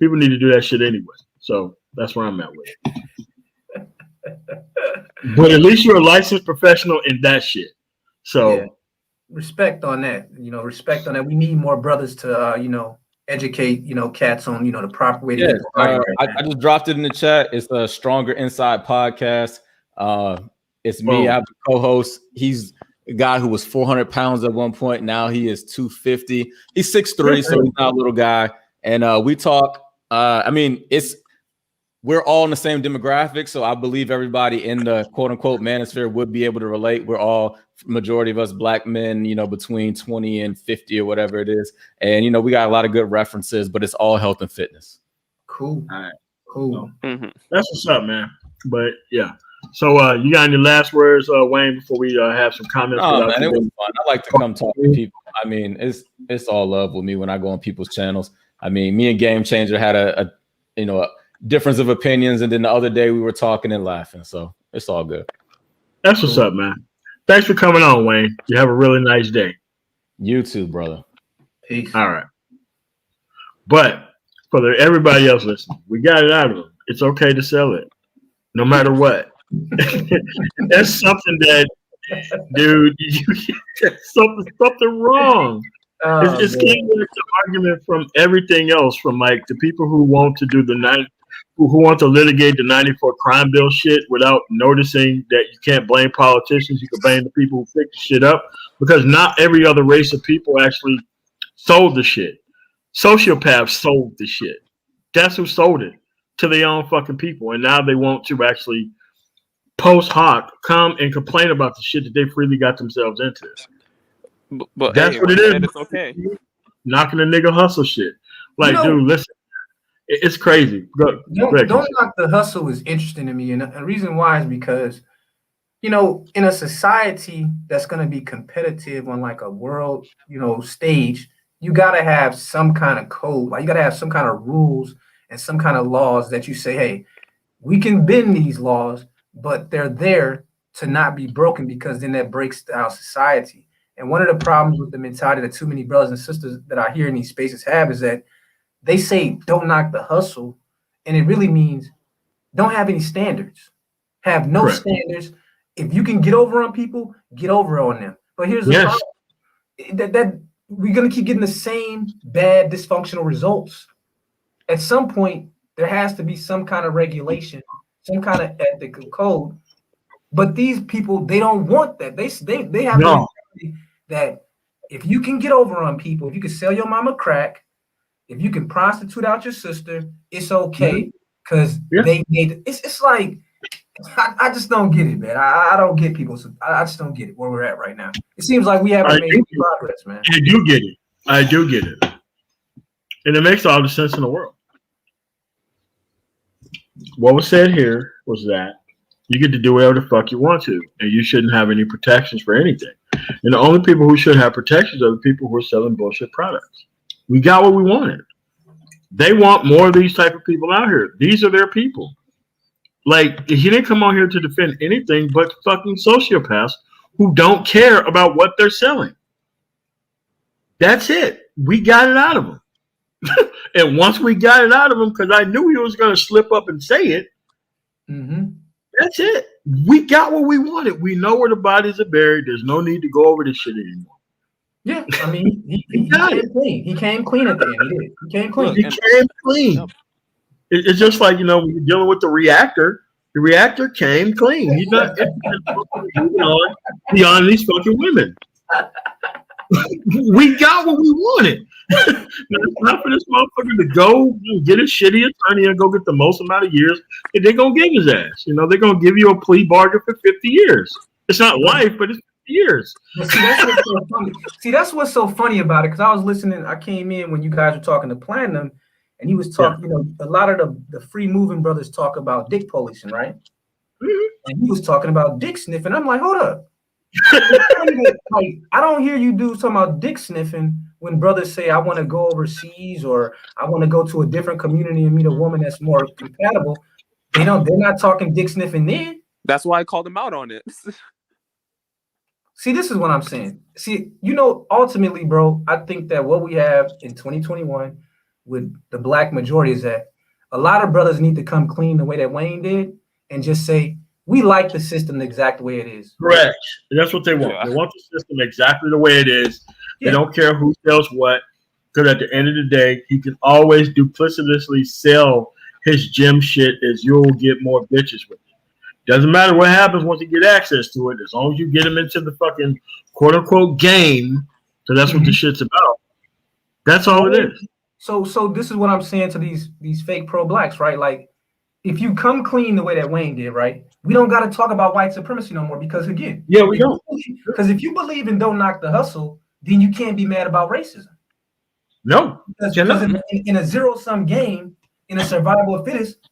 People need to do that shit anyway. So that's where I'm at with it. But at least you're a licensed professional in that shit. So respect on that. Respect on that. We need more brothers to educate cats on the proper way to get started. I just dropped it in the chat. It's a Stronger Inside podcast. It's me. I have a co-host. He's a guy who was 400 pounds at one point. Now he is 250. He's 6'3", so he's not a little guy. And we talk. We're all in the same demographic, so I believe everybody in the quote unquote manosphere would be able to relate. We're all, majority of us black men, between 20 and 50 or whatever it is. And we got a lot of good references, but it's all health and fitness. Cool. All right. Cool. Mm-hmm. That's what's up, man. But yeah. So you got any last words, Wayne, before we have some comments? Oh man, it was fun. I like to come talk to people. I mean, it's all love with me when I go on people's channels. I mean, me and Game Changer had a difference of opinions, and then the other day we were talking and laughing, so it's all good. That's what's up, man. Thanks for coming on, Wayne. You have a really nice day. You too, brother. Peace. All right. But for everybody else listening, we got it out of them. It's okay to sell it, no matter what. That's something that, dude, something wrong. It's getting the argument from everything else, from like the people who want to do who want to litigate the 94 crime bill shit without noticing that you can't blame politicians. You can blame the people who fix shit up, because not every other race of people actually sold the shit. Sociopaths sold the shit. That's who sold it to their own fucking people. And now they want to actually post hoc come and complain about the shit that they freely got themselves into. But that's what it is. It's okay. Knocking the nigga hustle shit. Like, dude, listen. It's crazy. Don't knock the hustle is interesting to me. And the reason why is because, in a society that's going to be competitive on like a world, stage, you got to have some kind of code. Like you got to have some kind of rules and some kind of laws that you say, hey, we can bend these laws, but they're there to not be broken, because then that breaks our society. And one of the problems with the mentality that too many brothers and sisters that I hear in these spaces have is that they say don't knock the hustle, and it really means don't have any standards. Have no standards. If you can get over on people, get over on them. But here's the problem. That we're going to keep getting the same bad, dysfunctional results. At some point, there has to be some kind of regulation, some kind of ethical code. But these people, they don't want that. They have that if you can get over on people, if you can sell your mama crack, if you can prostitute out your sister, it's okay, because it's like I just don't get it, man. I don't get people. I just don't get it where we're at right now. It seems like we haven't made any progress, man. I do get it. I do get it, and it makes all the sense in the world. What was said here was that you get to do whatever the fuck you want to, and you shouldn't have any protections for anything. And the only people who should have protections are the people who are selling bullshit products. We got what we wanted. They want more of these type of people out here. These are their people. Like, he didn't come on here to defend anything but fucking sociopaths who don't care about what they're selling. That's it. We got it out of them. And once we got it out of him, because I knew he was going to slip up and say it, that's it. We got what we wanted. We know where the bodies are buried. There's no need to go over this shit anymore. Yeah, I mean, he came clean. He came clean at the end. He did. He came clean. He came clean. Yep. It's just like, when you're dealing with the reactor came clean. He's not beyond these fucking women. We got what we wanted. It's not for this motherfucker to go get a shitty attorney and go get the most amount of years, and they're gonna give his ass. They're gonna give you a plea bargain for 50 years. It's not life, but it's 50 years. That's what's so funny about it. Because I was listening. I came in when you guys were talking to Platinum, and he was talking. A lot of the free moving brothers talk about dick policing, right? And he was talking about dick sniffing. I'm like, hold up. Like, I don't hear you dudes talking about dick sniffing when brothers say I want to go overseas or I want to go to a different community and meet a woman that's more compatible. They're not talking dick sniffing then. That's why I called him out on it. See, this is what I'm saying. See, ultimately, bro, I think that what we have in 2021 with the black majority is that a lot of brothers need to come clean the way that Wayne did and just say, we like the system the exact way it is. Correct. And that's what they want. Yeah. They want the system exactly the way it is. Yeah. They don't care who sells what, because at the end of the day, he can always duplicitously sell his gym shit as you'll get more bitches with it. Doesn't matter what happens once you get access to it, as long as you get them into the fucking quote-unquote game, so that's what the shit's about. That's all it is. So this is what I'm saying to these fake pro-blacks, right? Like, if you come clean the way that Wayne did, right, we don't got to talk about white supremacy no more, because again, we don't. Because if you believe in don't knock the hustle, then you can't be mad about racism. No, because in a zero-sum game, in a survival of fittest,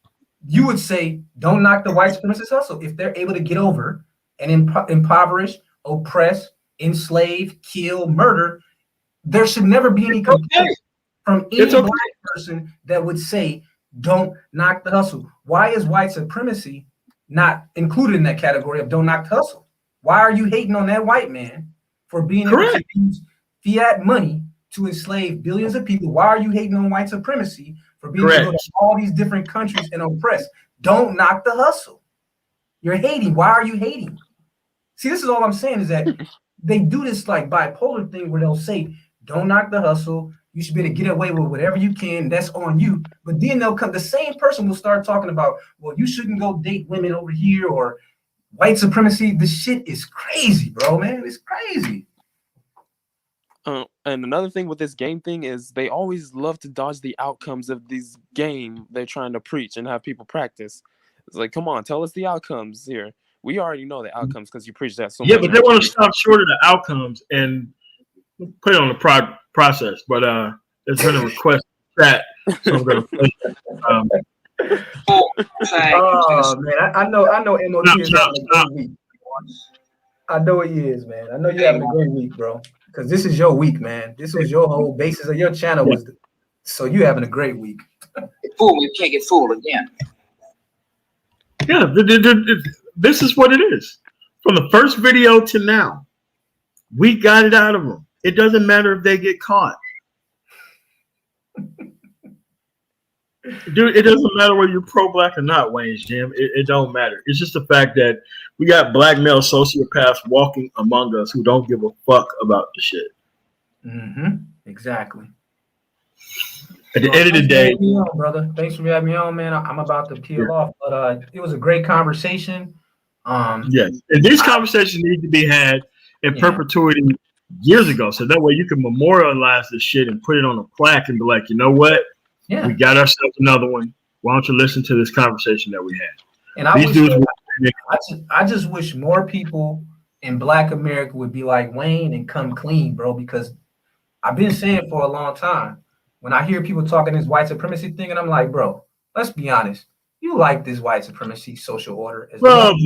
you would say don't knock the white supremacist hustle if they're able to get over and impoverish, oppress, enslave, kill, murder. There should never be any complaint from any black person that would say don't knock the hustle. Why is white supremacy not included in that category of don't knock the hustle? Why are you hating on that white man for being able to use fiat money to enslave billions of people? Why are you hating on white supremacy for being able to go to all these different countries and oppress? Don't knock the hustle. You're hating. Why are you hating? See, this is all I'm saying is that they do this like bipolar thing where they'll say, don't knock the hustle. You should be able to get away with whatever you can. That's on you. But then the same person will start talking about, well, you shouldn't go date women over here or white supremacy. This shit is crazy, bro, man. It's crazy. And another thing with this game thing is they always love to dodge the outcomes of these game they're trying to preach and have people practice. It's like, come on, tell us the outcomes here. We already know the outcomes because you preach that so much. Yeah, but they want to stop short of the outcomes and put it on the process. But there's been a request for that, so I'm going to play that. Oh man, I know MOT is having a great week. I know he is, man. I know you're having a great week, bro. Because this is your week, man. This was your whole basis of your channel so you having a great week. Fool, you can't get fooled again. Yeah, this is what it is. From the first video to now, we got it out of them. It doesn't matter if they get caught. Dude, it doesn't matter whether you're pro-black or not, Wayne's Jim. It don't matter. It's just the fact that we got black male sociopaths walking among us who don't give a fuck about the shit. Mm-hmm. Exactly. At the end of the day, brother, thanks for having me on, man. I'm about to peel off, but it was a great conversation. Yes, and these conversations need to be had in perpetuity years ago, so that way you can memorialize this shit and put it on a plaque and be like, you know what? Yeah. We got ourselves another one. Why don't you listen to this conversation that we had? And I just wish more people in Black America would be like Wayne and come clean, bro, because I've been saying for a long time, when I hear people talking this white supremacy thing, and I'm like, bro, let's be honest. You like this white supremacy social order as long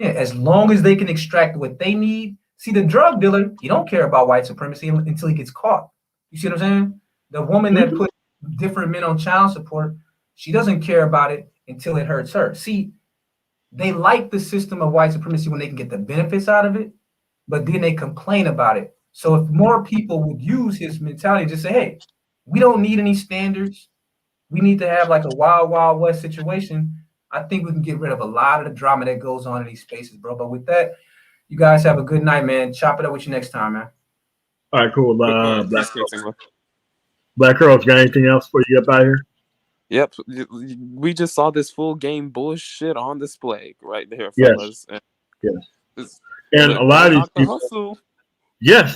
as long as they can extract what they need. See, the drug dealer, he don't care about white supremacy until he gets caught. You see what I'm saying? The woman that put different men on child support, she doesn't care about it until it hurts her. See, they like the system of white supremacy when they can get the benefits out of it, but then they complain about it. So if more people would use his mentality, just say, hey, we don't need any standards. We need to have like a wild, wild west situation. I think we can get rid of a lot of the drama that goes on in these spaces, bro. But with that, you guys have a good night, man. Chop it up with you next time, man. All right, cool. Black Girls, got anything else for you up out here? Yep. We just saw this full game bullshit on display right there, fellas. Yes. And a lot of these people,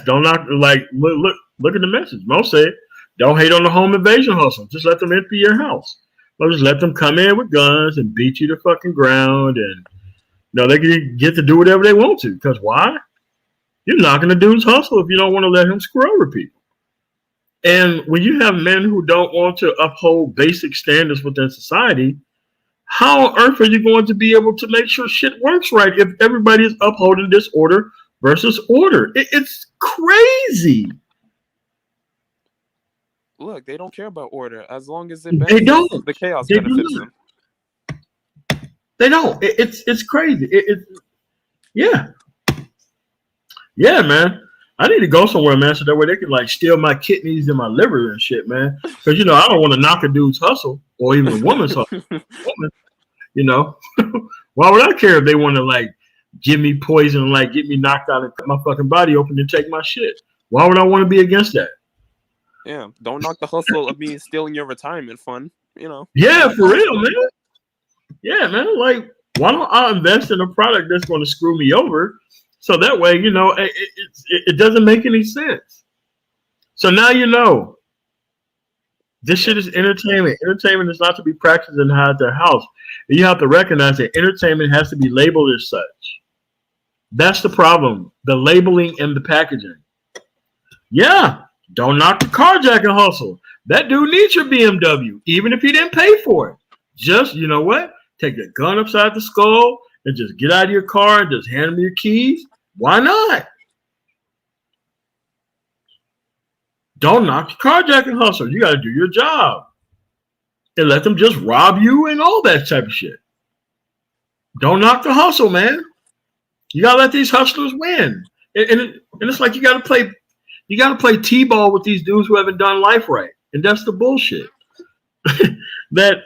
don't knock, like, look at the message. Mo said, don't hate on the home invasion hustle. Just let them empty your house. Or just let them come in with guns and beat you to fucking ground. And, they can get to do whatever they want to. Because why? You're knocking the dude's hustle if you don't want to let him screw over people. And when you have men who don't want to uphold basic standards within society, how on earth are you going to be able to make sure shit works right if everybody is upholding disorder versus order? It's crazy. Look, they don't care about order as long as they don't. The chaos benefits them. They don't. It's crazy. Yeah, man. I need to go somewhere, man, so that way they can like steal my kidneys and my liver and shit, man. Because I don't want to knock a dude's hustle or even a woman's hustle. Why would I care if they want to like give me poison and like get me knocked out and cut my fucking body open and take my shit? Why would I want to be against that? Yeah, don't knock the hustle of me stealing your retirement fund. Yeah, for real, man. Yeah, man. Like, why don't I invest in a product that's going to screw me over? So that way, it doesn't make any sense. So now this shit is entertainment. Entertainment is not to be practiced inside their house. And you have to recognize that entertainment has to be labeled as such. That's the problem. The labeling and the packaging. Yeah, don't knock the carjacking hustle. That dude needs your BMW, even if he didn't pay for it. Just, you know what? Take the gun upside the skull and just get out of your car and just hand him your keys. Why not? Don't knock the carjacking hustle. You got to do your job. And let them just rob you and all that type of shit. Don't knock the hustle, man. You got to let these hustlers win. And it's like you got to play T-ball with these dudes who haven't done life right. And that's the bullshit. That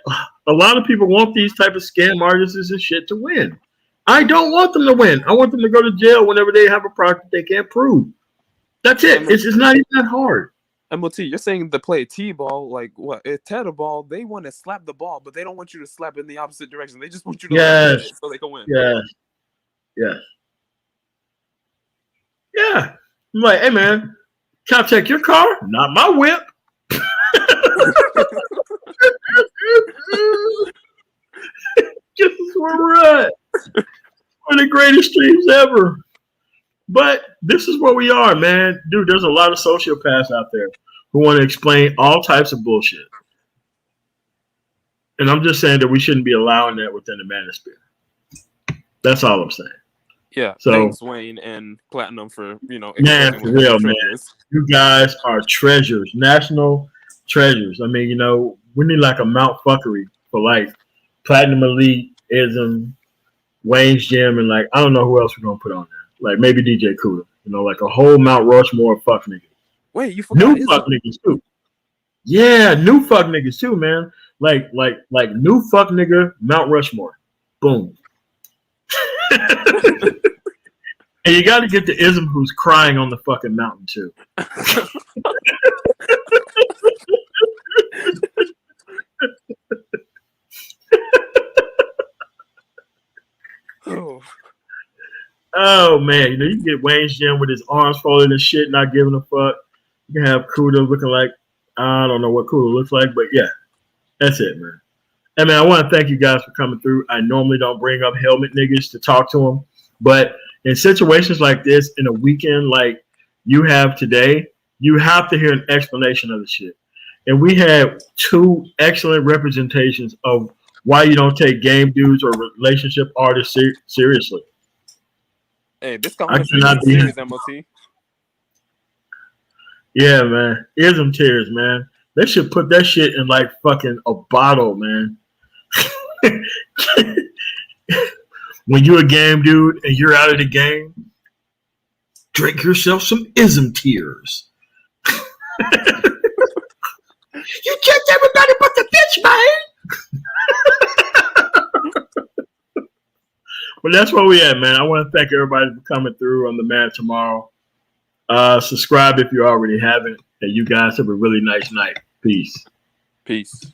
a lot of people want these type of scam artists and shit to win. I don't want them to win. I want them to go to jail whenever they have a product they can't prove. That's it. It's not even that hard. MOT, you're saying to play T-ball, like what? Tetherball, they want to slap the ball, but they don't want you to slap it in the opposite direction. They just want you to let it so they can win. Yes. Yeah. I'm like, hey man, can I take your car? Not my whip. This is where we're at. One of the greatest streams ever. But this is where we are, man. Dude, there's a lot of sociopaths out there who want to explain all types of bullshit. And I'm just saying that we shouldn't be allowing that within the manosphere. That's all I'm saying. Yeah. So, thanks, Wayne and Platinum, for man, for real, man. You guys are treasures, national treasures. I mean, we need like a Mount Fuckery for like Platinum Elite, Ism, Wayne's Gym, and like I don't know who else we're gonna put on there. Like maybe DJ Kuda. Like a whole Mount Rushmore of fuck niggas. Wait, you forgot new fuck niggas too. Yeah, new fuck niggas too, man. Like new fuck nigga Mount Rushmore. Boom. And you got to get the Ism who's crying on the fucking mountain too. Oh man, you can get Wayne's Gym with his arms folded and shit, not giving a fuck. You can have Kuda looking like I don't know what Kuda looks like, but yeah, that's it, man. And man, I want to thank you guys for coming through. I normally don't bring up helmet niggas to talk to them, but in situations like this, in a weekend like you have today, you have to hear an explanation of the shit. And we had 2 excellent representations of why you don't take game dudes or relationship artists seriously. Hey, this comment is serious, MOT. Yeah, man. Ism tears, man. They should put that shit in like fucking a bottle, man. When you're a game dude and you're out of the game, drink yourself some Ism tears. You checked everybody but the bitch, man. But that's where we at, man. I want to thank everybody for coming through on the Man Tomorrow. Subscribe if you already haven't. And you guys have a really nice night. Peace. Peace.